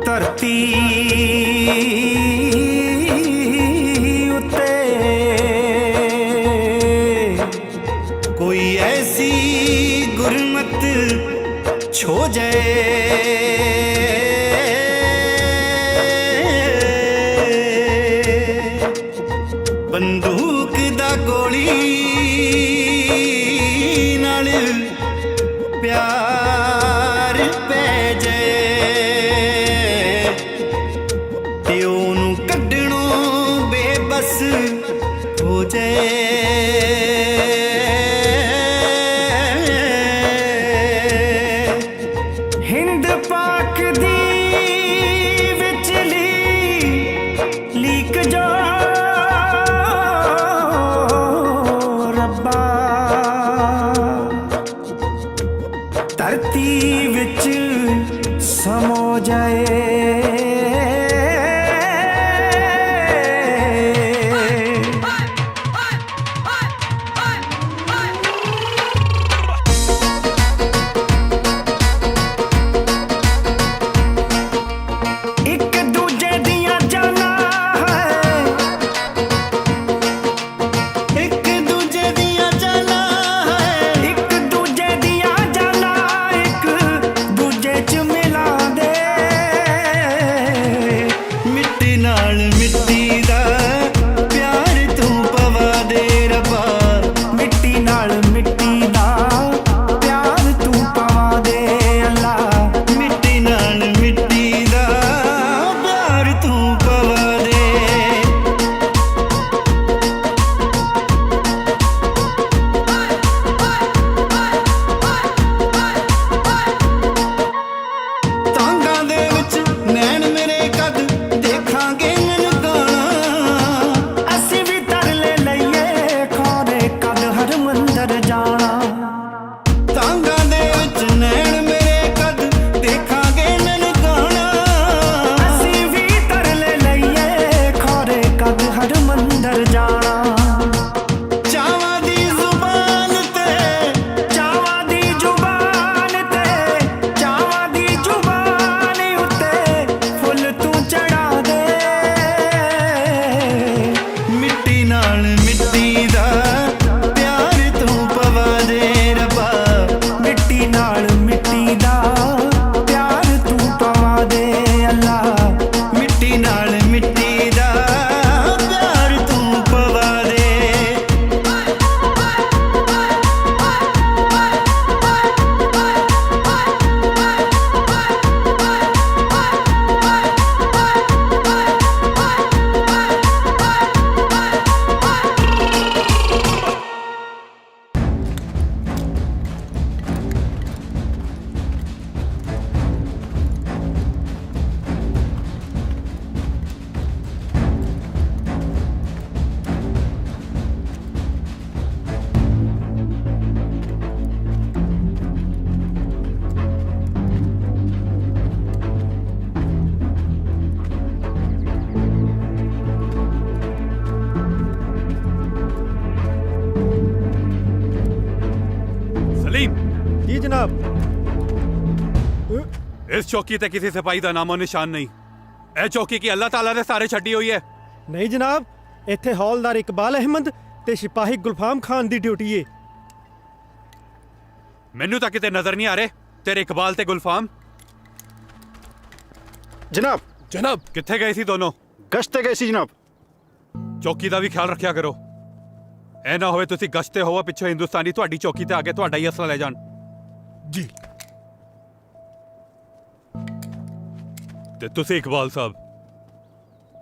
धरती उते कोई ऐसी गुरमत छो जाए बंदूक दा गोली प्यार पै जाए ते ओनू कड्ढणों बेबस हो जाए हिंद पाक दी विचली लीक जो रब्बा धरती विच समो जाए एक दूजे दियां जाना है एक दूजे दियां जाना है एक दूजे दियां जाना एक दूजे च मिला दे मिट्टी नाल मिट्टी दा प्यार तू पवा दे रब्बा मिट्टी नाल मिट्टी दा प्यार तू पवा दे अल्लाह मिट्टी नाल मिट्टी दा प्यार तू पवा दे ਤਾਂਗਾਂ ਦੇ ਵਿੱਚ ਨੈਣ ਮੇਰੇ ਕਦ ਦੇਖਾਂਗੇ ਨਨਕਾਣਾ ਅਸੀਂ ਵੀ ਤਰਲੇ ਲਈਏ ਖੋਰੇ ਕਦ ਹਰ ਮੰਦਰ ਜਾਣਾ ਤਾਂਗਾਂ ਦੇ ਵਿੱਚ ਨੈਣ ਮੇਰੇ ਕਦ ਦੇਖਾਂਗੇ ਨਨਕਾਣਾ ਅਸੀਂ ਵੀ ਤਰਲੇ ਲਈਏ ਖੋਰੇ ਕਦ ਹਰ ਮੰਦਰ ਜਾਣਾ ਚਾਵਾਂ ਦੀ ਜ਼ੁਬਾਨ ਤੇ ਚਾਵਾਂ ਦੀ ਜ਼ੁਬਾਨ ਤੇ ਚਾਵਾਂ ਦੀ ਜ਼ੁਬਾਨ ਉੱਤੇ ਫੁੱਲ ਤੂੰ ਚੜਾ ਦੇ ਮਿੱਟੀ ਨਾਲ ਮਿੱਟੀ ਦਾ ਪਿਆਰ ਤੂੰ ਪਵਾ ਦੇ ਰੱਬਾ ਮਿੱਟੀ ਨਾਲ ਮਿੱਟੀ ਦਾ ਪਿਆਰ ਤੂੰ ਪਵਾ ਦੇ ਅੱਲਾ ਮਿੱਟੀ ਨਾਲ ਮਿੱਟੀ ਦਾ ਪਿਆਰ ਤੂੰ ਪਵਾ ਦੇ ਸਲੀਮ ਜੀ ਜਨਾਬ ਇਸ ਚੌਕੀ ਤੇ ਕਿਸੇ ਸਿਪਾਹੀ ਦਾ ਨਾਮੋ ਨਿਸ਼ਾਨ ਨਹੀਂ ਇਹ ਚੌਕੀ ਕੀ ਅੱਲਾਹ ਤਾਲਾ ਨੇ ਸਾਰੇ ਛੱਡੀ ਹੋਈ ਹੈ ਨਹੀਂ ਜਨਾਬ ਇੱਥੇ ਹੌਲਦਾਰ ਇਕਬਾਲ ਅਹਿਮਦ ਤੇ ਸਿਪਾਹੀ ਗੁਲਫਾਮ ਖਾਨ ਦੀ ਡਿਊਟੀ ਏ ਮੈਨੂੰ ਤਾਂ ਕਿਤੇ ਨਜ਼ਰ ਨਹੀਂ ਆ ਰਹੇ ਤੇਰੇ ਇਕਬਾਲ ਤੇ ਗੁਲਫਾਮ ਜਨਾਬ ਕਿੱਥੇ ਗਏ ਸੀ ਦੋਨੋਂ ਗਸ਼ਤ ਤੇ ਗਏ ਸੀ ਜਨਾਬ ਚੌਕੀ ਦਾ ਵੀ ਖਿਆਲ ਰੱਖਿਆ ਕਰੋ ਐ ਨਾ ਹੋਵੇ ਤੁਸੀਂ ਗਸ਼ਤ ਤੇ ਹੋਵੋ ਪਿੱਛੇ ਹਿੰਦੁਸਤਾਨੀ ਤੁਹਾਡੀ ਚੌਕੀ ਤੇ ਆ ਕੇ ਤੁਹਾਡਾ ਹੀ ਅਸਲਾ ਲੈ ਜਾਣ ਜੀ ਤੇ ਤੁਸੀਂ ਇਕਬਾਲ ਸਾਹਿਬ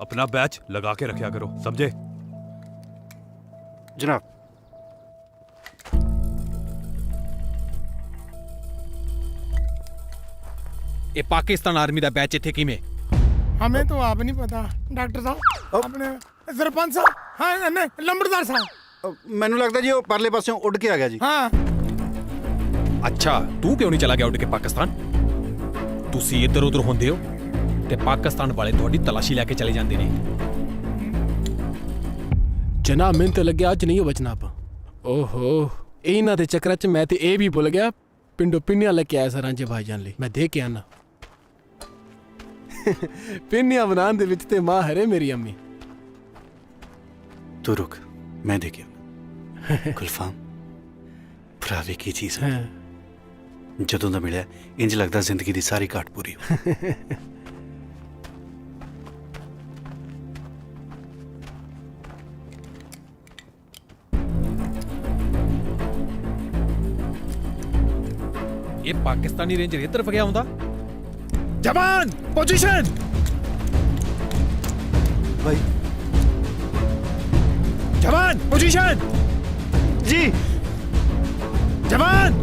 अपना बैच लगा के रखा करो समझे जनाब ये पाकिस्तान आर्मी दा बैच इत्थे किवें हमें तो आप नहीं पता डॉक्टर साहब अपने सरपंच साहब हाँ नहीं लंबड़दार साहब ਮੈਨੂੰ ਲੱਗਦਾ ਜੀ ਉਹ ਪਰਲੇ ਪਾਸਿਓਂ ਉੱਡ ਕੇ ਆ ਗਿਆ ਜੀ हाँ ਅੱਛਾ ਤੂੰ ਕਿਉਂ ਨਹੀਂ ਚਲਾ ਗਿਆ ਉੱਡ ਕੇ ਪਾਕਿਸਤਾਨ? ਤੁਸੀਂ ਇੱਧਰ ਉੱਧਰ ਹੁੰਦੇ ਹੋ ਤੇ ਪਾਕਿਸਤਾਨ ਵਾਲੇ ਤੁਹਾਡੀ ਤਲਾਸ਼ੀ ਲੈ ਕੇ ਚਲੇ ਜਾਂਦੇ ਨੇ। ਜਨਾਬ ਮੈਨੂੰ ਤਾਂ ਲੱਗਿਆ ਅੱਜ ਨਹੀਂ ਹੋ ਬਚਣਾ ਆਪਾਂ। ਓਹੋ ਇਹਨਾਂ ਦੇ ਚੱਕਰਾਂ 'ਚ ਮੈਂ ਤੇ ਇਹ ਵੀ ਭੁੱਲ ਗਿਆ ਪਿੰਡੋਂ ਪਿੰਨੀਆਂ ਲੈ ਕੇ ਆਇਆ ਸਾਂ ਰਾਂਝੇ ਭਾਈਜਾਨ ਲਈ। ਮੈਂ ਦੇ ਕੇ ਆਣਾ ਪਿੰਨੀਆਂ ਬਣਾਉਣ ਦੇ ਵਿੱਚ ਤੇ ਮਾਹਿਰ ਹੈ ਮੇਰੀ ਅੰਮੀ। ਤੂੰ ਰੁਕ, ਮੈਂ ਦੇ ਕੇ ਗੁਲਫਾਮ ਭਰਾਵੇ ਕੀ ਚੀਜ਼ ਹੈ। ਜਦੋਂ ਦਾ ਮਿਲਿਆ ਇੰਜ ਲੱਗਦਾ ਜ਼ਿੰਦਗੀ ਦੀ ਸਾਰੀ ਘਾਟ ਪੂਰੀ ਹੋ। ਇਹ ਪਾਕਿਸਤਾਨੀ ਰੇਂਜਰ ਇਹ ਤਰਫ ਗਿਆ ਹੁੰਦਾ। जवान पोजीशन। भाई जवान पोजीशन। जी जवान।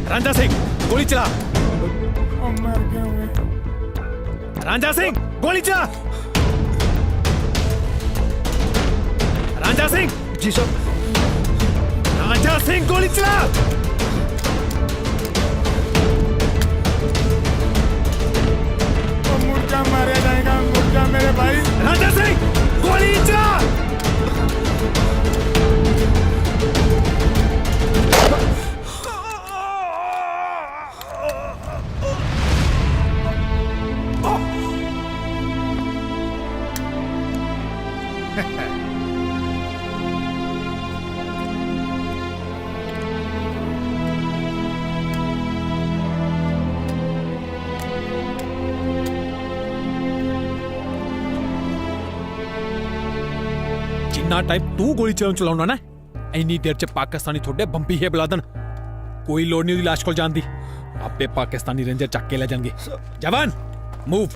रांझा सिंह गोली चला। मर गए हुए। रांझा सिंह गोली चला। रांझा सिंह। जी साहब। रांझा सिंह गोली चला। मुर्गा मारा जाएगा, मुर्गा मेरे भाई। रांझा सिंह गोली चला। जिन्ना टाइम तू गोली चलाउना ना इन्नी देर च पाकिस्तानी थोड़े बंबी है बुला देन। कोई लोड़ नहीं लाश को जान दी, आपे पाकिस्तानी रेंजर चक के ले जाएंगे। जवान मूव।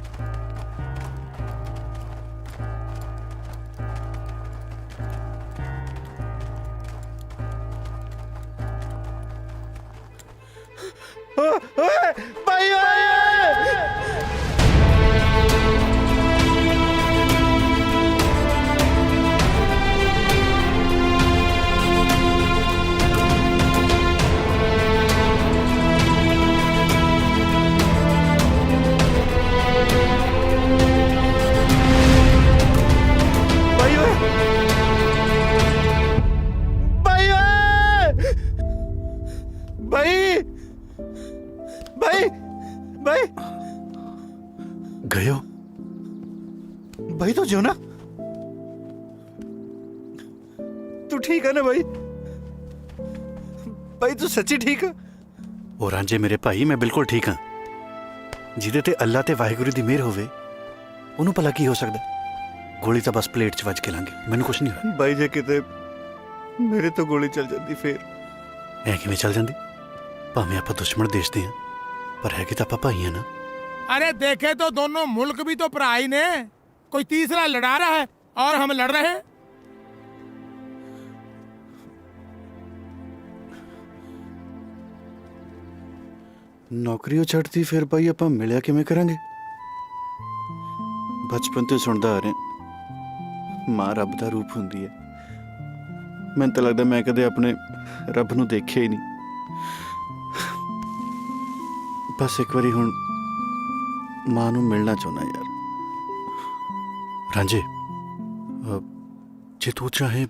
भाई गए हो भाई? तो जो ना तू ठीक है ना भाई? भाई तू सच्ची ठीक है? ਉਹ ਰਾਂਝੇ ਮੇਰੇ ਭਾਈ ਮੈਂ ਬਿਲਕੁਲ ਠੀਕ ਹਾਂ। ਜਿਹਦੇ ਤੇ ਅੱਲਾ ਤੇ ਵਾਹਿਗੁਰੂ ਦੀ ਮਿਹਰ ਹੋਵੇ ਉਹਨੂੰ ਭਲਾ ਕੀ ਹੋ ਸਕਦਾ। ਗੋਲੀ ਤਾਂ ਬਸ ਪਲੇਟ 'ਚ ਵੱਜ ਕੇ ਲੰਘੀ, ਮੈਨੂੰ ਕੁਝ ਨਹੀਂ ਹੋਇਆ। भाई जे किते मेरे तो गोली चल जाती फिर। ਐ ਕਿਵੇਂ ਚੱਲ ਜਾਂਦੀ? ਭਾਵੇਂ ਆਪਾਂ ਦੁਸ਼ਮਣ ਦੇਸ਼ ਦੇ ਹਾਂ ਪਰ ਹੈਗੇ ਤਾਂ ਆਪਾਂ ਭਾਈ ਹਾਂ ਨਾ। अरे देखे तो दोनों मुल्क भी तो पराई ने, कोई तीसरा लड़ा रहा है और हम लड़ रहे हैं। ਨੌਕਰੀ ਛੱਡਤੀ ਫਿਰ ਭਾਈ ਆਪਾਂ ਮਿਲਿਆ ਕਿਵੇਂ ਕਰਾਂਗੇ? ਬਚਪਨ ਤੋਂ ਸੁਣਦਾ ਆ ਰਿਹਾ ਮਾਂ ਰੱਬ ਦਾ ਰੂਪ ਹੁੰਦੀ ਹੈ। ਮੈਨੂੰ ਤਾਂ ਲੱਗਦਾ ਮੈਂ ਕਦੇ ਆਪਣੇ ਰੱਬ ਨੂੰ ਦੇਖਿਆ ਹੀ ਨਹੀਂ। ਬਸ ਇੱਕ ਵਾਰੀ ਹੁਣ ਮਾਂ ਨੂੰ ਮਿਲਣਾ ਚਾਹੁੰਦਾ ਯਾਰ। ਰਾਂਝੇ ਜੇ ਤੂੰ ਚਾਹੇ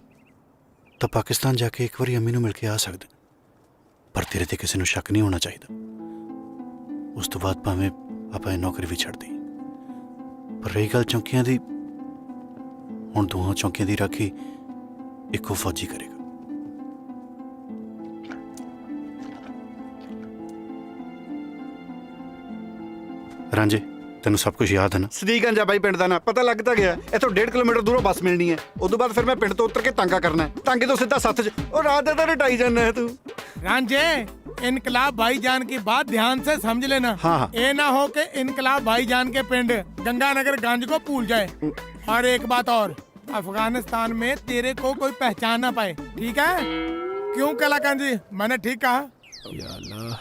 ਤਾਂ ਪਾਕਿਸਤਾਨ ਜਾ ਕੇ ਇੱਕ ਵਾਰੀ ਅੰਮੀ ਨੂੰ ਮਿਲ ਕੇ ਆ ਸਕਦਾ, ਪਰ ਤੇਰੇ ਤੇ ਕਿਸੇ ਨੂੰ ਸ਼ੱਕ ਨਹੀਂ ਹੋਣਾ ਚਾਹੀਦਾ। ਉਸ ਤੋਂ ਬਾਅਦ ਭਾਵੇਂ ਆਪਾਂ ਇਹ ਨੌਕਰੀ ਵੀ ਛੱਡ ਦੇਈਏ। ਪਰ ਰਹੀ ਗੱਲ ਚੌਂਕੀਆਂ ਦੀ, ਹੁਣ ਦੋਹਾਂ ਚੌਂਕੀਆਂ ਦੀ ਰਾਖੀ ਇੱਕੋ ਫੌਜੀ ਕਰੇਗਾ। ਰਾਂਝੇ ਤੈਨੂੰ ਸਭ ਕੁਝ ਯਾਦ ਹੈ ਨਾ? ਸਦੀਕਗੰਜ ਆ ਬਾਈ ਪਿੰਡ ਦਾ ਨਾ ਪਤਾ ਲੱਗ ਤਾਂ ਗਿਆ। ਇੱਥੋਂ 1.5 ਕਿਲੋਮੀਟਰ ਦੂਰੋਂ ਬੱਸ ਮਿਲਣੀ ਹੈ। ਉਦੋਂ ਬਾਅਦ ਫਿਰ ਮੈਂ ਪਿੰਡ ਤੋਂ ਉਤਰ ਕੇ ਤਾਂਗਾ ਕਰਨਾ ਹੈ। ਤਾਂਗੇ ਤੋਂ ਸਿੱਧਾ ਸੱਤ 'ਚ। ਉਹ ਰਾਤ ਦਾ ਤਾਂ ਰਟਾਈ ਜਾਂਦਾ ਹੈ ਤੂੰ। रांझे इनकलाब भाईजान की बात ध्यान से समझ लेना। हाँ, हाँ। ये ना हो कि इनकलाब भाईजान के पिंड गंगानगर गंज को भूल जाए। और एक बात और, अफगानिस्तान में तेरे को कोई पहचान ना पाए, ठीक है? क्यों कलाकंद जी, मैंने ठीक कहा? ਯਾ ਅੱਲਾ।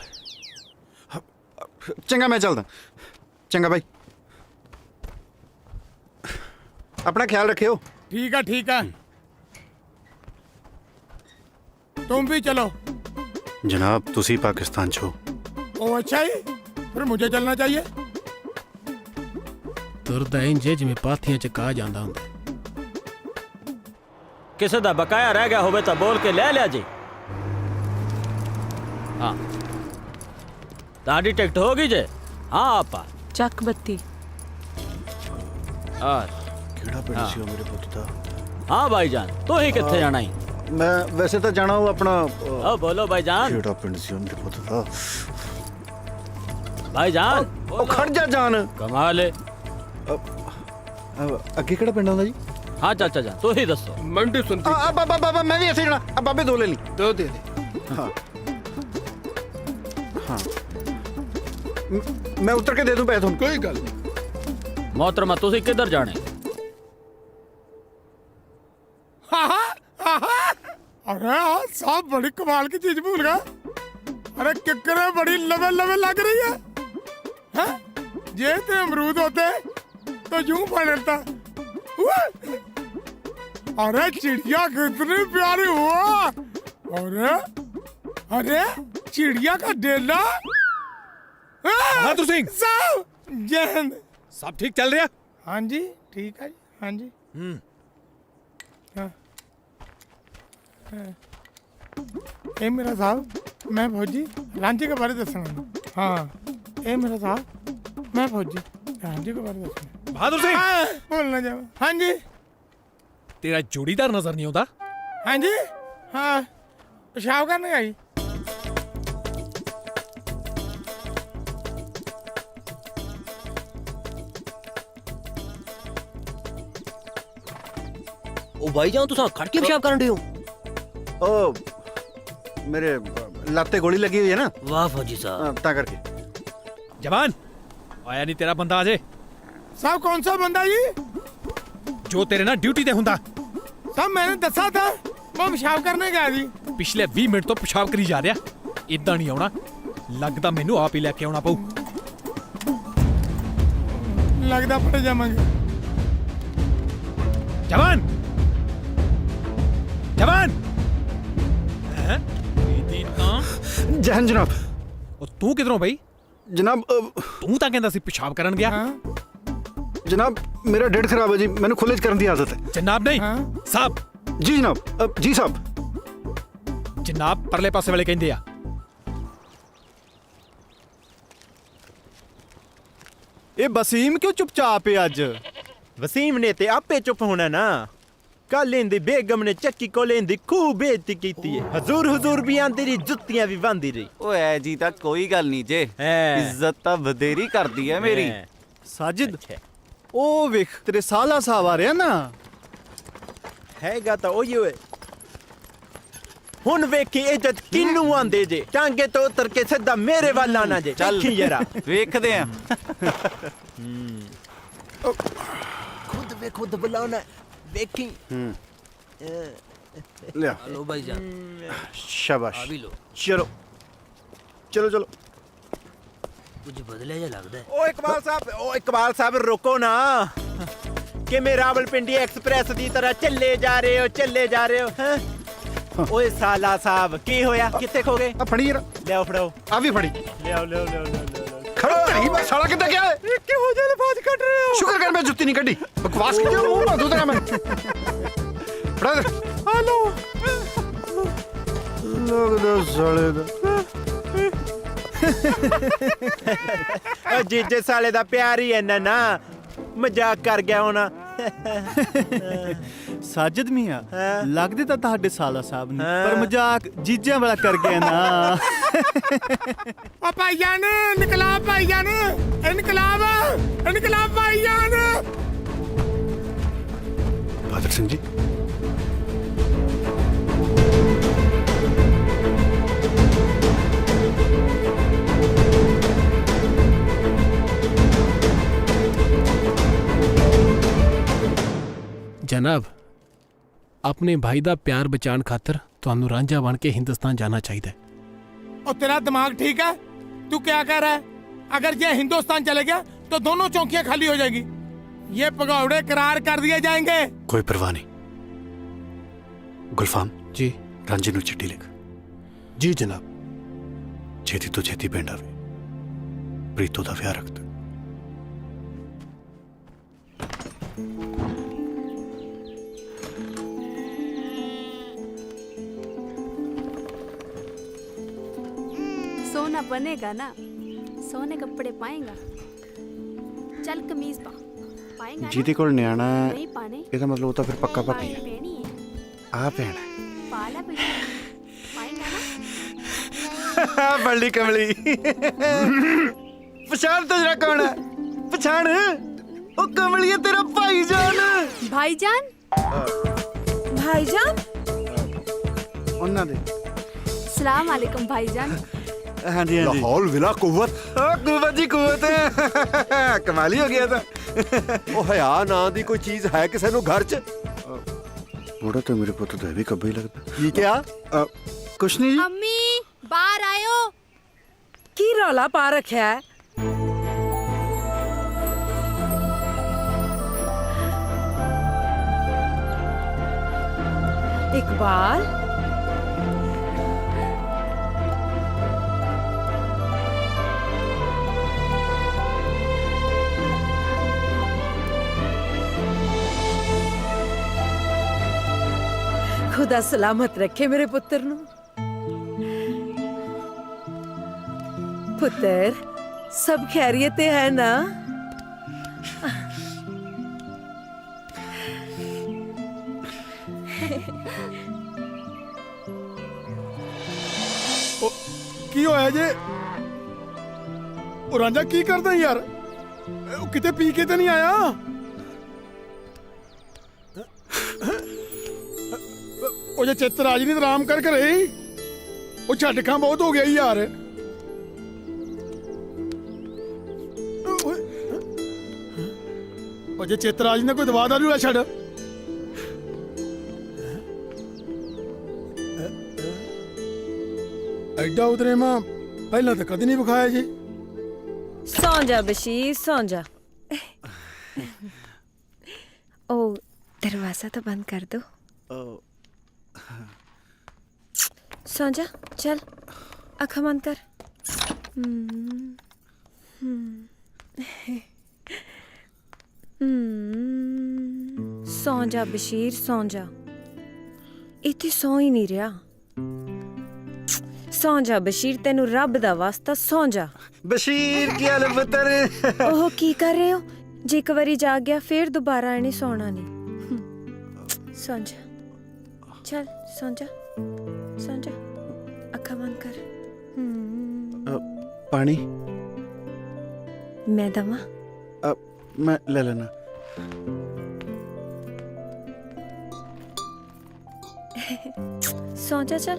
ਚੰਗਾ ਮੈਂ ਚੱਲਦਾ। ਚੰਗਾ ਭਾਈ, ਆਪਣਾ ਖਿਆਲ ਰੱਖਿਓ। ठीक है तुम भी चलो। ਜਨਾਬ ਤੁਸੀਂ ਪਾਕਿਸਤਾਨ 'ਚ ਹੋ। ओ अच्छा ही, फिर मुझे चलना चाहिए। ਤੁਰਦਾ ਇੰਜ ਜਿਵੇਂ ਪਾਥੀਆਂ ਚ ਕਾ ਜਾਂਦਾ ਹੁੰਦਾ। ਕਿਸੇ ਦਾ ਬਕਾਇਆ ਰਹਿ ਗਿਆ ਹੋਵੇ ਤਾਂ ਬੋਲ ਕੇ ਲੈ ਲਿਆ ਜੀ। ਹਾਂ ਤੁਹਾਡੀ ਟਿਕਟ ਹੋ ਗਈ ਜੇ? ਹਾਂ ਆਪਾ ਚੱਕ ਬੱਤੀ। ਆ ਕਿਹੜਾ ਪਿੰਡ ਸੀ ਉਹ ਮੇਰੇ ਪੁੱਤ ਦਾ? ਹਾਂ ਭਾਈਜਾਨ, ਤੂੰ ਹੀ ਕਿੱਥੇ ਜਾਣਾ ਹੀ? ਮੈਂ ਵੈਸੇ ਤਾਂ ਜਾਣਾ ਉਹ ਆਪਣਾ ਓ ਬੋਲੋ ਭਾਈਜਾਨ। ਕਿਹੜਾ ਪਿੰਡ ਸੀ ਉਹ ਮੇਰੇ ਪੁੱਤ ਦਾ? ਭਾਈਜਾਨ ਉਹ ਖੜ ਜਾ ਜਾਨ। ਕਮਾਲ ਹੈ। ਅੱਗੇ ਕਿਹੜਾ ਪਿੰਡ ਆਉਂਦਾ ਜੀ? ਹਾਂ ਚਾਚਾ ਜਾਨ, ਤੂੰ ਹੀ ਦੱਸੋ। ਮੰਡੀ ਸੁਣਤੀ। ਬਾਬਾ ਮੈਂ ਵੀ ਇੱਥੇ ਜਾਣਾ। ਆ ਬਾਬੇ ਦੋ ਲੈ ਲਈ। ਦੋ ਦੇ ਦੇ। ਹਾਂ ਹਾਂ ਮੈਂ ਉਤਰ ਕੇ ਦੇ ਦੂੰ ਪੈਸੇ ਤੁਹਾਨੂੰ। ਕੋਈ ਗੱਲ ਨਹੀਂ। मोहतरमा तुसी किधर जाने? अरे साहब बड़ी कमाल की चीज भूल गया। अरे किकरे बड़ी लवे लवे लग रही है? ये तो अमरूद होते तो यूं पड़ता। अरे चिड़िया कितनी प्यारी हुआ। अरे अरे चिड़िया का डेला। बहादुर सिंह साहब जय हिंद। सब ठीक चल रहा? हाँ जी ठीक है जी। हाँ जी हाँ। ए मेरा साहब मैं फौजी रांची के बारे दसूंगा। हाँ ए मेरा साहब मैं फौजी रांची के बारे दसूंगा। बहादुर सिंह बोलना जाओ। हाँ जी तेरा जोड़ीदार नजर नहीं आता? हाँ जी हाँ पेशाब करने आई। ओ भाईजान तुसा खड़ के पेशाब करन रहे हो? ओ मेरे लाते गोली लगी हुई है ना। वाह फौजी साहब। ता करके जवान आया नहीं तेरा बंदा अजे? साहब कौन सा बंदा जी? जो तेरे ना ड्यूटी ते हुंदा। साहब मैंने दसा था मैं पेशाब करने गया जी। पिछले 20 मिनट तो पेशाब करी जा रहा। इदा नहीं आना, लगता मैनू आप ही लेके आना पऊ। लगता पड़ जावांगे। जवान जवान जहन जनाब। तू किधरों भाई? जनाब तू तां कहंदा सी पेशाब करन गया। जनाब मेरा डेढ़ खराब है जी, मैंने खुले च करन दी आदत है। जनाब नहीं साहब। जी जनाब। जी साहब। जनाब परले पासे वाले कहंदे आ। ਇਹ ਵਸੀਮ ਕਿਉਂ ਚੁੱਪਚਾਪ ਹੈ ਅੱਜ? ਵਸੀਮ ਨੇ ਤੇ ਆਪੇ ਚੁੱਪ ਹੋਣਾ ਨਾ। ਕੱਲ ਇਹਦੀ ਬੇਗਮ ਨੇ ਚੱਕੀ ਕੋਲ ਇਹਦੀ ਖੂਬ ਬੇਇੱਜ਼ਤੀ ਕੀਤੀ ਹੈ। ਹਜ਼ੂਰ ਹਜ਼ੂਰ ਵੀ ਆਂਦੀ ਰਹੀ, ਜੁੱਤੀਆਂ ਵੀ ਵਾਂਦੀ ਰਹੀ। ਓਏ ਐ ਜੀ ਤਾਂ ਕੋਈ ਗੱਲ ਨਹੀਂ ਜੇ, ਇੱਜ਼ਤ ਤਾਂ ਵਧੇਰੀ ਕਰਦੀ ਹੈ ਮੇਰੀ। ਸਾਜਿਦ ਉਹ ਵੇਖ ਤੇਰੇ ਸਾਲਾ ਸਾਹਿਬ ਆ ਰਿਹਾ ਨਾ। ਹੈਗਾ ਤਾਂ ਉਹੀ ਓਏ। ਹੁਣ ਵੇਖੀ ਇੱਜ਼ਤ ਕਿੰਨੂੰ ਆਂਦੇ ਜੇ। ਟਾਂਗੇ ਤੋਂ ਉਤਰ ਕੇ ਸਿੱਧਾ ਮੇਰੇ ਵੱਲ ਆਣਾ ਜੇ। ਚੱਲ ਯਾਰਾ ਵੇਖਦੇ ਆ। खुद वे खुद बुलाना देखी। लिया लो भाईजान। शाबाश। भी लो। चलो चलो चलो। कुछ बदले जा लगदा है। ओ इकबाल साहब रुको ना। कि मैं रावलपिंडी एक्सप्रेस की तरह चले जा रहे हो हैं? ओए साला साहब की होया? किथे खो गए? फड़ी यार। ले फड़ो। आ भी फड़ी। ले खड़ो नहीं बस साला कितना क्या है? क्यों हो जाए बात कट रहे हो? शुक्र कर मैं जुत्ती नहीं कड्डी। बकवास क्यों मुंह मार दूं तेरा मैं। फड़ा दे। हेलो लगदा साले दा। ओ जीजे साले दा प्यार ही है ना। मजाक कर गया होना। साजिद मियां लगदे ਤਾਂ ਤੁਹਾਡੇ ਸਾਲਾ ਸਾਹਿਬ ਨੇ, ਪਰ ਮਜ਼ਾਕ ਜੀਜਿਆਂ ਵਾਲਾ ਕਰ ਗਿਆ ਨਾ। ओ भाईजान इनकलाब भाईजान इनकलाब इनकलाब भाईजान। बहादुर सिंह जी जनाब अपने भाई दा प्यार बचाण खातर ਤੁਹਾਨੂੰ ਰਾਂਝਾ ਬਣ ਕੇ ਹਿੰਦੁਸਤਾਨ ਜਾਣਾ ਚਾਹੀਦਾ ਹੈ। और तेरा दिमाग ठीक है? तू क्या कह रहा है? अगर ये हिंदुस्तान चले गया तो दोनों चौकियां खाली हो जाएगी। ये पगौड़े करार कर दिए जाएंगे। कोई परवाह नहीं। गुलफाम जी, रांझे नूं चिट्ठी लिख। जी जनाब। छेती तो छेती पिंड आवे, प्रीतो दा विआह रख दे। सोना बनेगा ना, सोने कपड़े पाएगा। चल कमीज पा, पाएगा ना? ਜਿਹਦੇ ਕੋਲ ਨਿਆਣਾ ਹੈ नहीं पाने ਇਹਦਾ ਮਤਲਬ ਉਹ ਤਾਂ ਫਿਰ ਪੱਕਾ ਭਾਬੀ ਹੈ। पहनी है, ਆ ਭੈਣ पाला पहनी पाएगा ना? बड़ी कमली पछाण तो जरा कौन है? पछाण ओ कमली है तेरा भाईजान। भाईजान? भाईजान? ਉਹਨਾਂ ਦੇ। सलाम वालेकुम भाईजान। हाँ जी हाँ जी। लाहौल विला कुव्वत। कुव्वत जी कुव्वत कमाल ही हो गया था। ਉਹ ਹਯਾ ਨਾਂ ਦੀ ਕੋਈ ਚੀਜ਼ ਹੈ ਕਿਸੇ ਨੂੰ ਘਰ 'ਚ? ਬੁੜਾ ਤਾਂ ਮੇਰੇ ਪੁੱਤ ਦਾ ਵੀ ਕੱਬਾ ਹੀ ਲੱਗਦਾ। ਕੀ ਕਿਹਾ? ਕੁਛ ਨਹੀਂ ਜੀ। अम्मी बाहर आयो। की रौला पा रखा है? इकबाल, खुदा सलामत रखे मेरे पुत्र नू। पुत्र, सब खैरियत है ना? ਕੀ ਹੋਇਆ ਜੇ? ਉਹ ਰਾਂਝਾ ਕੀ ਕਰਦਾ ਯਾਰ? ਉਹ ਕਿਤੇ ਪੀ ਕੇ ਤੇ ਨਹੀਂ ਆਇਆ? ਉਹ ਜੇ ਚਿੱਤ ਰਾਜ ਨਹੀਂ ਆਰਾਮ ਕਰ ਘਰੇ। ਉਹ ਛੱਡ ਖਾਂ ਬਹੁਤ ਹੋ ਗਿਆ ਯਾਰ। ਉਹ ਜੇ ਚਿੱਤ ਰਾਜ ਨੇ ਕੋਈ ਦਵਾ ਦਾ ਨਹੀਂ ਛੱਡ। ਐਡਾ ਉਤਰੇ ਮਾਂ ਪਹਿਲਾਂ ਤਾਂ ਕਦੇ ਨਹੀਂ ਵਿਖਾਇਆ ਜੀ। सौ जा बशीर, सौ जा। ओ दरवाजा तो बंद कर दो। सौ जा, चल आँखें बंद कर। सौ जा बशीर, सौ जा। इत्थे सौ ही नहीं रहा। सौ जा बशीर, तेनू रब दा वास्ता सौ जा। बशीर की हाल पुत्र? ओह की कर रहे हो? जे एक बारी जाग गया फिर दोबारा इन्हें सोना नहीं। सौ जा, चल सौ जा, सौ जा, अखा बंद कर। पानी मैं दवा? मैं ले लेना। सौ जा, चल।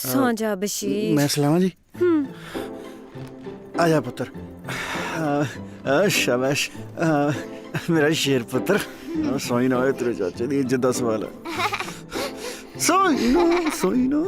सौ जा बशीर। मैं सलामा जी। आजा पुत्र। शाबाश मेरा शेर पुत्र। सोई ना होए तेरे चाचे दी इज्जत दा सवाल है। सोई ना।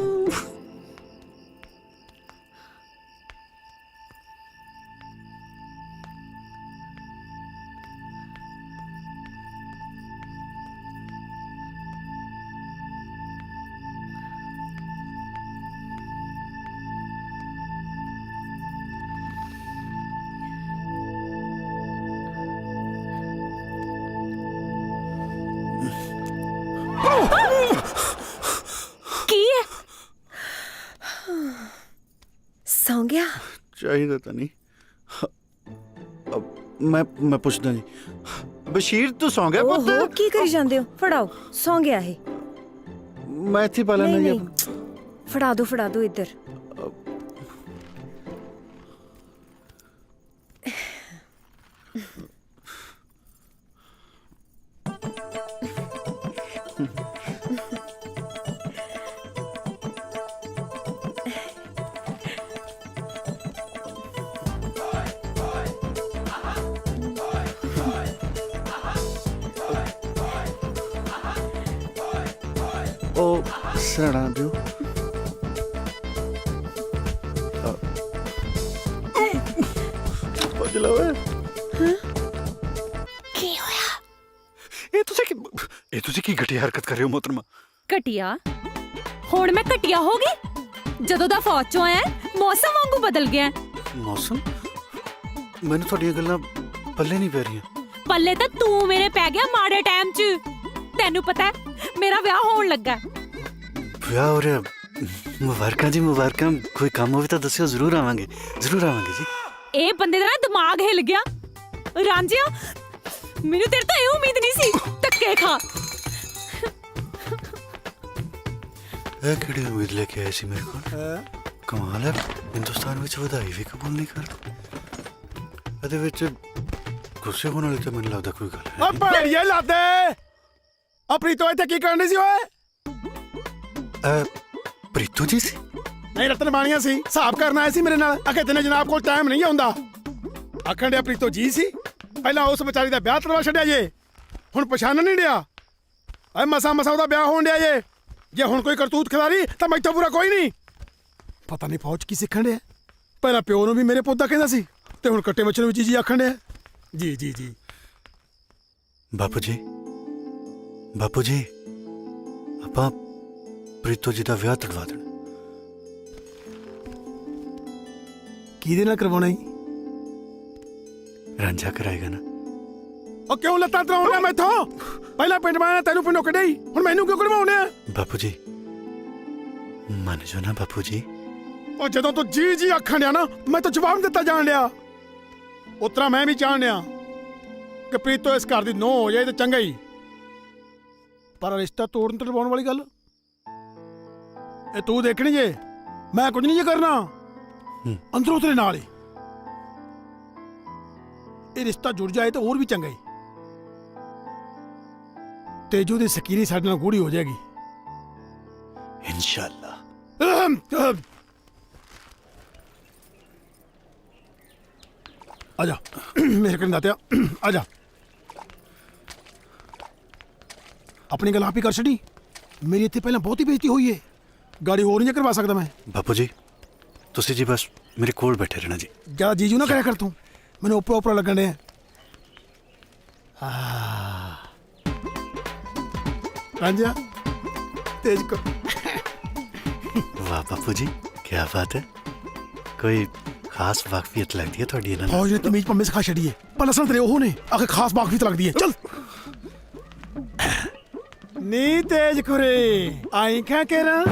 की है? सौ गया? चाहिए तो नहीं। अब मैं पूछदा जी। बशीर तू सौ गया पुत्र? ओहो की करी जांदे हो? फड़ाओ, सौ गया है। मैं इत्थे पा लेना जी। फड़ा दो इधर। ਉਹ ਸਣਾ ਦਿਓ ਭੱਜ ਲਓ ਕੀ ਹੋਇਆ? ਇਹ ਤੁਸੀਂ ਕੀ ਘਟੀਆ ਹਰਕਤ ਕਰ ਰਹੇ ਹੋ ਮੋਹਤਰਮਾ? ਘਟਿਆ? ਹੁਣ ਮੈਂ ਘਟਿਆ ਹੋ ਗਈ? ਜਦੋਂ ਦਾ ਫੌਜ ਚੋਂ ਆਇਆ ਮੌਸਮ ਵਾਂਗੂ ਬਦਲ ਗਿਆ। ਮੌਸਮ? ਮੈਨੂੰ ਤੁਹਾਡੀਆਂ ਗੱਲਾਂ ਪੱਲੇ ਨਹੀਂ ਪੈ ਰਹੀਆਂ। ਪੱਲੇ ਤਾਂ ਤੂੰ ਮੇਰੇ ਪੈ ਗਿਆ ਮਾੜੇ ਟਾਈਮ 'ਚ। ਤੈਨੂੰ ਪਤਾ ਹੈ ਮੇਰਾ ਵਿਆਹ ਹੋਣ ਲੱਗਾ। ਵਿਆਹ ਹੋ ਰਿਹਾ? ਮੁਬਾਰਕਾਂ ਜੀ ਮੁਬਾਰਕਾਂ। ਕੋਈ ਕੰਮ ਹੋਵੇ ਤਾਂ ਦੱਸਿਓ, ਜ਼ਰੂਰ ਆਵਾਂਗੇ ਜੀ। ਇਹ ਬੰਦੇ ਦਾ ਨਾ ਦਿਮਾਗ ਹਿੱਲ ਗਿਆ। ਰਾਂਝਿਆ ਮੈਨੂੰ ਤੇਰੇ ਤੋਂ ਇਹ ਉਮੀਦ ਨਹੀਂ ਸੀ। ਧੱਕੇ ਖਾ। ਇਹ ਕਿਹੜੀ ਉਮੀਦ ਲੈ ਕੇ ਆਏ ਸੀ ਮੇਰੇ ਕੋਲ? ਕਮਾਲ ਹੈ, ਹਿੰਦੁਸਤਾਨ ਵਿੱਚ ਵਧਾਈ ਵੀ ਕਬੂਲ ਨਹੀਂ ਕਰਦੇ। ਇਹਦੇ ਵਿੱਚ ਗੁੱਸੇ ਹੋਣ ਵਾਲੀ ਤਾਂ ਮੈਨੂੰ ਲੱਗਦਾ ਕੋਈ ਗੱਲ ਹੈ। ਓ ਭੈੜੀਏ ਲਾਦੇ ਆ ਪ੍ਰੀਤੋ ਇੱਥੇ ਕੀ ਕਰਨੀ ਸੀ ਓਏ? ਪ੍ਰੀਤੋ ਜੀ ਸੀ? ਨਹੀਂ ਰਤਨ ਬਾਣੀਆਂ ਸੀ, ਹਿਸਾਬ ਕਰਨ ਆਏ ਸੀ ਮੇਰੇ ਨਾਲ। ਅਕੇ ਤੈਨੂੰ ਜਨਾਬ ਕੋਲ ਟਾਈਮ ਨਹੀਂ ਆਉਂਦਾ। ਆਖਣ ਡਿਆ ਪ੍ਰੀਤੋ ਜੀ ਸੀ। ਪਹਿਲਾਂ ਉਸ ਵਿਚਾਰੀ ਦਾ ਵਿਆਹ ਕਰਵਾ ਛੱਡਿਆ ਜੇ, ਹੁਣ ਪਛਾਣ ਨਹੀਂ ਡਿਆ। ਓਏ ਮਸਾ ਉਹਦਾ ਵਿਆਹ ਹੋਣ ਡਿਆ ਜੇ ਹੁਣ ਕੋਈ ਕਰਤੂਤ ਖਿਲਾਰੀ ਤਾਂ ਮੈਥੋਂ ਪੂਰਾ ਕੋਈ ਨਹੀਂ। ਪਤਾ ਨਹੀਂ ਫੌਜ ਕੀ ਸਿੱਖਣ ਡਿਆ। ਪਹਿਲਾਂ ਪਿਓ ਨੂੰ ਵੀ ਮੇਰੇ ਪੁੱਤ ਦਾ ਕਹਿੰਦਾ ਸੀ ਤੇ ਹੁਣ ਕੱਟੇ ਬੱਚੇ ਨੂੰ ਵੀ ਜੀ ਆਖਣ ਡਿਆ। ਜੀ ਬਾਪੂ ਜੀ ਆਪਾਂ ਪ੍ਰੀਤੋ ਜੀ ਦਾ ਵਿਆਹ ਤੜਵਾ ਦੇਣਾ। ਕਿਹਦੇ ਨਾਲ ਕਰਵਾਉਣਾ ਹੀ? ਰਾਂਝਾ ਕਰਾਏਗਾ ਨਾ। ਉਹ ਕਿਉਂ ਲੱਤਾਂ ਤਰਾਉਣਾ ਮੈਥੋਂ? ਪਹਿਲਾਂ ਪਿੰਡ ਮਾਇਆ ਤੈਨੂੰ ਪਿੰਡੋਂ ਕੱਢਿਆ, ਹੁਣ ਮੈਨੂੰ ਕਿਉਂ ਕਢਵਾਉਣੇ ਆ? ਬਾਪੂ ਜੀ ਮੰਨ ਜਾਓ ਨਾ ਬਾਪੂ ਜੀ। ਉਹ ਜਦੋਂ ਤੂੰ ਜੀ ਆਖਣ ਡਿਆ ਨਾ, ਮੈਂ ਤਾਂ ਜਵਾਬ ਦਿੱਤਾ ਜਾਣ ਡਿਆ। ਉਤਰਾ ਮੈਂ ਵੀ ਚਾਹਣ ਡਿਆ ਕਿ ਪ੍ਰੀਤੋ ਇਸ ਘਰ ਦੀ ਨੋ ਹੋ ਜਾਏ ਤੇ ਚੰਗਾ ਹੀ। ਪਰ ਰਿਸ਼ਤਾ ਤੋੜਨ ਤੜਵਾਉਣ ਵਾਲੀ ਗੱਲ ਇਹ ਤੂੰ ਦੇਖਣੀ ਜੇ। ਮੈਂ ਕੁਝ ਨਹੀਂ ਜੇ ਕਰਨਾ, ਅੰਦਰੋਂ ਤੇਰੇ ਨਾਲ ਹੀ। ਇਹ ਰਿਸ਼ਤਾ ਜੁੜ ਜਾਏ ਤਾਂ ਹੋਰ ਵੀ ਚੰਗਾ ਹੀ। ਤੇਜੂ ਦੀ ਸਕੀਰੀ ਸਾਡੇ ਨਾਲ ਗੂੜੀ ਹੋ ਜਾਏਗੀ ਇਨਸ਼ਾਅੱਲਾ। ਆਜਾ ਮੇਰੇ ਕੋਲ ਦਾਤਿਆ, ਆਜਾ। ਆਪਣੀ ਗੱਲ ਆਪ ਹੀ ਕਰ ਛੱਡੀ। ਮੇਰੀ ਇੱਥੇ ਪਹਿਲਾਂ ਬਹੁਤੀ ਬੇਇੱਜ਼ਤੀ ਹੋਈ ਏ, ਗਾੜੀ ਹੋਰ ਨਹੀਂ ਕਰਵਾ ਸਕਦਾ ਮੈਂ। ਬਾਪੂ ਜੀ ਤੁਸੀਂ ਜੀ ਬਸ ਮੇਰੇ ਕੋਲ ਬੈਠੇ ਰਹਿਣਾ ਜੀ। ਜਿਆਦਾ ਜੀਜੂ ਨਾ ਕਰਿਆ ਕਰ ਤੂੰ, ਮੈਨੂੰ ਉੱਪਰ ਲੱਗਣ ਡਿਆ। ਰਾਂਝਾ ਤੇਜ ਕੋ। ਵਾਹ ਬਾਪੂ ਜੀ ਕੀ ਬਾਤ ਹੈ। ਕੋਈ ਖਾਸ ਵਾਕਫੀਅਤ ਲੱਗਦੀ ਹੈ ਤੁਹਾਡੀ ਇਹਨਾਂ ਫੌਜ ਨੇ ਤਮੀਜ਼ ਪੰਮੇ ਸਿਖਾ ਛੱਡੀ ਏ। ਪਰ ਅਸਲ ਤੇਰੇ ਉਹ ਨੇ ਆਖੇ ਖਾਸ ਵਾਕਫੀਅਤ ਲੱਗਦੀ ਹੈ। ਚੱਲ ਨੀ ਤੇਜ ਕੁਰੇ ਆਈ ਖਾ ਕੇ ਰਾਂ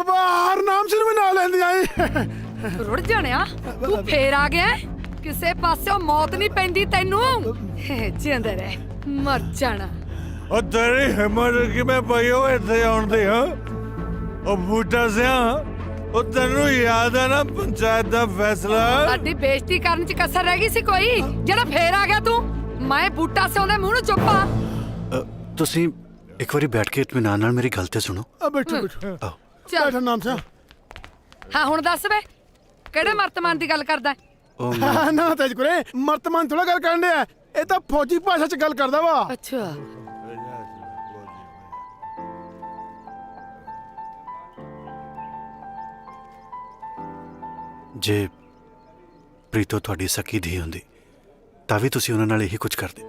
ਬਾਹਰ ਨਾਮ ਸਿਰ ਮੈਂ ਨਾਲ ਲੈਂਦੀ ਆਏ। ਰੁੜ ਜਾਣਿਆ ਤੂੰ ਫੇਰ ਆ ਗਿਆ। ਕਿਸੇ ਪਾਸਿਓਂ ਮੌਤ ਨਹੀਂ ਪੈਂਦੀ ਤੈਨੂੰ। ਜਿੰਦਾ ਰਹਿ, ਮਰ ਜਾਣਾ। ਉਹ ਤੇਰੀ ਹਿੰਮਤ ਕਿਵੇਂ ਪਈ ਹੋ ਇੱਥੇ ਆਉਣ ਦੀ? ਹਾਂ ਉਹ ਬੂਟਾ ਸਿਆ, ਉਹ ਤੈਨੂੰ ਯਾਦ ਹੈ ਨਾ ਪੰਚਾਇਤ ਦਾ ਫੈਸਲਾ? ਸਾਡੀ ਬੇਇੱਜ਼ਤੀ ਕਰਨ ਚ ਕਸਰ ਰਹਿ ਗਈ ਸੀ ਕੋਈ ਜਿਹੜਾ ਫੇਰ ਆ ਗਿਆ ਤੂੰ? ਮੈਂ ਬੂਟਾ ਸਿਉਂ ਦੇ ਮੂੰਹ ਨੂੰ ਚੁੱਪਾ। ਤੁਸੀਂ ਇੱਕ ਵਾਰੀ ਬੈਠ ਕੇ ਇਤਮਾਨਾਨ ਨਾਲ ਮੇਰੀ ਗੱਲ ਤੇ ਸੁਣੋ। ਬੈਠੋ ਚੱਲ ਨਾਮ ਸਿਆ। ਹਾਂ ਹੁਣ ਦੱਸ ਵੇ ਕਿਹੜੇ ਮਰਤਮਾਨ ਦੀ ਗੱਲ ਕਰਦਾ? ਨਾ ਤੇਜ ਕੁਰੇ ਮਰਤਮਾਨ ਥੋੜਾ ਗੱਲ ਕਰਨ ਡਿਆ। ਇਹ ਤਾਂ ਫੌਜੀ ਭਾਸ਼ਾ ਚ ਗੱਲ ਕਰਦਾ ਵਾ। ਅੱਛਾ ਜੇ ਪ੍ਰੀਤੋ ਤੁਹਾਡੀ ਸਕੀ ਧੀ ਹੁੰਦੀ ਤਾਂ ਵੀ ਤੁਸੀਂ ਉਹਨਾਂ ਨਾਲ ਇਹੀ ਕੁਝ ਕਰਦੇ।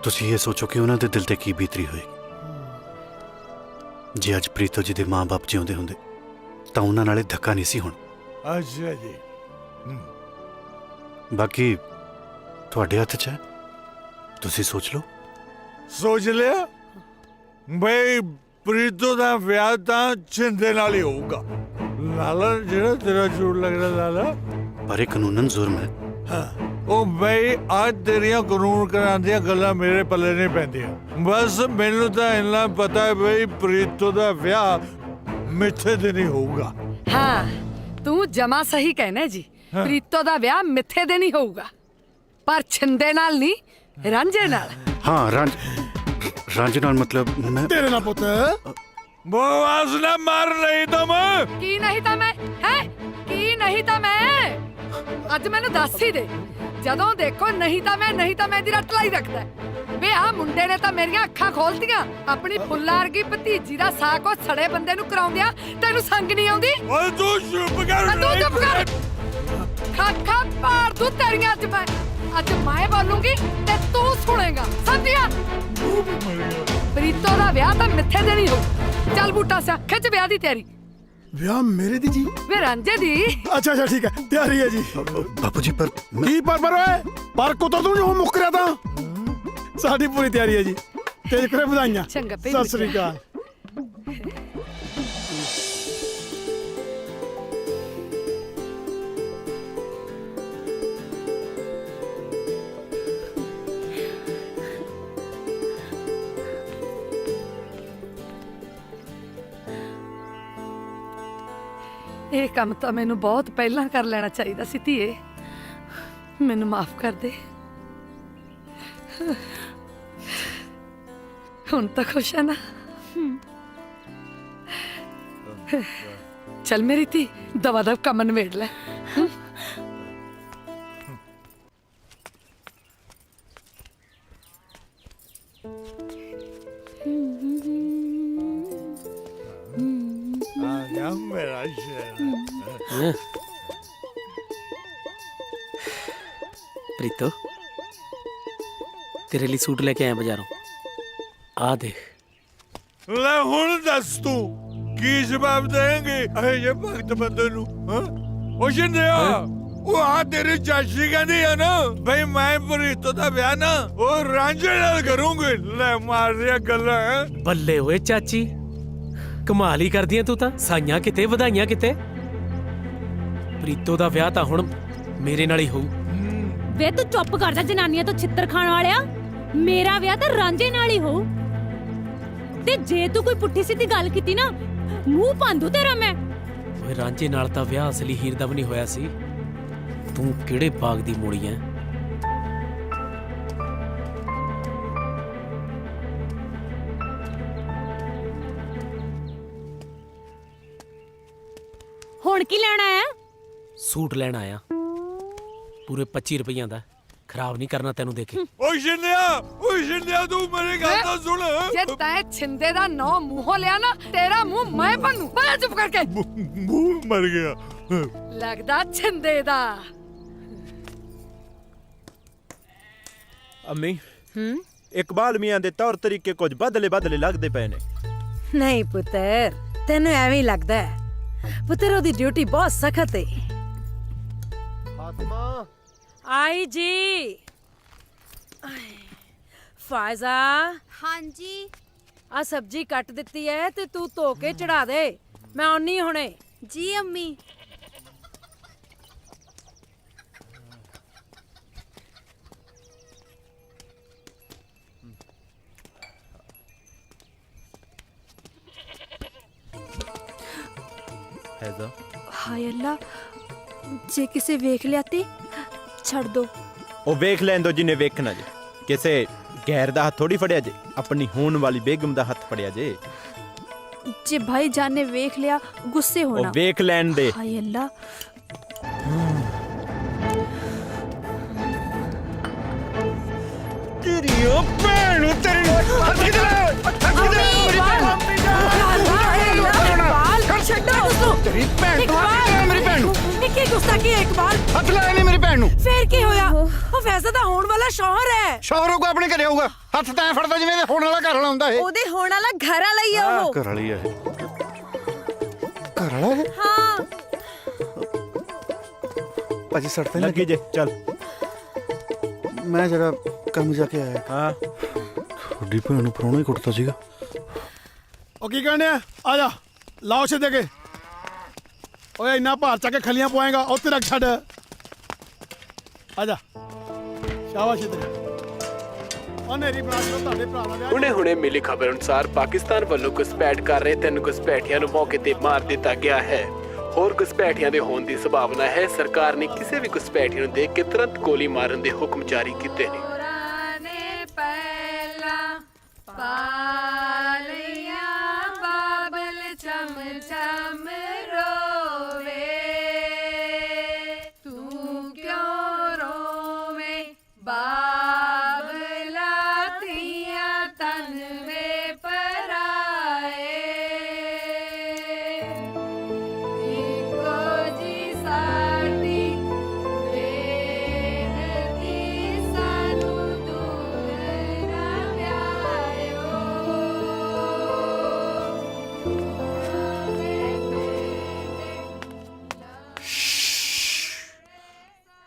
ਤੁਸੀਂ ਇਹ ਸੋਚੋ ਕਿ ਉਹਨਾਂ ਦੇ ਦਿਲ ਤੇ ਕੀ ਬੀਤਰੀ ਹੋਏਗੀ। ਜੇ ਅੱਜ ਪ੍ਰੀਤੋ ਜੀ ਦੇ ਮਾਂ-ਬਾਪ ਜਿਉਂਦੇ ਹੁੰਦੇ ਤਾਂ ਉਹਨਾਂ ਨਾਲੇ ਧੱਕਾ ਨਹੀਂ ਸੀ ਹੋਣਾ। ਅੱਛਾ ਜੀ। ਬਾਕੀ ਤੁਹਾਡੇ ਹੱਥ 'ਚ ਹੈ, ਤੁਸੀਂ ਸੋਚ ਲਓ। ਸੋਚ ਲਿਆ ਬਈ ਪ੍ਰੀਤੋ ਦਾ ਵਿਆਹ ਤਾਂ ਛਿੰਦੇ ਨਾਲ ਹੀ ਹੋਊਗਾ। ਲਾਲਾ ਜਿਹੜਾ ਤੇਰਾ ਝੂਠ ਲੱਗਦਾ ਲਾਲਾ, ਪਰ ਇਹ ਕਾਨੂੰਨਨ ਜ਼ੁਰਮ ਹੈ। ਉਹ ਬਈ ਅੱਜ ਤੇਰੀਆਂ ਕਾਨੂੰਨ ਕਰਾਂਦੀਆਂ ਗੱਲਾਂ ਮੇਰੇ ਪੱਲੇ ਨਹੀਂ ਪੈਂਦੀਆਂ। ਬਸ ਮੈਨੂੰ ਤਾਂ ਇੰਨਾ ਪਤਾ ਹੈ ਬਈ ਪ੍ਰੀਤੋ ਦਾ ਵਿਆਹ ਮਿੱਥੇ ਤੇ ਨਹੀਂ ਹੋਊਗਾ। ਹਾਂ ਤੂੰ ਜਮਾ ਸਹੀ ਕਹਿਣਾ ਜੀ। ਪ੍ਰੀਤੋ ਦਾ ਵਿਆਹ ਮਿੱਥੇ ਦੇ ਨਹੀਂ ਹੋਊਗਾ, ਪਰ ਛਿੰਦੇ ਨਾਲ ਨਹੀਂ, ਰਾਂਝੇ ਨਾਲ। ਹਾਂ ਰਾਂਝੇ ਨਾਲ ਮਤਲਬ ਮੈਂ ਤੇਰੇ ਨਾਲ ਪੁੱਤ ਬਵਾਸ ਨਾ ਮਾਰ ਨਹੀਂ ਤਾਂ ਮੈਂ ਕੀ ਨਹੀਂ ਤਾਂ ਮੈਂ ਹੈ ਕੀ ਨਹੀਂ ਤਾਂ ਮੈਂ ਅੱਜ ਮੈਨੂੰ ਦੱਸ ਹੀ ਦੇ ਜਦੋਂ ਦੇਖੋ ਨਹੀਂ ਤਾਂ ਮੈਂ ਦੀ ਰੱਟ ਲਾਈ ਰੱਖਦਾ ਵੇ ਆ ਮੁੰਡੇ ਨੇ ਤਾਂ ਮੇਰੀਆਂ ਅੱਖਾਂ ਖੋਲਤੀਆਂ ਆਪਣੀ ਫੁੱਲਾਂ ਵਰਗੀ ਭਤੀਜੀ ਦਾ ਸਾਕ ਉਹ ਸੜੇ ਬੰਦੇ ਨੂੰ ਕਰਾਉਂਦਿਆਂ ਤੈਨੂੰ ਸੰਗ ਨਹੀਂ ਆਉਂਦੀ ਓਏ ਤੂੰ ਚੁੱਪ ਕਰ ਤੂੰ ਚੁੱਪ ਕਰ ਖਾਖਾ ਪਾੜ ਦੂ ਤੇਰੀਆਂ ਅੱਜ ਮੈਂ ਬੋਲੂੰਗੀ ਤੇ ਤੂੰ ਸੁਣੇਗਾ ਸਮਝਿਆ ਪ੍ਰੀਤੋ ਦਾ ਵਿਆਹ ਤਾਂ ਮਿੱਥੇ ਦੇ ਨਹੀਂ ਹੋ ਚੱਲ ਬੂਟਾ ਸਿਆ ਖਿੱਚ ਵਿਆਹ ਦੀ ਤਿਆਰੀ ਵਿਆਹ ਮੇਰੇ ਦੀ ਜੀ ਵੇ ਰਾਂਝੇ ਦੀ ਅੱਛਾ ਠੀਕ ਹੈ ਤਿਆਰੀ ਹੈ ਜੀ ਬਾਪੂ ਜੀ ਪਰ ਕੀ ਪਰ ਓਏ ਪਰ ਕੁੱਤਰ ਤੂੰ ਜੋ ਮੁੱਕ ਰਿਹਾ ਤਾਂ ਸਾਡੀ ਪੂਰੀ ਤਿਆਰੀ ਹੈ ਜੀ ਤੇਜ ਕਰੇ ਵਧਾਈਆਂ ਚੰਗਾ ਸਤਿ ਸ੍ਰੀ ਅਕਾਲ ਇਹ ਕੰਮ ਤਾਂ ਮੈਨੂੰ ਬਹੁਤ ਪਹਿਲਾਂ ਕਰ ਲੈਣਾ ਚਾਹੀਦਾ ਸੀ ਧੀਏ ਮੈਨੂੰ ਮਾਫ ਕਰ ਦੇ ਹੁਣ ਤਾਂ ਖੁਸ਼ ਹੈ ਨਾ ਚੱਲ ਮੇਰੀ ਧੀ ਦਵਾ ਦਵ ਕੰਮ ਨਿਬੇੜ ਲੈ ਆ ਮੇਰਾ ਸ਼ੇਰ ਪ੍ਰੀਤੋ तेरे लिए सूट लेके आए बाजारों आ देख ਲੈ ਹੁਣ ਦੱਸ ਤੂੰ ਕੀ ਜਵਾਬ ਦੇਂਗੇ ਇਹ ਜੇ ਭਗਤ ਬੰਦੇ ਨੂੰ ਹਾਂ ਉਹ ਜਿੰਦਿਆ ਉਹ ਆ ਤੇਰੀ ਚਾਚੀ ਕਹਿੰਦੀ ਆ ਨਾ ਬਈ ਮੈਂ ਪ੍ਰੀਤੋ ਦਾ ਵਿਆਹ ਨਾ ਉਹ ਰਾਂਝੇ ਨਾਲ ਕਰੂੰਗੀ ਲੈ ਮਾਰ ਰਿਆ ਗੱਲਾਂ ਬੱਲੇ ਓਏ ਚਾਚੀ ਕਮਾਲ ਹੀ ਕਰਦੀਆਂ ਤੂੰ ਤਾਂ ਸਾਈਆਂ ਕਿਤੇ ਵਧਾਈਆਂ ਕਿਤੇ ਪ੍ਰੀਤੋ ਦਾ ਵਿਆਹ ਤਾਂ ਹੁਣ ਮੇਰੇ ਨਾਲ ਹੀ ਹੋਊ ਵੇ ਤੂੰ ਚੁੱਪ ਕਰ ਜਾ ਜਨਾਨੀਆਂ ਤੋਂ ਛਿੱਤਰ ਖਾਣ ਵਾਲਿਆ ਮੇਰਾ ਵਿਆਹ ਤਾਂ ਰਾਂਝੇ ਨਾਲ ਹੀ ਹੋਊ ਤੇ ਜੇ ਤੂੰ ਕੋਈ ਪੁੱਠੀ ਸਿੱਧੀ ਗੱਲ ਕੀਤੀ ਨਾ ਮੂੰਹ ਭੰਦੂ ਤੇਰਾ ਮੈਂ ਓਏ ਰਾਂਝੇ ਨਾਲ ਤਾਂ ਵਿਆਹ ਅਸਲੀ ਹੀਰ ਦਾ ਵੀ ਨਹੀਂ ਹੋਇਆ ਸੀ ਤੂੰ ਕਿਹੜੇ ਬਾਗ ਦੀ ਮੋੜੀ ਐ ਹੁਣ ਕੀ ਲੈਣਾ ਹੈ ਸੂਟ ਲੈਣ ਆਇਆ ਪੂਰੇ 25 ਰੁਪਈਆਂ ਦਾ ਖਰਾਬ ਨਹੀਂ ਕਰਨਾ ਤੈਨੂੰ ਦੇਖੇ ਓ ਜਿੰਦਿਆ ਤੂੰ ਮੇਰੀ ਗੱਲ ਤਾਂ ਸੁਣ ਜੇ ਤੈਂ ਛਿੰਦੇ ਦਾ ਨਾਂ ਮੂੰਹੋਂ ਲਿਆ ਨਾ ਤੇਰਾ ਮੂੰਹ ਮੈਂ ਭੰਨੂ ਬੜਾ ਚੁੱਪ ਕਰਕੇ ਮੂੰਹ ਮਰ ਗਿਆ ਲੱਗਦਾ ਛਿੰਦੇ ਦਾ ਅੰਮੀ ਇਕਬਾਲ ਮੀਆਂ ਦੇ ਤੌਰ ਤਰੀਕੇ ਕੁਝ ਬਦਲੇ ਲੱਗਦੇ ਪਏ ਨੇ ਨਹੀਂ ਪੁੱਤਰ ਤੈਨੂੰ ਐਵੇਂ ਲੱਗਦਾ ਹੈ ਪੁੱਤਰ ਉਹਦੀ ਡਿਊਟੀ ਬਹੁਤ ਸਖਤ ਹੈ ਫਾਤਮਾ आई जी फायजा हाँ जी आ सब्जी कट दिती है ते तू धो के चढ़ा दे मैं आनी हुणे जी अम्मी हैजा हाय अल्लाह जे किसे वेख लिया ते ਛੱਡ ਦੋ ਉਹ ਵੇਖ ਲੈਣ ਦੋ ਜਿਨੇ ਵੇਖਣਾ ਜੇ ਕਿਸੇ ਗੈਰ ਦਾ ਹੱਥ ਥੋੜੀ ਫੜਿਆ ਜੇ ਆਪਣੀ ਹੋਣ ਵਾਲੀ ਬੇਗਮ ਦਾ ਹੱਥ ਫੜਿਆ ਜੇ ਜੇ ਭਾਈ ਜਾਨ ਨੇ ਵੇਖ ਲਿਆ ਗੁੱਸੇ ਹੋਣਾ ਉਹ ਵੇਖ ਲੈਣ ਦੇ ਹਾਏ ਅੱਲਾ ਤੇਰੀ ਉਹ ਭੈਣ ਨੂੰ ਤੇਰੀ ਹੱਥ ਕਿਧਰ ਮੇਰੀ ਛੱਡੋ ਉਸਨੂੰ ਤੇਰੀ ਭੈਣ ਤੋਂ ਮੇਰੀ ਭੈਣ ਨੂੰ ਨਿੱਕੀ ਗੁਸਤਾਖੀ ਹੈ ਇਕਬਾਲ ਹੱਥ ਲਾ ਲੈ ਮੇਰੀ ਭੈਣ ਨੂੰ ਫੇਰ ਕੀ ਹੋਇਆ ਉਹ ਵੈਸੇ ਤਾਂ ਹੋਣ ਵਾਲਾ ਸ਼ੌਹਰ ਹੈ ਸ਼ੌਹਰ ਕੋ ਆਪਣੇ ਘਰੇ ਆਊਗਾ ਹੱਥ ਤਾਂ ਫੜਦਾ ਜਿਵੇਂ ਹੋਣ ਵਾਲਾ ਘਰ ਵਾਲਾ ਹੁੰਦਾ ਏ ਉਹਦੇ ਹੋਣ ਵਾਲਾ ਘਰ ਵਾਲਾ ਹੀ ਆ ਉਹ ਘਰ ਵਾਲੀ ਹੈ ਘਰ ਵਾਲਾ ਹੈ ਹਾਂ ਭਾਜੀ ਸੜਕ ਤੇ ਲੱਗੀ ਜੇ ਚੱਲ ਮੈਂ ਜਰਾ ਕੰਮ ਜਾ ਕੇ ਆਇਆ ਹਾਂ ਤੁਹਾਡੀ ਭੈਣ ਨੂੰ ਪਰੋਣਾ ਹੀ ਕੁੱਟਦਾ ਸੀਗਾ ਉਹ ਕੀ ਕਹਿੰਦੇ ਆ ਜਾ ਲਾਓ ਛੇ ਕੇ ਓਏ ਇੰਨਾ ਭਾਰ ਚੱਕ ਕੇ ਖਲੀਆਂ ਪਵਾਏਗਾ ਉੱਥੇ ਰੱਖ ਛੱਡ ਆ ਜਾ ਸ਼ਾਬਾਸ਼ ਤੇਰੀ ਉਹਨੇਰੀ ਬਣਾ ਕੇ ਤੁਹਾਡੇ ਭਰਾਵਾਂ ਦੇ ਹੁਣੇ ਮਿਲੀ ਖਬਰ ਅਨੁਸਾਰ ਪਾਕਿਸਤਾਨ ਵੱਲੋਂ ਘੁਸਪੈਠ ਕਰ ਰਹੇ 3 ਘੁਸਪੈਠੀਆਂ ਨੂੰ ਮੌਕੇ ਤੇ ਮਾਰ ਦਿੱਤਾ ਗਿਆ ਹੈ ਹੋਰ ਘੁਸਪੈਠੀਆਂ ਦੇ ਹੋਣ ਦੀ ਸੰਭਾਵਨਾ ਹੈ ਸਰਕਾਰ ਨੇ ਕਿਸੇ ਵੀ ਘੁਸਪੈਠੀ ਨੂੰ ਦੇਖ ਕੇ ਤੁਰੰਤ ਗੋਲੀ ਮਾਰਨ ਦੇ ਹੁਕਮ ਜਾਰੀ ਕੀਤੇ ਨੇ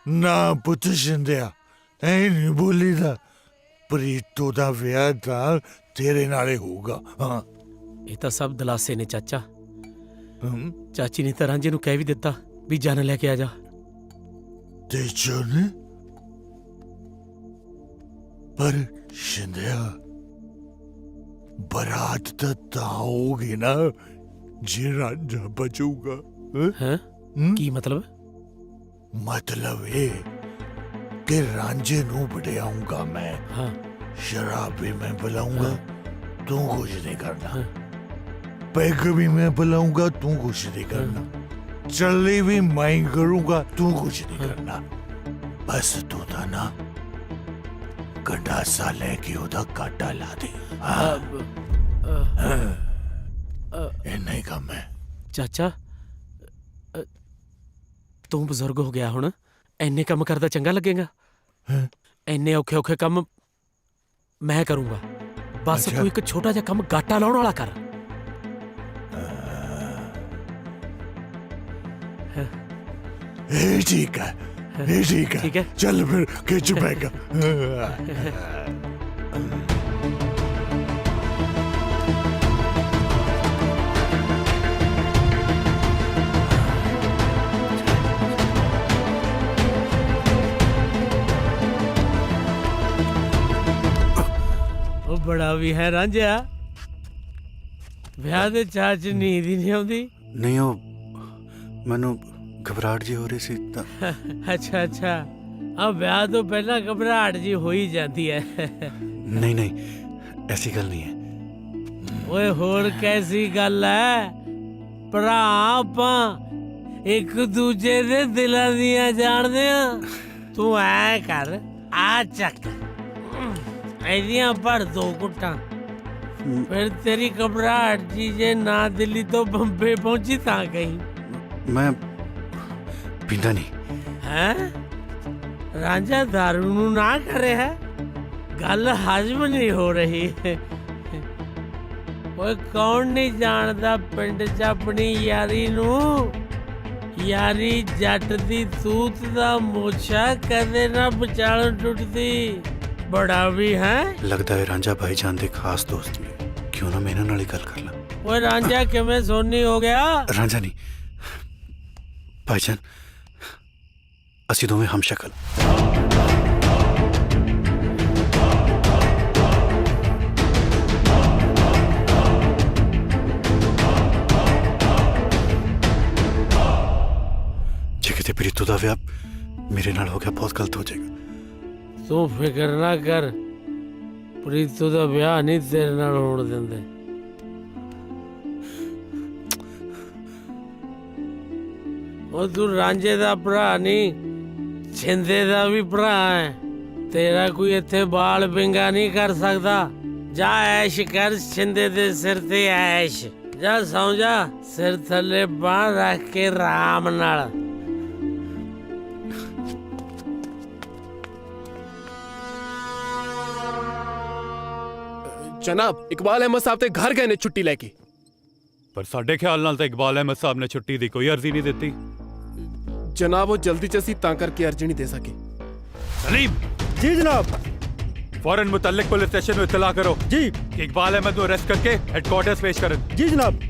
ਨਾ ਪੁੱਤ ਸ਼ਿੰਦਿਆ ਐ ਨਹੀਂ ਬੋਲੀਦਾ ਪ੍ਰੀਤੋ ਦਾ ਵਿਆਹ ਤਾਂ ਤੇਰੇ ਨਾਲੇ ਹੋਊਗਾ ਹਾਂ ਇਹ ਤਾਂ ਸਭ ਦਲਾਸੇ ਨੇ ਚਾਚਾ ਚਾਚੀ ਨੇ ਤਾਂ ਰਾਂਝੇ ਨੂੰ ਕਹਿ ਵੀ ਦਿੱਤਾ ਵੀ ਜਨ ਲੈ ਕੇ ਆ ਜਾ ਤੇ ਜਨ ਪਰ ਸ਼ਿੰਦਿਆ ਬਰਾਤ ਤਾਂ ਹੋਊਗੀ ਨਾ ਜੇ ਰਾਂਝਾ ਬਚੂਗਾ ਹੈ ਕੀ ਮਤਲਬ मतलब ये कि रांझे नू बढ़ियाऊंगा मैं हाँ शराब भी मैं पिलाऊंगा तू कुछ नहीं करना पैग भी मैं पिलाऊंगा तू कुछ नहीं करना चलनी भी मैं करूंगा तू कुछ नहीं करना बस तू था ना गंडासा लेके उधर काटा ला दे इन्ना ही काम है ਚਾਚਾ ਤੂੰ ਬਜ਼ੁਰਗ ਹੋ ਗਿਆ ਹੁਣ ਐਨੇ ਕੰਮ ਕਰਦਾ ਚੰਗਾ ਲੱਗੇਗਾ ਐਨੇ ਔਖੇ ਔਖੇ ਕੰਮ ਮੈਂ ਕਰੂੰਗਾ ਬਸ ਤੂੰ ਇੱਕ ਛੋਟਾ ਜਿਹਾ ਕੰਮ ਗਾਟਾ ਲਾਉਣ ਵਾਲਾ ਕਰ ये ठीक है ये ठीक है चल फिर खिंच पैगा ਬੜਾ ਵੀ ਹੈ ਰਾਂਝਿਆ ਵਿਆਹ ਦੇ ਚਾਅ 'ਚ ਨੀਂਦ ਹੀ ਨਹੀਂ ਆਉਂਦੀ ਨਹੀਂ ਉਹ ਮੈਨੂੰ ਘਬਰਾਹਟ ਜੀ ਹੋ ਰਹੀ ਸੀ ਤਾਂ ਅੱਛਾ ਅੱਛਾ ਆ ਵਿਆਹ ਤੋਂ ਪਹਿਲਾਂ ਘਬਰਾਹਟ ਜੀ ਹੋ ਹੀ ਜਾਂਦੀ ਹੈ ਨਹੀਂ ਨਹੀਂ ਐਸੀ ਗੱਲ ਨਹੀਂ ਹੈ ਓਏ ਹੋਰ ਕੈਸੀ ਗੱਲ ਹੈ ਭਰਾ ਆਪਾਂ ਇੱਕ ਦੂਜੇ ਦੇ ਦਿਲਾਂ ਦੀਆਂ ਜਾਣਦੇ ਆ ਤੂੰ ਐ ਕਰ ਆ ਚੱਕ ऐदियां भर दो कुट्टा फिर तेरी घबराहट जी जे ना दिल्ली तो बम्बे पहुंची ता कहीं मैं पींदा नहीं हैं रांझा दारू नू ना करे है गल हजम नहीं हो रही ओए कौन नहीं जानदा पिंड च अपनी यारी नू यारी जट दी तूत दा मोछा कदे ना विचालों टुटदी बड़ा भी है लगता है रांझा भाईजान दे खास दोस्त ने क्यों ना मेरे नाल गल कर ला ओए रांझा किवें सोनी हो गया रांझा नहीं भाईजान असी दोवें हम शक्ल जे किते प्रीतू दा विआह मेरे नाल हो गया बहुत गलत हो जाएगा तू फिक्र ना कर प्रीतू दा ब्याह नहीं तेरे नाल होण दिंदे ओ तू रांझे दा भरा नहीं छिंदे दा भी भरा है तेरा कोई इत्थे बाल बिंगा नहीं कर सकदा जा ऐश कर छिंदे दे सिर ते ऐश जा सौ जा सिर थल्ले बांह रख के राम नाल जनाब इकबाल अहमद साहब ते घर गए ने छुट्टी लेके पर साडे ख्याल नाल तो इकबाल अहमद साहब ने छुट्टी दी कोई अर्जी नहीं देती जनाब वो जल्दी च असीं तां करके अर्जी नहीं दे सके सलीम जी जनाब फौरन मुतल्लिक पुलिस स्टेशन में इत्तला करो जी कि इकबाल अहमद को अरेस्ट करके हेडक्वार्टर्स पेश करन जी जनाब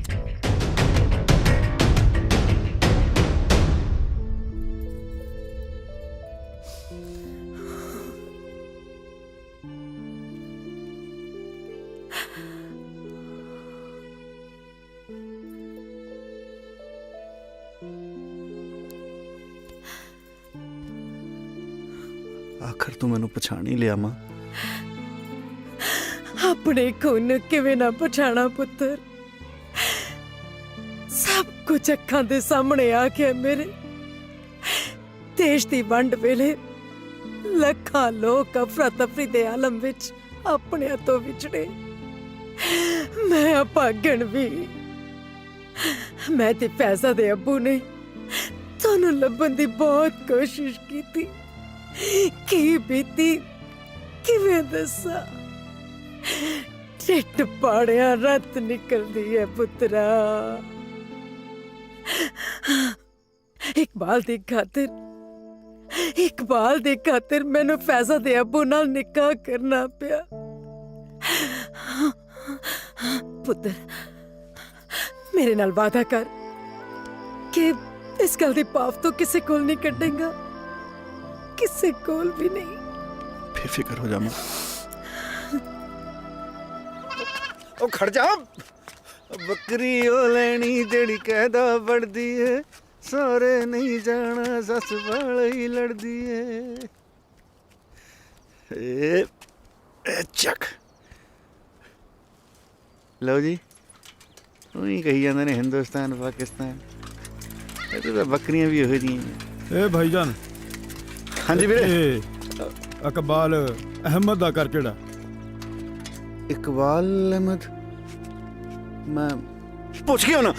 आखिर तू मैनू पछाण ही लिया मां अपने खून किवें ना पछाणा पुत्तर सब कुछ अखां दे सामने आ गया मेरे देश दी वंड वेले लखां लोग अफरा तफरी दे आलम विच अपने तो विछड़े मैं अभागण भी मैं ते फैजा दे अब्बू ने तानू लभन दी बहुत कोशिश की थी की बीती किवें दसा ढिड पाड़िया रत निकलदी है पुत्रा इकबाल दी खातिर ਇਕਬਾਲ ਦੇ ਖਾਤਰ ਮੈਨੂੰ ਫੈਜ਼ਾ ਦੇ ਅੱਬੂ ਨਾਲ ਨਿਕਾਹ ਕਰਨਾ ਪਿਆ। ਪੁੱਤਰ ਮੇਰੇ ਨਾਲ ਵਾਅਦਾ ਕਰ ਕਿ ਇਸ ਗੱਲ ਦੀ ਪਾਪ ਤੋਂ ਕਿਸੇ ਕੋਲ ਨਹੀਂ ਕੱਢੇਗਾ, ਕਿਸੇ ਕੋਲ ਵੀ ਨਹੀਂ। ਬੇਫਿਕਰ ਹੋ ਜਾ ਮਾਂ। ਉਹ ਖੜ ਜਾ। ਬੱਕਰੀ ਉਹ ਲੈਣੀ ਜਿਹੜੀ ਕਹਿਦਾ ਵੜਦੀ ਏ, ਸਾਰੇ ਨਹੀਂ ਜਾਣਾ ਸੱਸ ਵਾਲੇ ਹੀ ਲੜਦੀ ਏ। ਇਹ ਚੱਕ ਲਓ ਜੀ। ਉਹੀ ਕਹੀ ਜਾਂਦੇ ਨੇ ਹਿੰਦੁਸਤਾਨ ਪਾਕਿਸਤਾਨ, ਇਹ ਤਾਂ ਬੱਕਰੀਆਂ ਵੀ ਉਹੋ ਜਿਹੀਆਂ। ਏ ਭਾਈਜਾਨ। ਹਾਂਜੀ ਵੀਰੇ। ਇਕਬਾਲ ਅਹਿਮਦ ਦਾ ਘਰ ਕਿਹੜਾ? ਇਕਬਾਲ ਅਹਿਮਦ ਮੈਂ ਪੁੱਛ ਗਿਆ ਨਾ।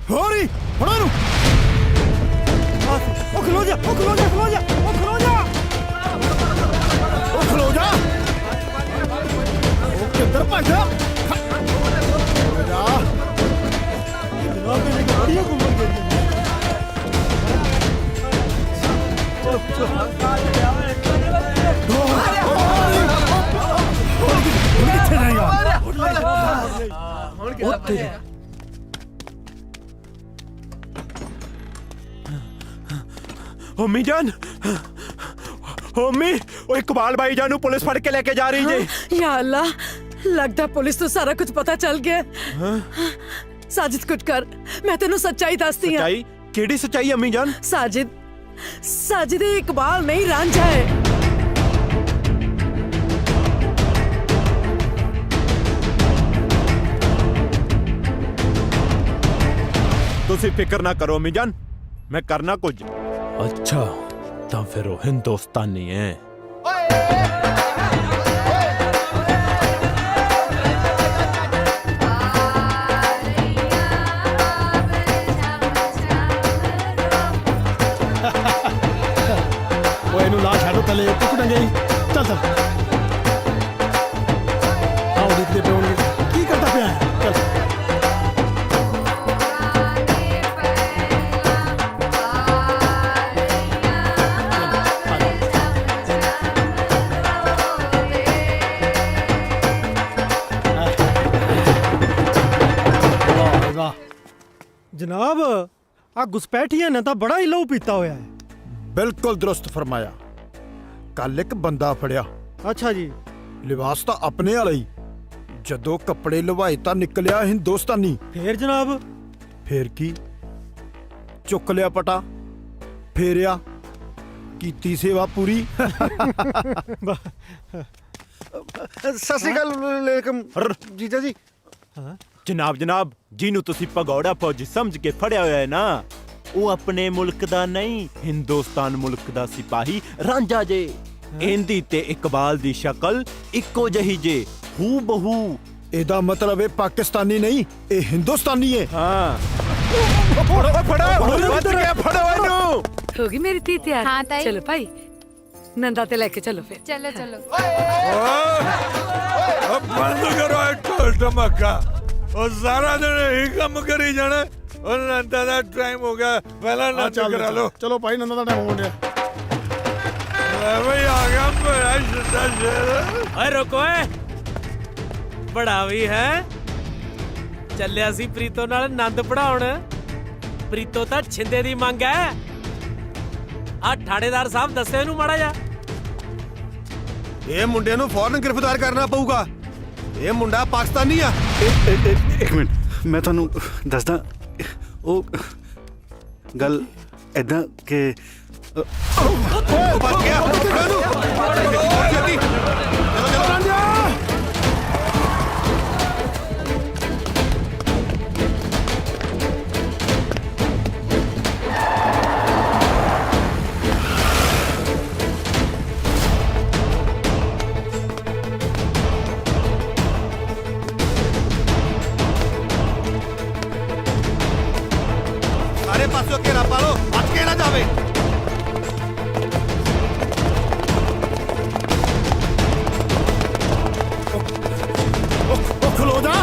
ਹੋਰੀ ਫੜੋ ਇਹਨੂੰ। ਉਹ ਖਲੋ ਜਾ, ਉਹ ਖਲੋ ਜਾ, ਖਲੋ ਜਾ, ਉਹ ਖਲੋ ਜਾ, ਉਹ ਖਲੋ ਜਾ। ਉਹ ਕਿੱਧਰ ਭੱਜਦਾ? ਜਨਾਬ ਮੇਰੀ ਗੱਡੀਆਂ ਘੁੰਮਣ ਗਈ। ਚਲੋ ਚਲੋ ਕਿੱਥੇ ਜਾਏਗਾ? ਉੱਥੇ ਹੋਮੀ ਜਾਨ, ਹੋਮੀ ਉਹ ਇਕਬਾਲ ਭਾਈ ਜਾਨ ਨੂੰ ਪੁਲਿਸ ਫੜ ਕੇ ਲੈਕੇ ਜਾ ਰਹੀ ਜੇ। या अल्लाह, लगता पुलिस तो सारा कुछ पता चल गया। साजिद कुछ कर, मैं तेनू सच्चाई दसदी हां। सच्चाई? केड़ी सच्चाई अम्मी जान? साजिद ये इकबाल नहीं रांझा है। तुसी फिक्र ना करो अम्मी जान, मैं करना कुछ। अच्छा तो फिर वो हिंदुस्तानी है। ਉਹ ਇਹਨੂੰ ਲਾ ਛੱਡੋ ਥੱਲੇ, ਟੁੱਟਣ ਗਈ। ਚੱਲ ਚੱਲ। ਆਓ ਦੇਖਦੇ ਪਏ ਹੋਣਗੇ ਕੀ ਕਰਦਾ ਪਿਆ ਹੈ। ਚੱਲ ਜਨਾਬ ਆ ਗੁਸਪੈਠੀਆਂ ਨੇ ਤਾਂ ਬੜਾ ਹੀ ਲਹੂ ਪੀਤਾ ਹੋਇਆ ਹੈ। ਬਿਲਕੁਲ ਦਰੁਸਤ ਫਰਮਾਇਆ। ਕੱਲ ਇੱਕ ਬੰਦਾ ਫੜਿਆ। ਅੱਛਾ ਜੀ। ਲਿਬਾਸ ਤਾਂ ਆਪਣੇ ਵਾਲਾ ਹੀ, ਜਦੋਂ ਕੱਪੜੇ ਲਵਾਏ ਤਾਂ ਨਿਕਲਿਆ ਹਿੰਦੁਸਤਾਨੀ। ਫੇਰ ਜਨਾਬ? ਫੇਰ ਕੀ, ਚੁੱਕ ਲਿਆ ਪਟਾ, ਫੇਰਿਆ, ਕੀਤੀ ਸੇਵਾ ਪੂਰੀ। ਸਤਿ ਸ਼੍ਰੀ ਅਕਾਲ ਜੀਜਾ ਜੀ। जनाब जनाब, जिन्हों तुसी भगौड़ा फौजी समझ के फड़िया होया है ना, वो अपने मुल्क दा नहीं, हिंदुस्तान मुल्क दा सिपाही रांझा जे। इंदी ते इकबाल दी शक्ल इक्को जही जे, हू बहू। एदा मतलब है पाकिस्तानी नहीं, ये हिंदुस्तानी है। हाँ होगी मेरी धी तैयार? हाँ ताई। चलो भाई नंदा ते लेके चलो फिर। चलो चलो। अब बंद करो ढोल धमाका, और सारा दिन यही काम करी जाना। और नंदा दा टाइम हो गया, पहला नाच करा लो। चलो भाई नंदा दा टाइम हो गया। भाई आ गया मेरा छोटा शेर। ਓਏ ਰੁਕੋ ਏ, ਬੜਾ ਵੀ ਹੈ ਚੱਲਿਆ ਸੀ ਪ੍ਰੀਤੋ ਨਾਲ ਆਨੰਦ ਪੜਾਉਣ। ਪ੍ਰੀਤੋ ਤਾਂ ਛਿੰਦੇ ਦੀ ਮੰਗ ਹੈ। ਆ ਠਾੜੇਦਾਰ ਸਾਹਿਬ ਦੱਸਿਓ ਇਹਨੂੰ ਮਾੜਾ ਜਾ। ਇਹ ਮੁੰਡੇ ਨੂੰ ਫੌਰਨ ਗ੍ਰਿਫਤਾਰ ਕਰਨਾ ਪਊਗਾ। ਇਹ ਮੁੰਡਾ ਪਾਕਿਸਤਾਨੀ ਆ। ਇੱਕ ਮਿੰਟ ਮੈਂ ਤੁਹਾਨੂੰ ਦੱਸਦਾ ਉਹ ਗੱਲ ਐਦਾਂ ਕਿ ਬਚ ਗਿਆ ਸਾਰੇ ਪਾਸੋਂ ਘੇਰਾ ਪਾ ਲਓ ਬਚ ਕੇ ਨਾ ਜਾਵੇ ਉਹ ਖਲੋ ਜਾ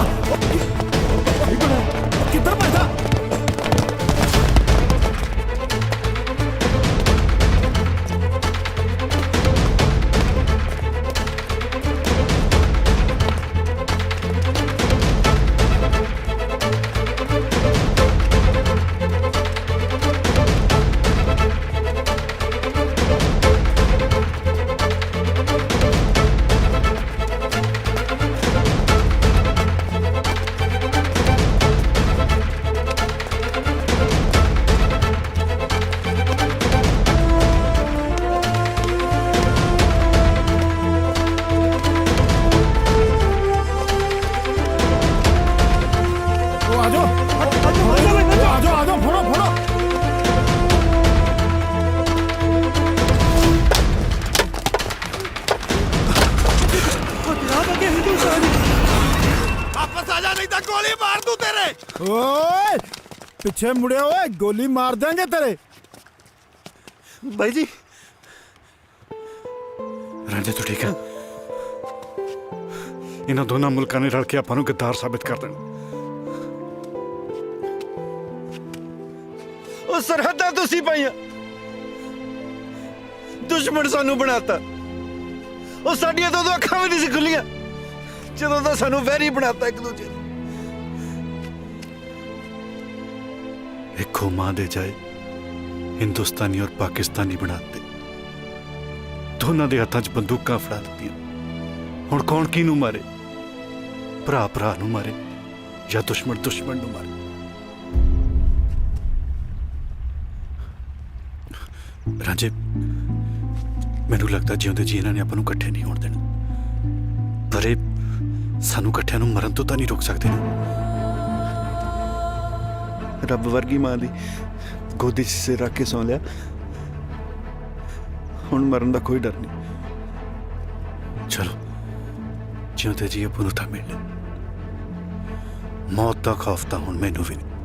ਕਿੱਧਰ ਭੱਜਦਾ ਵਾਪਸ ਆ ਜਾ ਨਹੀਂ ਤਾਂ ਗੋਲੀ ਮਾਰ ਦੂੰ ਤੇਰੇ ਓਏ ਪਿੱਛੇ ਮੁੜਿਆ ਓਏ ਗੋਲੀ ਮਾਰ ਦਾਂਗੇ ਤੇਰੇ ਬਾਈ ਜੀ ਰਾਂਝੇ ਤੋਂ ਠੀਕ ਹੈ ਇਹਨਾਂ ਦੋਨਾਂ ਮੁਲਕਾਂ ਨੇ ਰਲ ਕੇ ਆਪਾਂ ਨੂੰ ਗੱਦਾਰ ਸਾਬਿਤ ਕਰ ਦੇਣਾ ਉਹ ਸਰਹੱਦਾਂ ਤੁਸੀਂ ਪਾਈਆਂ ਦੁਸ਼ਮਣ ਸਾਨੂੰ ਬਣਾਤਾ ਉਹ ਸਾਡੀਆਂ ਦੋ ਅੱਖਾਂ ਵੀ ਨਹੀਂ ਸੀ ਖੁੱਲੀਆਂ ਜਦੋਂ ਦਾ ਸਾਨੂੰ ਵੈਰੀ ਬਣਾਤਾ ਇੱਕ ਦੂਜੇ ਨੂੰ ਇੱਕੋ ਮਾਂ ਦੇ ਜਾਏ ਹਿੰਦੁਸਤਾਨੀ ਔਰ ਪਾਕਿਸਤਾਨੀ ਬਣਾਤੇ ਦੋਨਾਂ ਦੇ ਹੱਥਾਂ 'ਚ ਬੰਦੂਕਾਂ ਫੜਾ ਦਿੱਤੀਆਂ ਹੁਣ ਕੌਣ ਕਿਹਨੂੰ ਮਾਰੇ ਭਰਾ ਭਰਾ ਨੂੰ ਮਾਰੇ ਜਾਂ ਦੁਸ਼ਮਣ ਦੁਸ਼ਮਣ ਨੂੰ ਮਾਰੇ ਰਾਜੇ ਮੈਨੂੰ ਲੱਗਦਾ ਜਿਉਂਦੇ ਜੀ ਇਹਨਾਂ ਨੇ ਆਪਾਂ ਨੂੰ ਇਕੱਠੇ ਨਹੀਂ ਹੋਣ ਦੇਣਾ ਪਰ ਇਹ ਸਾਨੂੰ ਇਕੱਠਿਆਂ ਨੂੰ ਮਰਨ ਤੋਂ ਤਾਂ ਨਹੀਂ ਰੋਕ ਸਕਦੇ ਨਾ ਰੱਬ ਵਰਗੀ ਮਾਂ ਦੀ ਗੋਦੀ 'ਚ ਸਿਰ ਰੱਖ ਕੇ ਸੌਂ ਲਿਆ ਹੁਣ ਮਰਨ ਦਾ ਕੋਈ ਡਰ ਨਹੀਂ ਚਲੋ ਜਿਉਂਦੇ ਜੀ ਆਪਾਂ ਨੂੰ ਤਾਂ ਮਿਲ ਮੌਤ ਦਾ ਖੌਫ ਤਾਂ ਹੁਣ ਮੈਨੂੰ ਵੀ ਨਹੀਂ